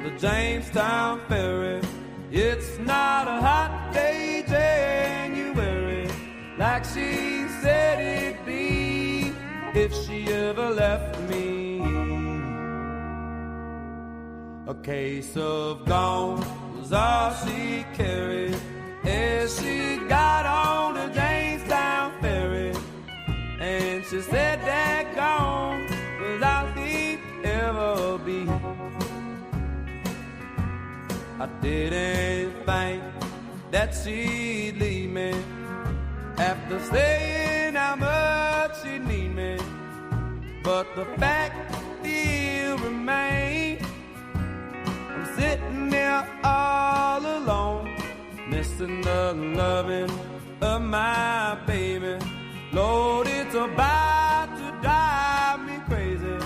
the Jamestown ferry. It's not a hot day, January, like she said it'd be if she ever left me. A case of gone was all she carried as she got on the Jamestown ferry. And she said that gone was all she'd ever be. I didn't think that she'd leave me after staying how much you need me, but the fact still remains. I'm sitting there all alone, missing the loving of my baby. Lord, it's about to drive me crazy.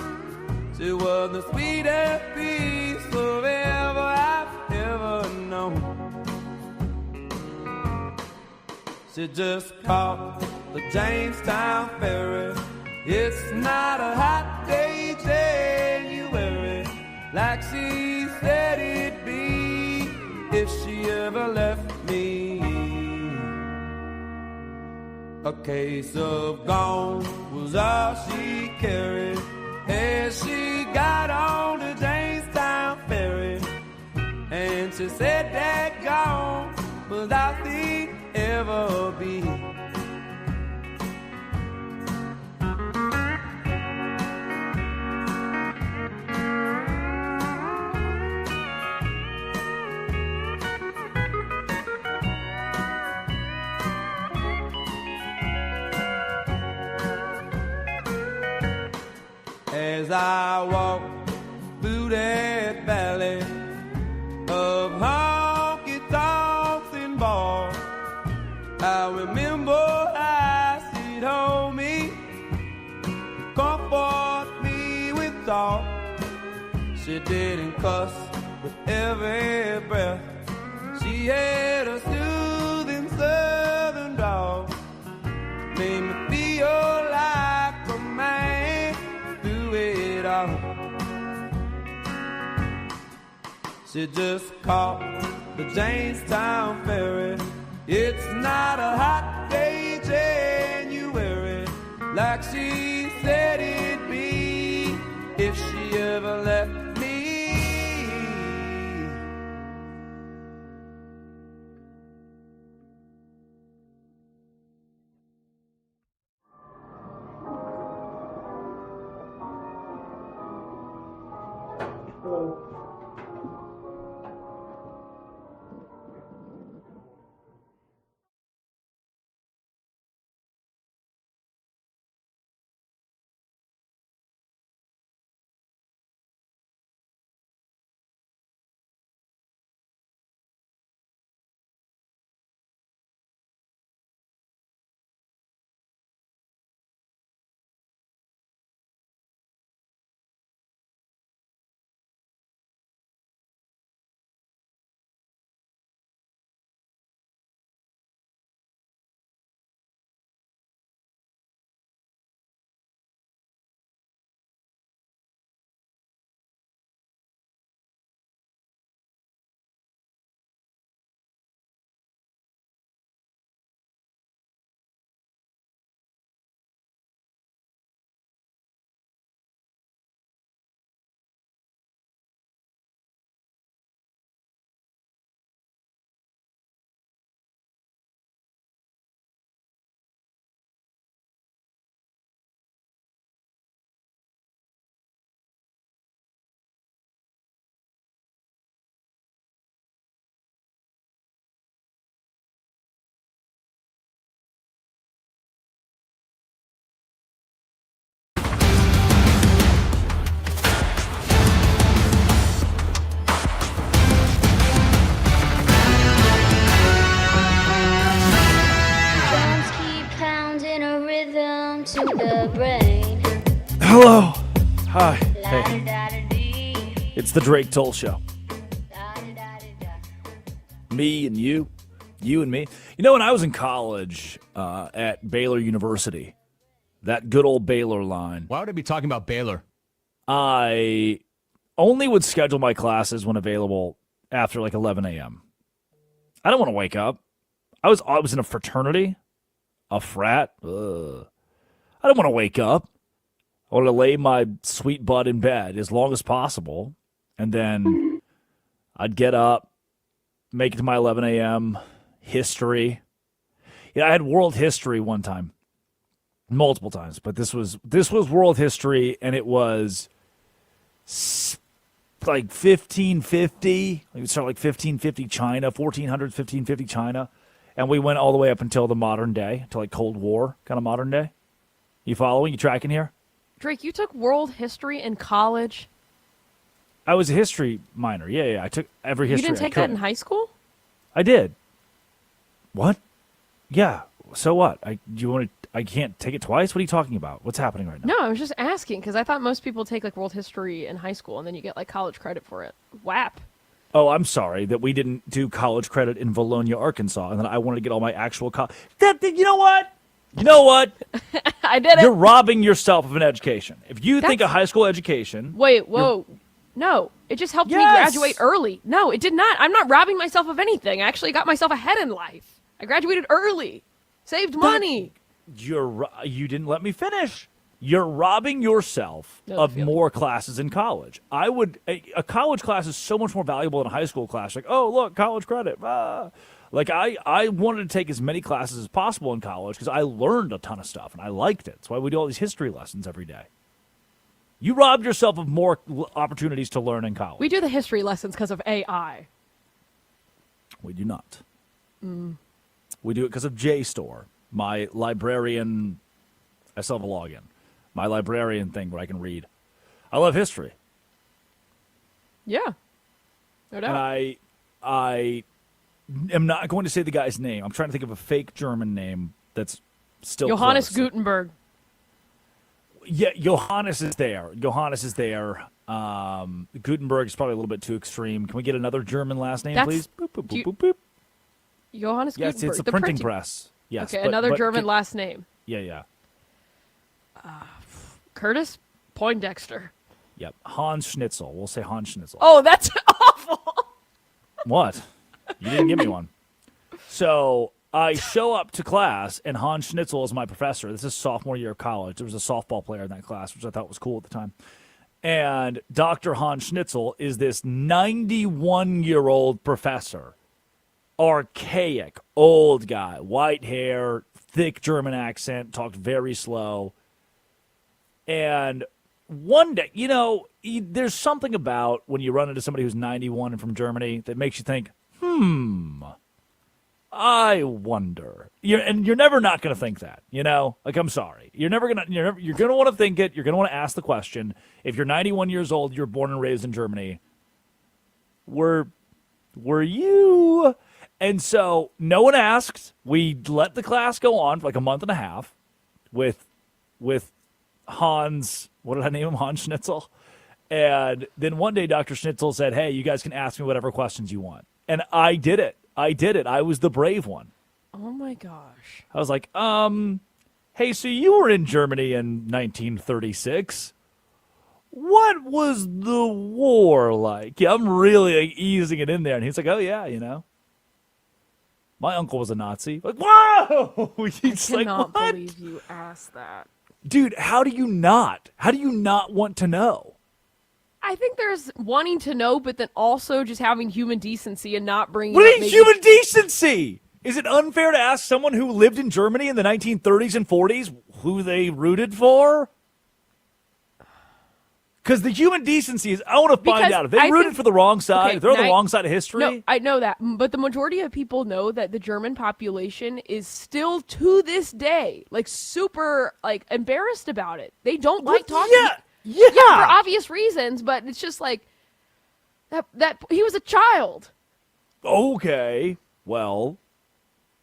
She was the sweetest piece of ever I've ever known. She just caught the Jamestown ferry. It's not a hot day, January, like she said it'd be if she ever left me. A case of gone was all she carried as she got on the Jamestown ferry. And she said that gone was all she'd ever be. As I walk through that valley of honky-tonks and bars, I remember how she'd hold me, comfort me with talk. She didn't cuss with every breath. She had a soothing southern drawl, made me feel like a man through it all. She just caught the Jamestown ferry. It's not a hot day, January, like she said it'd be if she ever left me. Hello. Hi. Hey. It's the Drake Toll Show. Me and you and me. You know, when I was in college at Baylor University, that good old Baylor line. Why would I be talking about Baylor? I only would schedule my classes when available after like 11 a.m. I don't want to wake up. I was in a fraternity, a frat. Ugh. I don't want to wake up. I want to lay my sweet butt in bed as long as possible, and then I'd get up, make it to my 11 a.m. history. Yeah, I had world history one time, multiple times, but this was world history, and it was like 1550. We would start like 1550 China, 1400, 1550 China. And we went all the way up until the modern day, to like Cold War kind of modern day. You following? You tracking here? Drake, you took world history in college. I was a history minor. Yeah. I took every history. You didn't take that in high school? I did. What? Yeah. So what? I can't take it twice? What are you talking about? What's happening right now? No, I was just asking because I thought most people take like world history in high school and then you get like college credit for it. WAP. Oh, I'm sorry that we didn't do college credit in Valonia, Arkansas, and then I wanted to get all my actual college. You know what? You know what? I did it. You're robbing yourself of an education. If you think a high school education... Wait, whoa. No, it just helped me graduate early. No, it did not. I'm not robbing myself of anything. I actually got myself ahead in life. I graduated early. Saved money. You didn't let me finish. You're robbing yourself of more classes in college. A college class is so much more valuable than a high school class. Like, oh, look, college credit. Like, I wanted to take as many classes as possible in college because I learned a ton of stuff, and I liked it. That's why we do all these history lessons every day. You robbed yourself of more opportunities to learn in college. We do the history lessons because of AI. We do not. We do it because of JSTOR, my librarian. I still have a login. My librarian thing where I can read. I love history. Yeah. No doubt. And I am not going to say the guy's name. I'm trying to think of a fake German name that's still Johannes close. Gutenberg. Yeah, Johannes is there. Gutenberg is probably a little bit too extreme. Can we get another German last name, please? Boop, boop, boop, boop, boop. Johannes Gutenberg. Yes, it's a printing press. Yes. Okay, another German last name. Yeah. Curtis Poindexter. Yep. Hans Schnitzel. We'll say Hans Schnitzel. Oh, that's awful. What? You didn't give me one. So I show up to class, and Hans Schnitzel is my professor. This is sophomore year of college. There was a softball player in that class, which I thought was cool at the time. And Dr. Hans Schnitzel is this 91-year-old professor. Archaic, old guy, white hair, thick German accent, talked very slow. And one day, there's something about when you run into somebody who's 91 and from Germany that makes you think, I wonder. You're never not going to think that, Like, I'm sorry. You're going to want to think it. You're going to want to ask the question. If you're 91 years old, you're born and raised in Germany, were you? And so no one asked. We let the class go on for like a month and a half with Hans, what did I name him? Hans Schnitzel. And then one day Dr. Schnitzel said, hey, you guys can ask me whatever questions you want. And I did it. I was the brave one. Oh, my gosh. I was like, hey, so you were in Germany in 1936. What was the war like? Yeah, I'm really easing it in there. And he's like, oh, yeah, My uncle was a Nazi. Like, whoa! He's I cannot what? believe you asked that. Dude, how do you not? How do you not want to know? I think there's wanting to know, but then also just having human decency and not bringing What up is human decency? Is it unfair to ask someone who lived in Germany in the 1930s and 40s who they rooted for? Because the human decency is, I want to find out. If they rooted for the wrong side, okay, if they're on the wrong side of history. No, I know that. But the majority of people know that the German population is still, to this day, like, super, like, embarrassed about it. They don't like talking. Yeah, for obvious reasons, but it's just like, that he was a child. Okay. Well,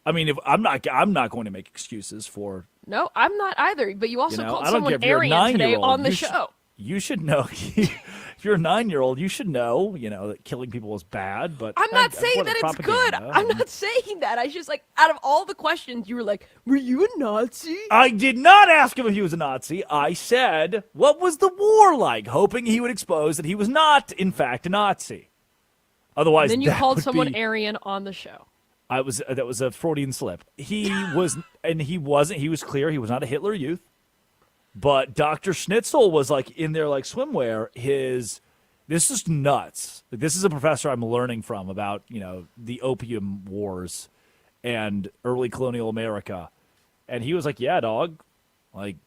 I mean, if I'm not going to make excuses for. No, I'm not either. But you also called I don't someone care if you're a Aryan today 9-year-old. on the show. You should know. If you're a 9-year-old, you should know, that killing people is bad. But I'm not saying that it's good. I'm not saying that. I just like, out of all the questions, you were like, were you a Nazi? I did not ask him if he was a Nazi. I said, what was the war like? Hoping he would expose that he was not, in fact, a Nazi. Otherwise, and then you called someone Aryan on the show. That was a Freudian slip. He was, and he wasn't. He was clear. He was not a Hitler Youth. But Dr. Schnitzel was like in there like swimwear. This is nuts. Like, this is a professor I'm learning from about, the Opium Wars and early colonial America. And he was like, yeah, dog. Like,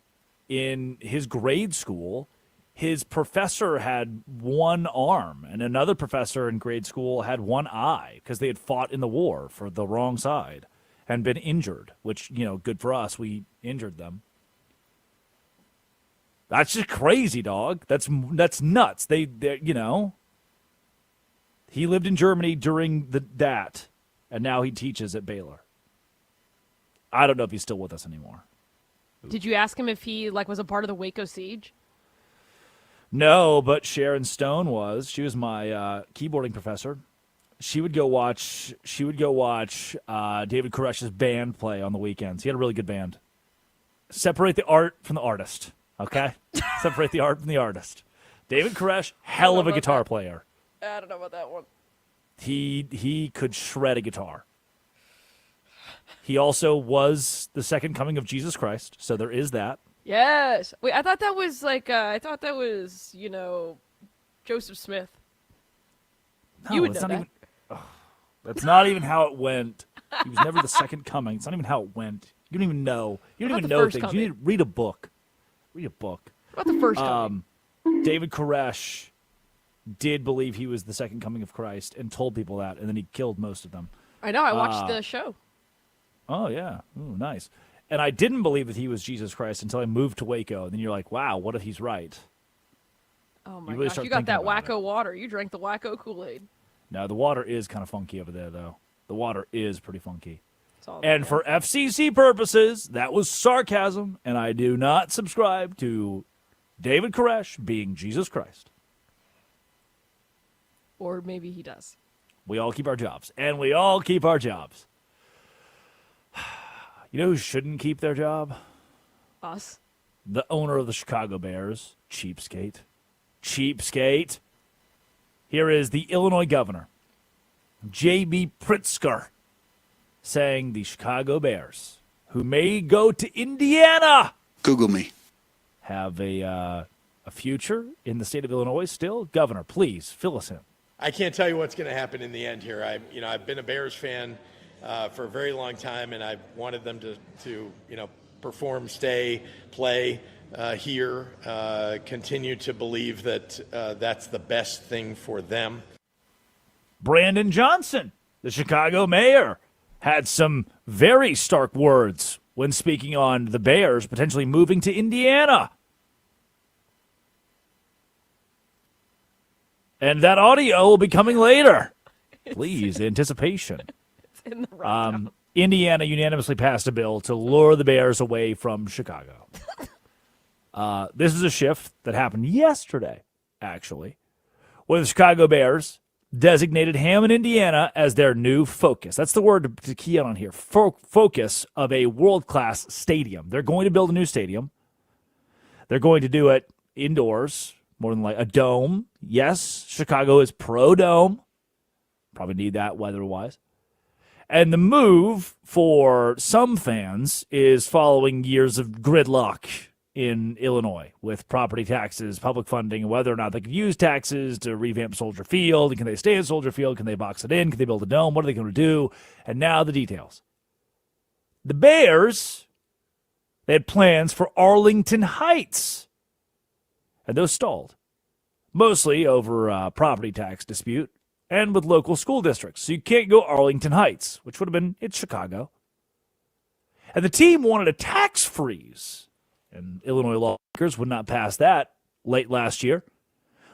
in his grade school, his professor had one arm and another professor in grade school had one eye because they had fought in the war for the wrong side. and been injured, which, good for us. We injured them. That's just crazy, dog. That's nuts. They he lived in Germany during that, and now he teaches at Baylor. I don't know if he's still with us anymore. Did you ask him if he was a part of the Waco siege? No, but Sharon Stone was. She was my keyboarding professor. She would go watch David Koresh's band play on the weekends. He had a really good band. Separate the art from the artist, okay? Separate the art from the artist. David Koresh, hell of a guitar player. I don't know about that one. He could shred a guitar. He also was the second coming of Jesus Christ, so there is that. Yes. Wait, I thought that was Joseph Smith. No, You would know that. That's not even how it went. He was never the second coming. It's not even how it went. You don't even know. You don't even know things. Coming? You need to read a book. Read a book. What about the first coming? David Koresh did believe he was the second coming of Christ and told people that, and then he killed most of them. I know. I watched the show. Oh, yeah. Ooh, nice. And I didn't believe that he was Jesus Christ until I moved to Waco. And then you're like, wow, what if he's right? Oh, my gosh. You got that wacko water. You drank the wacko Kool-Aid. No, the water is kind of funky over there, though. The water is pretty funky. And for FCC purposes, that was sarcasm, and I do not subscribe to David Koresh being Jesus Christ. Or maybe he does. We all keep our jobs, and we all keep our jobs. You know who shouldn't keep their job? Us. The owner of the Chicago Bears, cheapskate. Cheapskate. Here is the Illinois governor, J.B. Pritzker, saying the Chicago Bears, who may go to Indiana, Google me, have a future in the state of Illinois still. Governor, please fill us in. I can't tell you what's going to happen in the end here. I've been a Bears fan for a very long time, and I've wanted them to perform, stay, play here, continue to believe that that's the best thing for them. Brandon Johnson, the Chicago mayor, had some very stark words when speaking on the Bears potentially moving to Indiana. And that audio will be coming later. Please, anticipation. It's in the rundown. Indiana unanimously passed a bill to lure the Bears away from Chicago. This is a shift that happened yesterday, actually, where the Chicago Bears designated Hammond, Indiana as their new focus. That's the word to key on here. Focus of a world-class stadium. They're going to build a new stadium. They're going to do it indoors, more than like a dome. Yes, Chicago is pro-dome. Probably need that weather-wise. And the move for some fans is following years of gridlock in Illinois with property taxes, public funding, and whether or not they could use taxes to revamp Soldier Field. And can they stay in Soldier Field? Can they box it in? Can they build a dome? What are they going to do? And now the details. The Bears, they had plans for Arlington Heights, and those stalled, mostly over a property tax dispute and with local school districts. So you can't go Arlington Heights, which would have been, it's Chicago. And the team wanted a tax freeze, and Illinois lawmakers would not pass that late last year.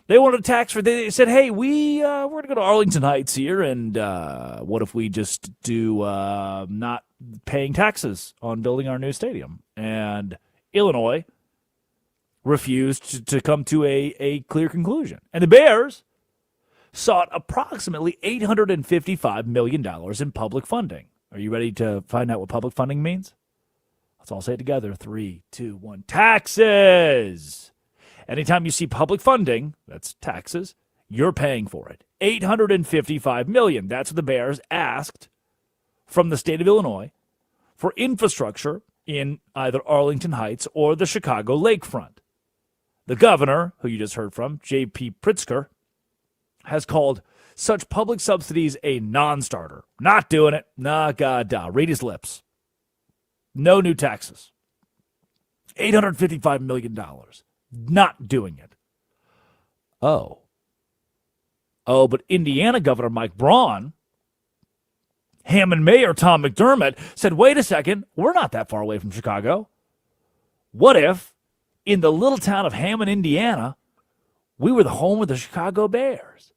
They wanted a tax freeze. They said, hey, we're going to go to Arlington Heights here, and what if we just do not paying taxes on building our new stadium? And Illinois refused to come to a clear conclusion. And the Bears sought approximately $855 million in public funding. Are you ready to find out what public funding means? Let's all say it together. 3, 2, 1. Taxes! Anytime you see public funding, that's taxes, you're paying for it. $855 million. That's what the Bears asked from the state of Illinois for infrastructure in either Arlington Heights or the Chicago lakefront. The governor, who you just heard from, J.P. Pritzker, has called such public subsidies a non-starter. Not doing it. Nah, God, da. Read his lips. No new taxes. $855 million. Not doing it. Oh, but Indiana Governor Mike Braun Hammond Mayor Tom McDermott said, wait a second, we're not that far away from Chicago. What if, in the little town of Hammond, Indiana, we were the home of the Chicago Bears?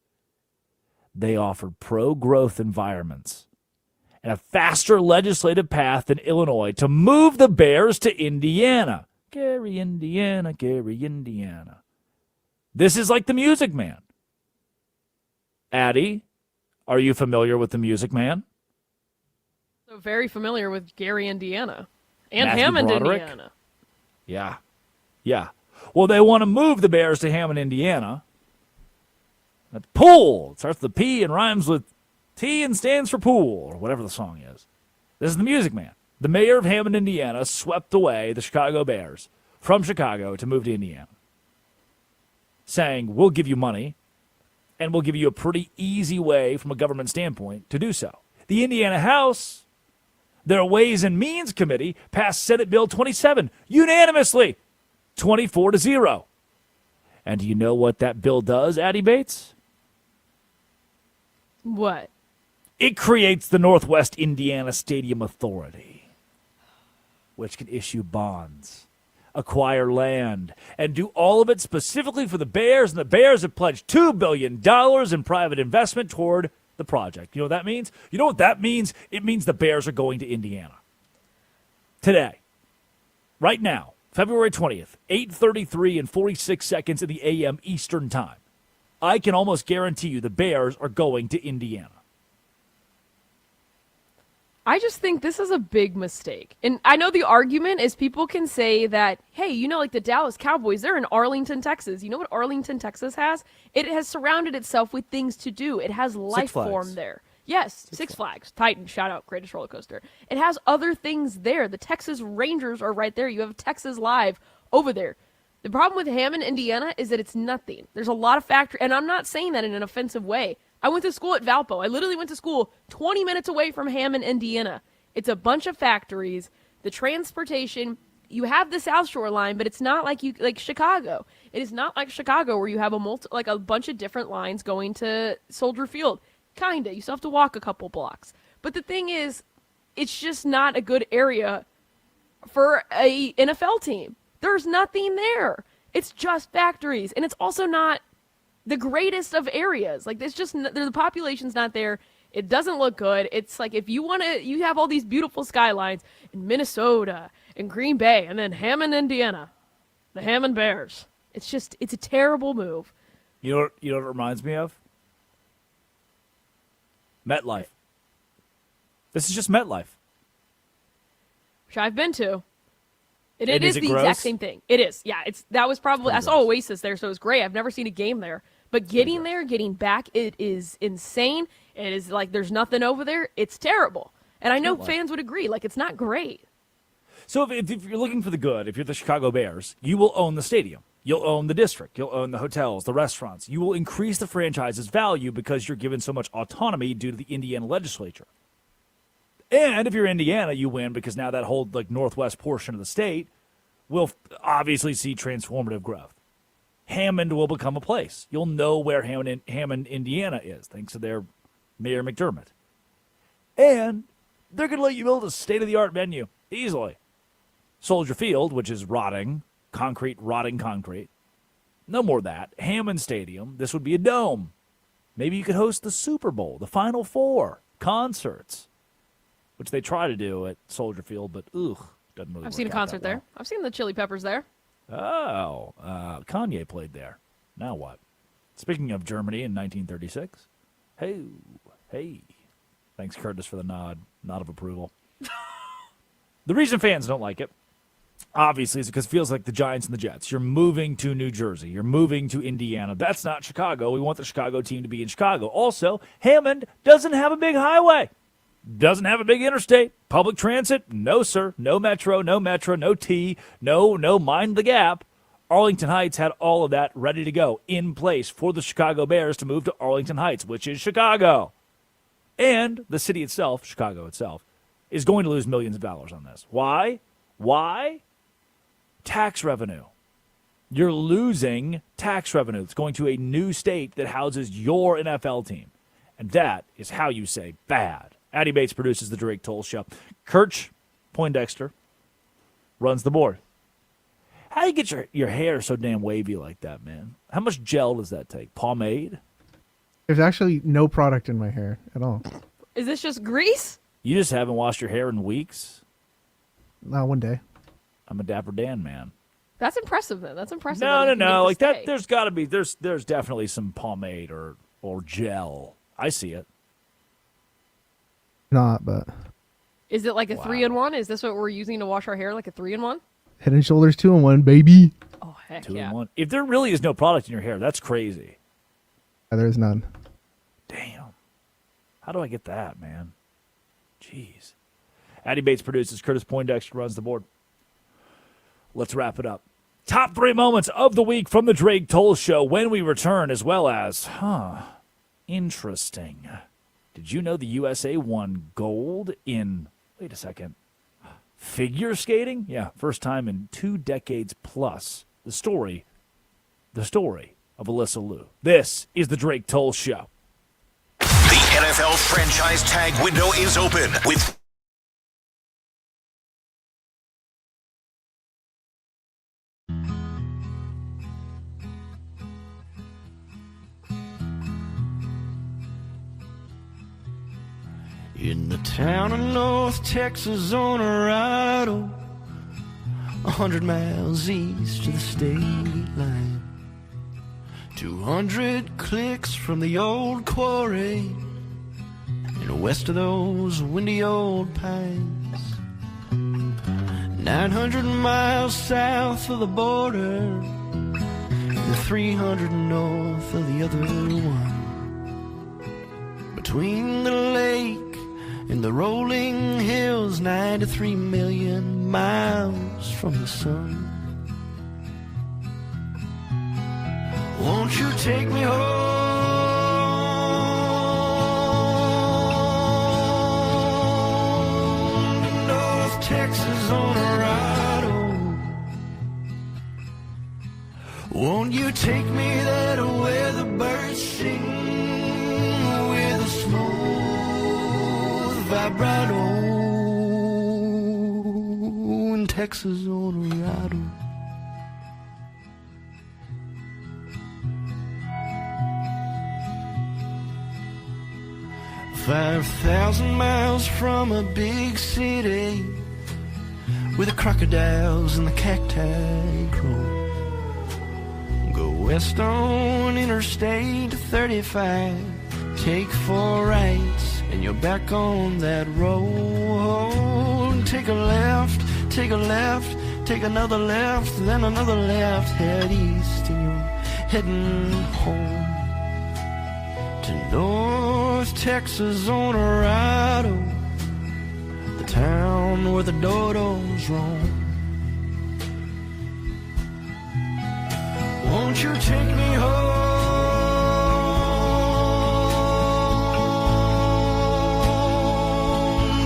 They offered pro-growth environments and a faster legislative path than Illinois to move the Bears to Indiana. Gary, Indiana, Gary, Indiana. This is like the Music Man. Addie, are you familiar with the Music Man? So very familiar with Gary, Indiana. And Matthew Hammond, Broderick? Indiana. Yeah. Well, they want to move the Bears to Hammond, Indiana. That's pool. It starts with a P and rhymes with T and stands for pool, or whatever the song is. This is the Music Man. The mayor of Hammond, Indiana, swept away the Chicago Bears from Chicago to move to Indiana, saying, we'll give you money, and we'll give you a pretty easy way from a government standpoint to do so. The Indiana House, their Ways and Means Committee, passed Senate Bill 27 unanimously, 24-0. And do you know what that bill does, Addie Bates? What? It creates the Northwest Indiana Stadium Authority, which can issue bonds, acquire land, and do all of it specifically for the Bears. And the Bears have pledged $2 billion in private investment toward the project. You know what that means? You know what that means? It means the Bears are going to Indiana. Today, right now, February 20th, 8:33 and 46 seconds in the a.m. Eastern Time. I can almost guarantee you the Bears are going to Indiana. I just think this is a big mistake. And I know the argument is people can say that, hey, you know, like the Dallas Cowboys, they're in Arlington, Texas. You know what Arlington, Texas has? It has surrounded itself with things to do. It has life form there. Yes, Six Flags. Titan, shout out, greatest roller coaster. It has other things there. The Texas Rangers are right there. You have Texas Live over there. The problem with Hammond, Indiana, is that it's nothing. There's a lot of factory, and I'm not saying that in an offensive way. I went to school at Valpo. I literally went to school 20 minutes away from Hammond, Indiana. It's a bunch of factories. The transportation, you have the South Shore line, but it's not like Chicago. It is not like Chicago where you have a bunch of different lines going to Soldier Field. Kinda. You still have to walk a couple blocks. But the thing is, it's just not a good area for a NFL team. There's nothing there. It's just factories. And it's also not the greatest of areas. Like, it's just, the population's not there. It doesn't look good. It's like, if you want to, you have all these beautiful skylines in Minnesota and Green Bay and then Hammond, Indiana, the Hammond Bears. It's a terrible move. You know what it reminds me of? MetLife. This is just MetLife. Which I've been to. It And is is it the gross? exact same thing. It is. Yeah, that was probably, I saw Oasis there, so it was great. I've never seen a game there. But getting there, getting back, it is insane. It is like there's nothing over there. It's terrible. And I know fans would agree. Like, it's not great. So if you're looking for the good, if you're the Chicago Bears, you will own the stadium. You'll own the district. You'll own the hotels, the restaurants. You will increase the franchise's value because you're given so much autonomy due to the Indiana legislature. And if you're Indiana, you win because now that whole northwest portion of the state will obviously see transformative growth. Hammond will become a place. You'll know where Hammond, Indiana is, thanks to their Mayor McDermott. And they're going to let you build a state-of-the-art venue easily. Soldier Field, which is rotting concrete. No more of that. Hammond Stadium, this would be a dome. Maybe you could host the Super Bowl, the Final Four, concerts, which they try to do at Soldier Field, but doesn't really I've seen a concert there. I've seen the Chili Peppers there. Oh, Kanye played there. Now what? Speaking of Germany in 1936. Hey. Thanks, Curtis, for the nod of approval. The reason fans don't like it, obviously, is because it feels like the Giants and the Jets. You're moving to New Jersey. You're moving to Indiana. That's not Chicago. We want the Chicago team to be in Chicago. Also, Hammond doesn't have a big highway. Doesn't have a big interstate. Public transit? No, sir. No metro, no T, no mind the gap. Arlington Heights had all of that ready to go, in place for the Chicago Bears to move to Arlington Heights, which is Chicago. And the city itself, Chicago itself, is going to lose millions of dollars on this. Why? Tax revenue. You're losing tax revenue. It's going to a new state that houses your NFL team. And that is how you say bad Addy Bates produces the Drake Toll Show. Kirch Poindexter runs the board. How do you get your hair so damn wavy like that, man? How much gel does that take? Pomade? There's actually no product in my hair at all. Is this just grease? You just haven't washed your hair in weeks? Not one day. I'm a Dapper Dan, man. That's impressive, then. That's impressive. No. Like that, there's got to be. There's definitely some pomade or gel. I see it. Not, but Is it like a 3-in-1? Is this what we're using to wash our hair, like a 3-in-1? Head and Shoulders 2-in-1, baby. Oh, heck 2-in-1. If there really is no product in your hair, that's crazy. There is none. Damn. How do I get that, man? Jeez. Addy Bates produces. Curtis Poindexter runs the board. Let's wrap it up. Top 3 moments of the week from the Drake Toll Show when we return, as well as, interesting. Did you know the USA won gold in, wait a second, figure skating? Yeah, first time in 2 decades plus. The story of Alysa Liu. This is the Drake Toll Show. The NFL franchise tag window is open with in the town of North Texas on a Rado, 100 miles east of the state line, 200 clicks from the old quarry, and west of those windy old pines, 900 miles south of the border, and 300 north of the other one. Between the lake and the rolling hills, 93 million miles from the sun. Won't you take me home to North Texas on a Rado? Won't you take me there to where the birds sing with a smooth vibrato in Texas on a Rado? 5,000 miles from a big city where the crocodiles and the cacti grow. Go west on Interstate 35, take 4 rights and you're back on that road. Take a left, take a left, take another left, then another left, head east and you're heading home to North Texas on a Rado, the town where the dodos roam. Won't you take me home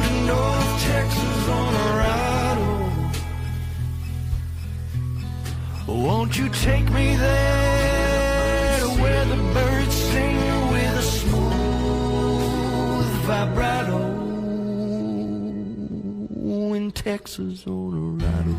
to North Texas on a Rado? Won't you take me there to where the birds sing with a smooth vibrato in Texas on a Rado?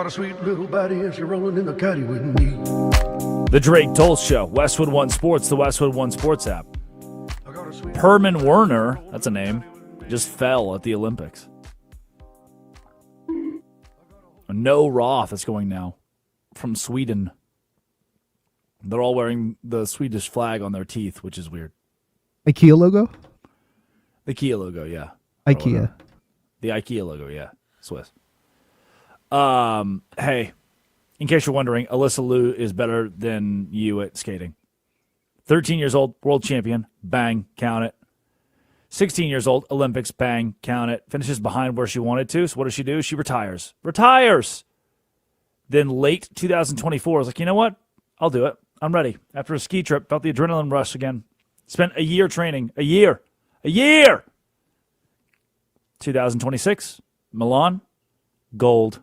got a sweet little body as you're rolling in the caddy with me. The Drake Toll Show, Westwood One Sports, the Westwood One Sports app. Herman Werner, that's a name, just fell at the Olympics. No Roth is going now from Sweden. They're all wearing the Swedish flag on their teeth, which is weird. IKEA logo? The Kia logo, yeah. IKEA. The IKEA logo, yeah. Swiss. Hey, in case you're wondering, Alysa Liu is better than you at skating. 13 years old, world champion, bang, count it. 16 years old, Olympics, bang, count it. Finishes behind where she wanted to, so what does she do? She retires. Then late 2024, I was like, you know what? I'll do it. I'm ready. After a ski trip, felt the adrenaline rush again. Spent a year training. A year! 2026, Milan, gold.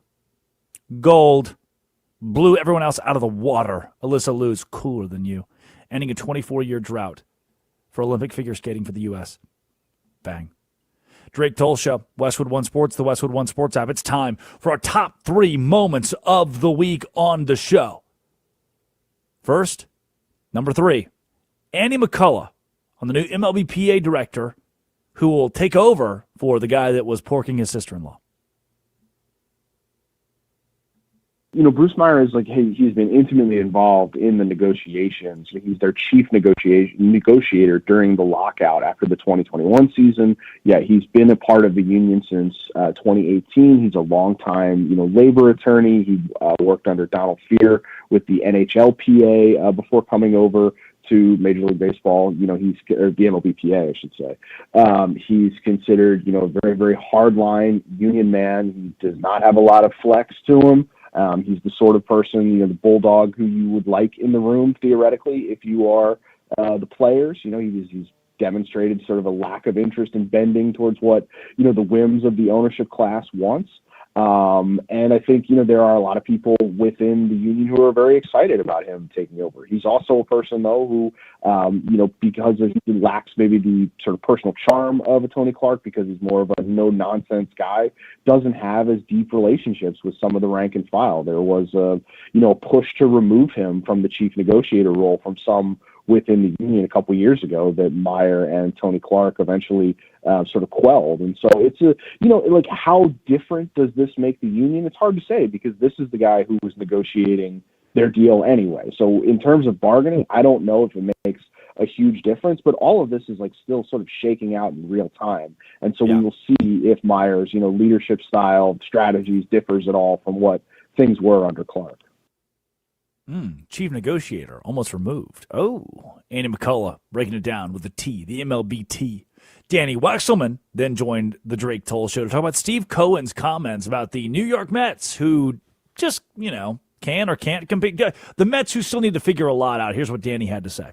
Blew everyone else out of the water. Alysa Liu is cooler than you. Ending a 24-year drought for Olympic figure skating for the U.S. Bang. Drake Toll Show, Westwood One Sports, the Westwood One Sports app. It's time for our top 3 moments of the week on the show. First, number 3, Andy McCullough on the new MLBPA director who will take over for the guy that was porking his sister-in-law. You know, Bruce Meyer is he's been intimately involved in the negotiations. He's their chief negotiator during the lockout after the 2021 season. Yeah, he's been a part of the union since 2018. He's a longtime, labor attorney. He worked under Donald Fear with the NHLPA before coming over to Major League Baseball. He's or the MLBPA, I should say. He's considered, a very, very hardline union man. He does not have a lot of flex to him. He's the sort of person, the bulldog who you would like in the room, theoretically, if you are the players. He's demonstrated sort of a lack of interest in bending towards what, the whims of the ownership class wants. And I think, there are a lot of people within the union who are very excited about him taking over. He's also a person, though, who, because he lacks maybe the sort of personal charm of a Tony Clark, because he's more of a no-nonsense guy, doesn't have as deep relationships with some of the rank and file. There was a push to remove him from the chief negotiator role from some within the union a couple years ago that Meyer and Tony Clark eventually sort of quelled. And so it's how different does this make the union? It's hard to say, because this is the guy who was negotiating their deal anyway. So in terms of bargaining, I don't know if it makes a huge difference, but all of this is still sort of shaking out in real time. And so we will see if Meyer's, leadership style, strategies differs at all from what things were under Clark. Chief negotiator, almost removed. Oh, Andy McCullough breaking it down with the T, the MLBT. Danny Wexelman then joined the Drake Toll Show to talk about Steve Cohen's comments about the New York Mets, who just, can or can't compete. The Mets who still need to figure a lot out. Here's what Danny had to say.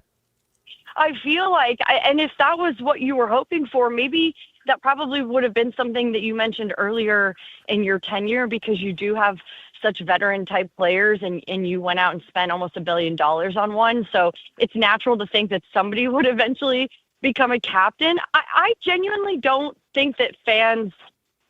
I feel like, and if that was what you were hoping for, maybe that probably would have been something that you mentioned earlier in your tenure, because you do have such veteran type players, and you went out and spent almost $1 billion on one. So it's natural to think that somebody would eventually become a captain. I genuinely don't think that fans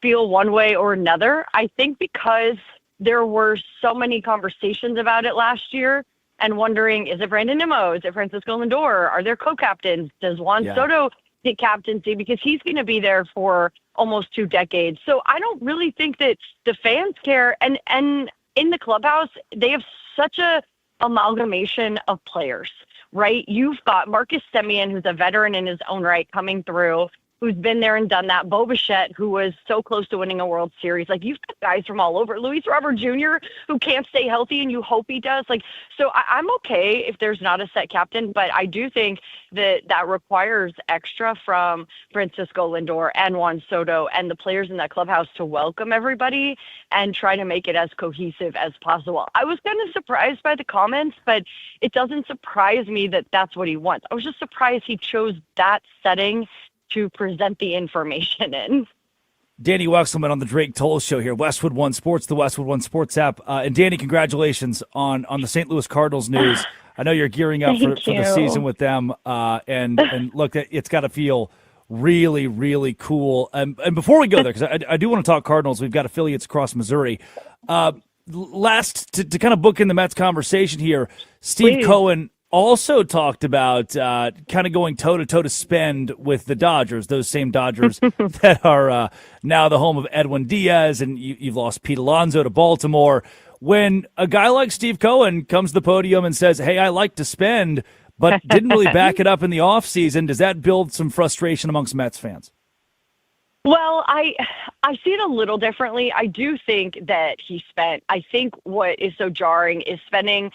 feel one way or another. I think because there were so many conversations about it last year and wondering, is it Brandon Nimmo? Is it Francisco Lindor? Are there co-captains? Does Juan Soto get captaincy? Because he's going to be there for almost 2 decades. So I don't really think that the fans care. And in the clubhouse, they have such a amalgamation of players, right? You've got Marcus Semien, who's a veteran in his own right, coming through, who's been there and done that. Bo Bichette, who was so close to winning a World Series. You've got guys from all over. Luis Robert Jr., who can't stay healthy, and you hope he does. So I'm okay if there's not a set captain, but I do think that requires extra from Francisco Lindor and Juan Soto and the players in that clubhouse to welcome everybody and try to make it as cohesive as possible. I was kind of surprised by the comments, but it doesn't surprise me that that's what he wants. I was just surprised he chose that setting to present the information in. Danny Wexelman on the Drake Toll Show here, Westwood One Sports, the Westwood One Sports app. And Danny, congratulations on the St. Louis Cardinals news. I know you're gearing up for the season with them. And look, it's got to feel really, really cool. And before we go there, because I do want to talk Cardinals, we've got affiliates across Missouri. last to kind of book in the Mets conversation here, Steve Please. Cohen also talked about kind of going toe-to-toe to spend with the Dodgers, those same Dodgers that are now the home of Edwin Diaz, and you've lost Pete Alonso to Baltimore. When a guy like Steve Cohen comes to the podium and says, hey, I like to spend, but didn't really back it up in the offseason, does that build some frustration amongst Mets fans? Well, I see it a little differently. I do think that I think what is so jarring is spending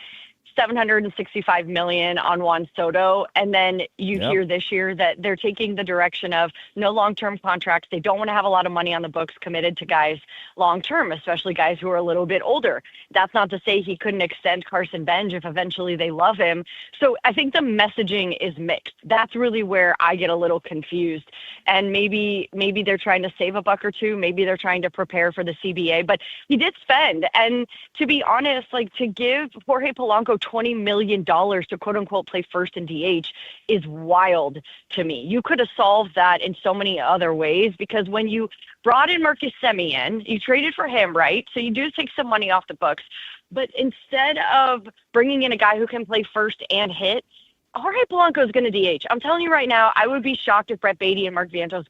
$765 million on Juan Soto, and then you hear this year that they're taking the direction of no long-term contracts. They don't want to have a lot of money on the books committed to guys long-term, especially guys who are a little bit older. That's not to say he couldn't extend Carson Bench if eventually they love him. So I think the messaging is mixed. That's really where I get a little confused. And maybe they're trying to save a buck or two. Maybe they're trying to prepare for the CBA. But he did spend. And to be honest, like, to give Jorge Polanco $20 million to quote unquote play first in DH is wild to me. You could have solved that in so many other ways, because when you brought in Marcus Semien, you traded for him, right? So you do take some money off the books. But instead of bringing in a guy who can play first and hit, Jorge Polanco is going to DH. I'm telling you right now, I would be shocked if Brett Beatty and Mark Vientos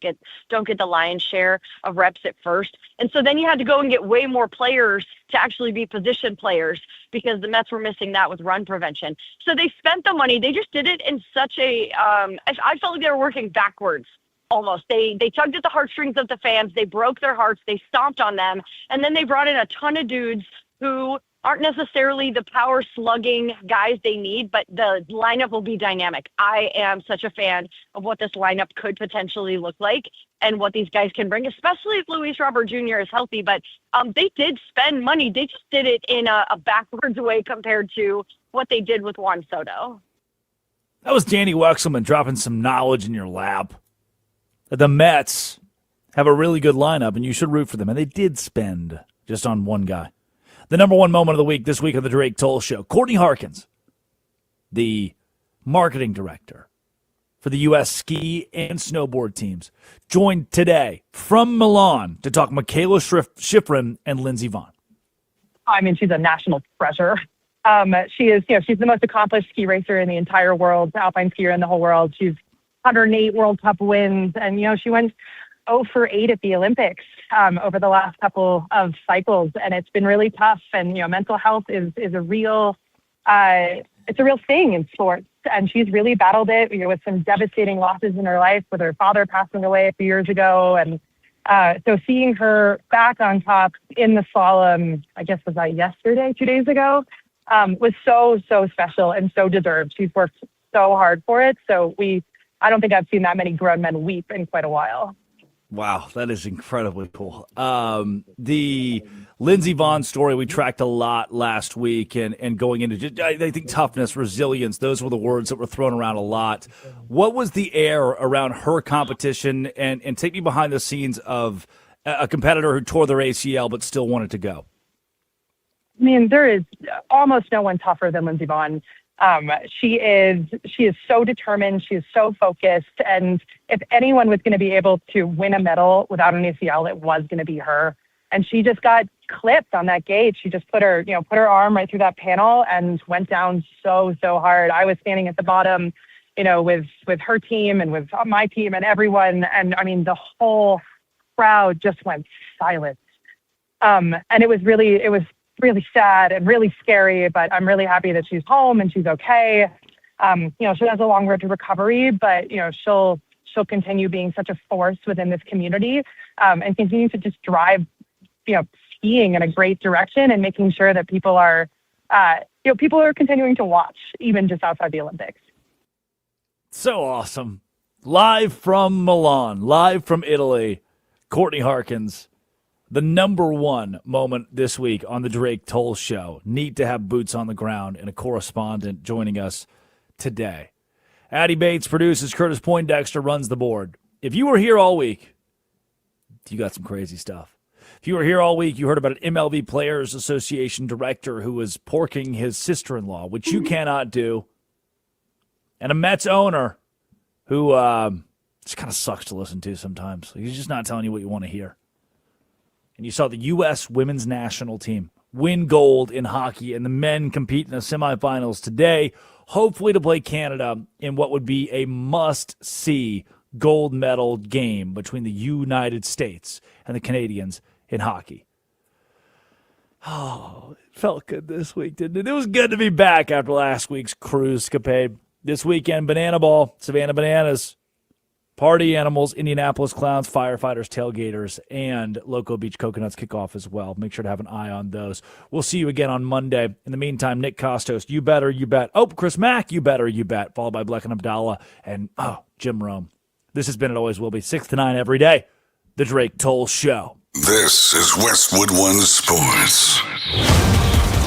don't get the lion's share of reps at first. And so then you had to go and get way more players to actually be position players, because the Mets were missing that with run prevention. So they spent the money. They just did it in such a I felt like they were working backwards almost. They tugged at the heartstrings of the fans. They broke their hearts. They stomped on them. And then they brought in a ton of dudes who aren't necessarily the power slugging guys they need, but the lineup will be dynamic. I am such a fan of what this lineup could potentially look like and what these guys can bring, especially if Luis Robert Jr. is healthy. But they did spend money. They just did it in a backwards way compared to what they did with Juan Soto. That was Danny Wexelman dropping some knowledge in your lap. The Mets have a really good lineup, and you should root for them. And they did spend just on one guy. The number one moment of the week this week on the Drake Toll Show. Courtney Harkins, the marketing director for the U.S. ski and snowboard teams, joined today from Milan to talk Michaela Schifrin and Lindsey Vonn. I mean, she's a national treasure. She is, she's the most accomplished ski racer in the entire world, alpine skier in the whole world. She's 108 World Cup wins, and, she went 0 for 8 at the Olympics over the last couple of cycles, and it's been really tough. And mental health is a real it's a real thing in sports, and she's really battled it with some devastating losses in her life, with her father passing away a few years ago. And so seeing her back on top in the slalom, I guess was that yesterday, 2 days ago, was so special and so deserved. She's worked so hard for it. So I don't think I've seen that many grown men weep in quite a while. Wow, that is incredibly cool. The Lindsey Vonn story we tracked a lot last week, and going into, I think, toughness, resilience, those were the words that were thrown around a lot. What was the air around her competition, and take me behind the scenes of a competitor who tore their ACL but still wanted to go? I mean, there is almost no one tougher than Lindsey Vonn. She is so determined. She is so focused. And if anyone was going to be able to win a medal without an ACL, it was going to be her. And she just got clipped on that gate. She just put her arm right through that panel and went down so hard. I was standing at the bottom, with her team and with my team and everyone. And I mean, the whole crowd just went silent. And it was really sad and really scary, but I'm really happy that she's home and she's okay. She has a long road to recovery, but she'll continue being such a force within this community, and continue to just drive, skiing in a great direction, and making sure that people are continuing to watch, even just outside the Olympics. So awesome. Live from Milan, live from Italy, Courtney Harkins. The number one moment this week on the Drake Toll Show. Neat to have boots on the ground and a correspondent joining us today. Addie Bates produces, Curtis Poindexter runs the board. If you were here all week, you got some crazy stuff. If you were here all week, you heard about an MLB Players Association director who was porking his sister-in-law, which you cannot do, and a Mets owner who just kind of sucks to listen to sometimes. He's just not telling you what you want to hear. And you saw the U.S. women's national team win gold in hockey, and the men compete in the semifinals today, hopefully to play Canada in what would be a must-see gold medal game between the United States and the Canadians in hockey. Oh, it felt good this week, didn't it? It was good to be back after last week's cruise escapade. This weekend, Banana Ball, Savannah Bananas, Party Animals, Indianapolis Clowns, Firefighters, Tailgaters, and Loco Beach Coconuts kick off as well. Make sure to have an eye on those. We'll see you again on Monday. In the meantime, Nick Costos, you better, you bet. Oh, Chris Mack, you better, you bet. Followed by Bleck and Abdallah and, Jim Rome. This has been, it always will be, 6 to 9 every day, The Drake Toll Show. This is Westwood One Sports.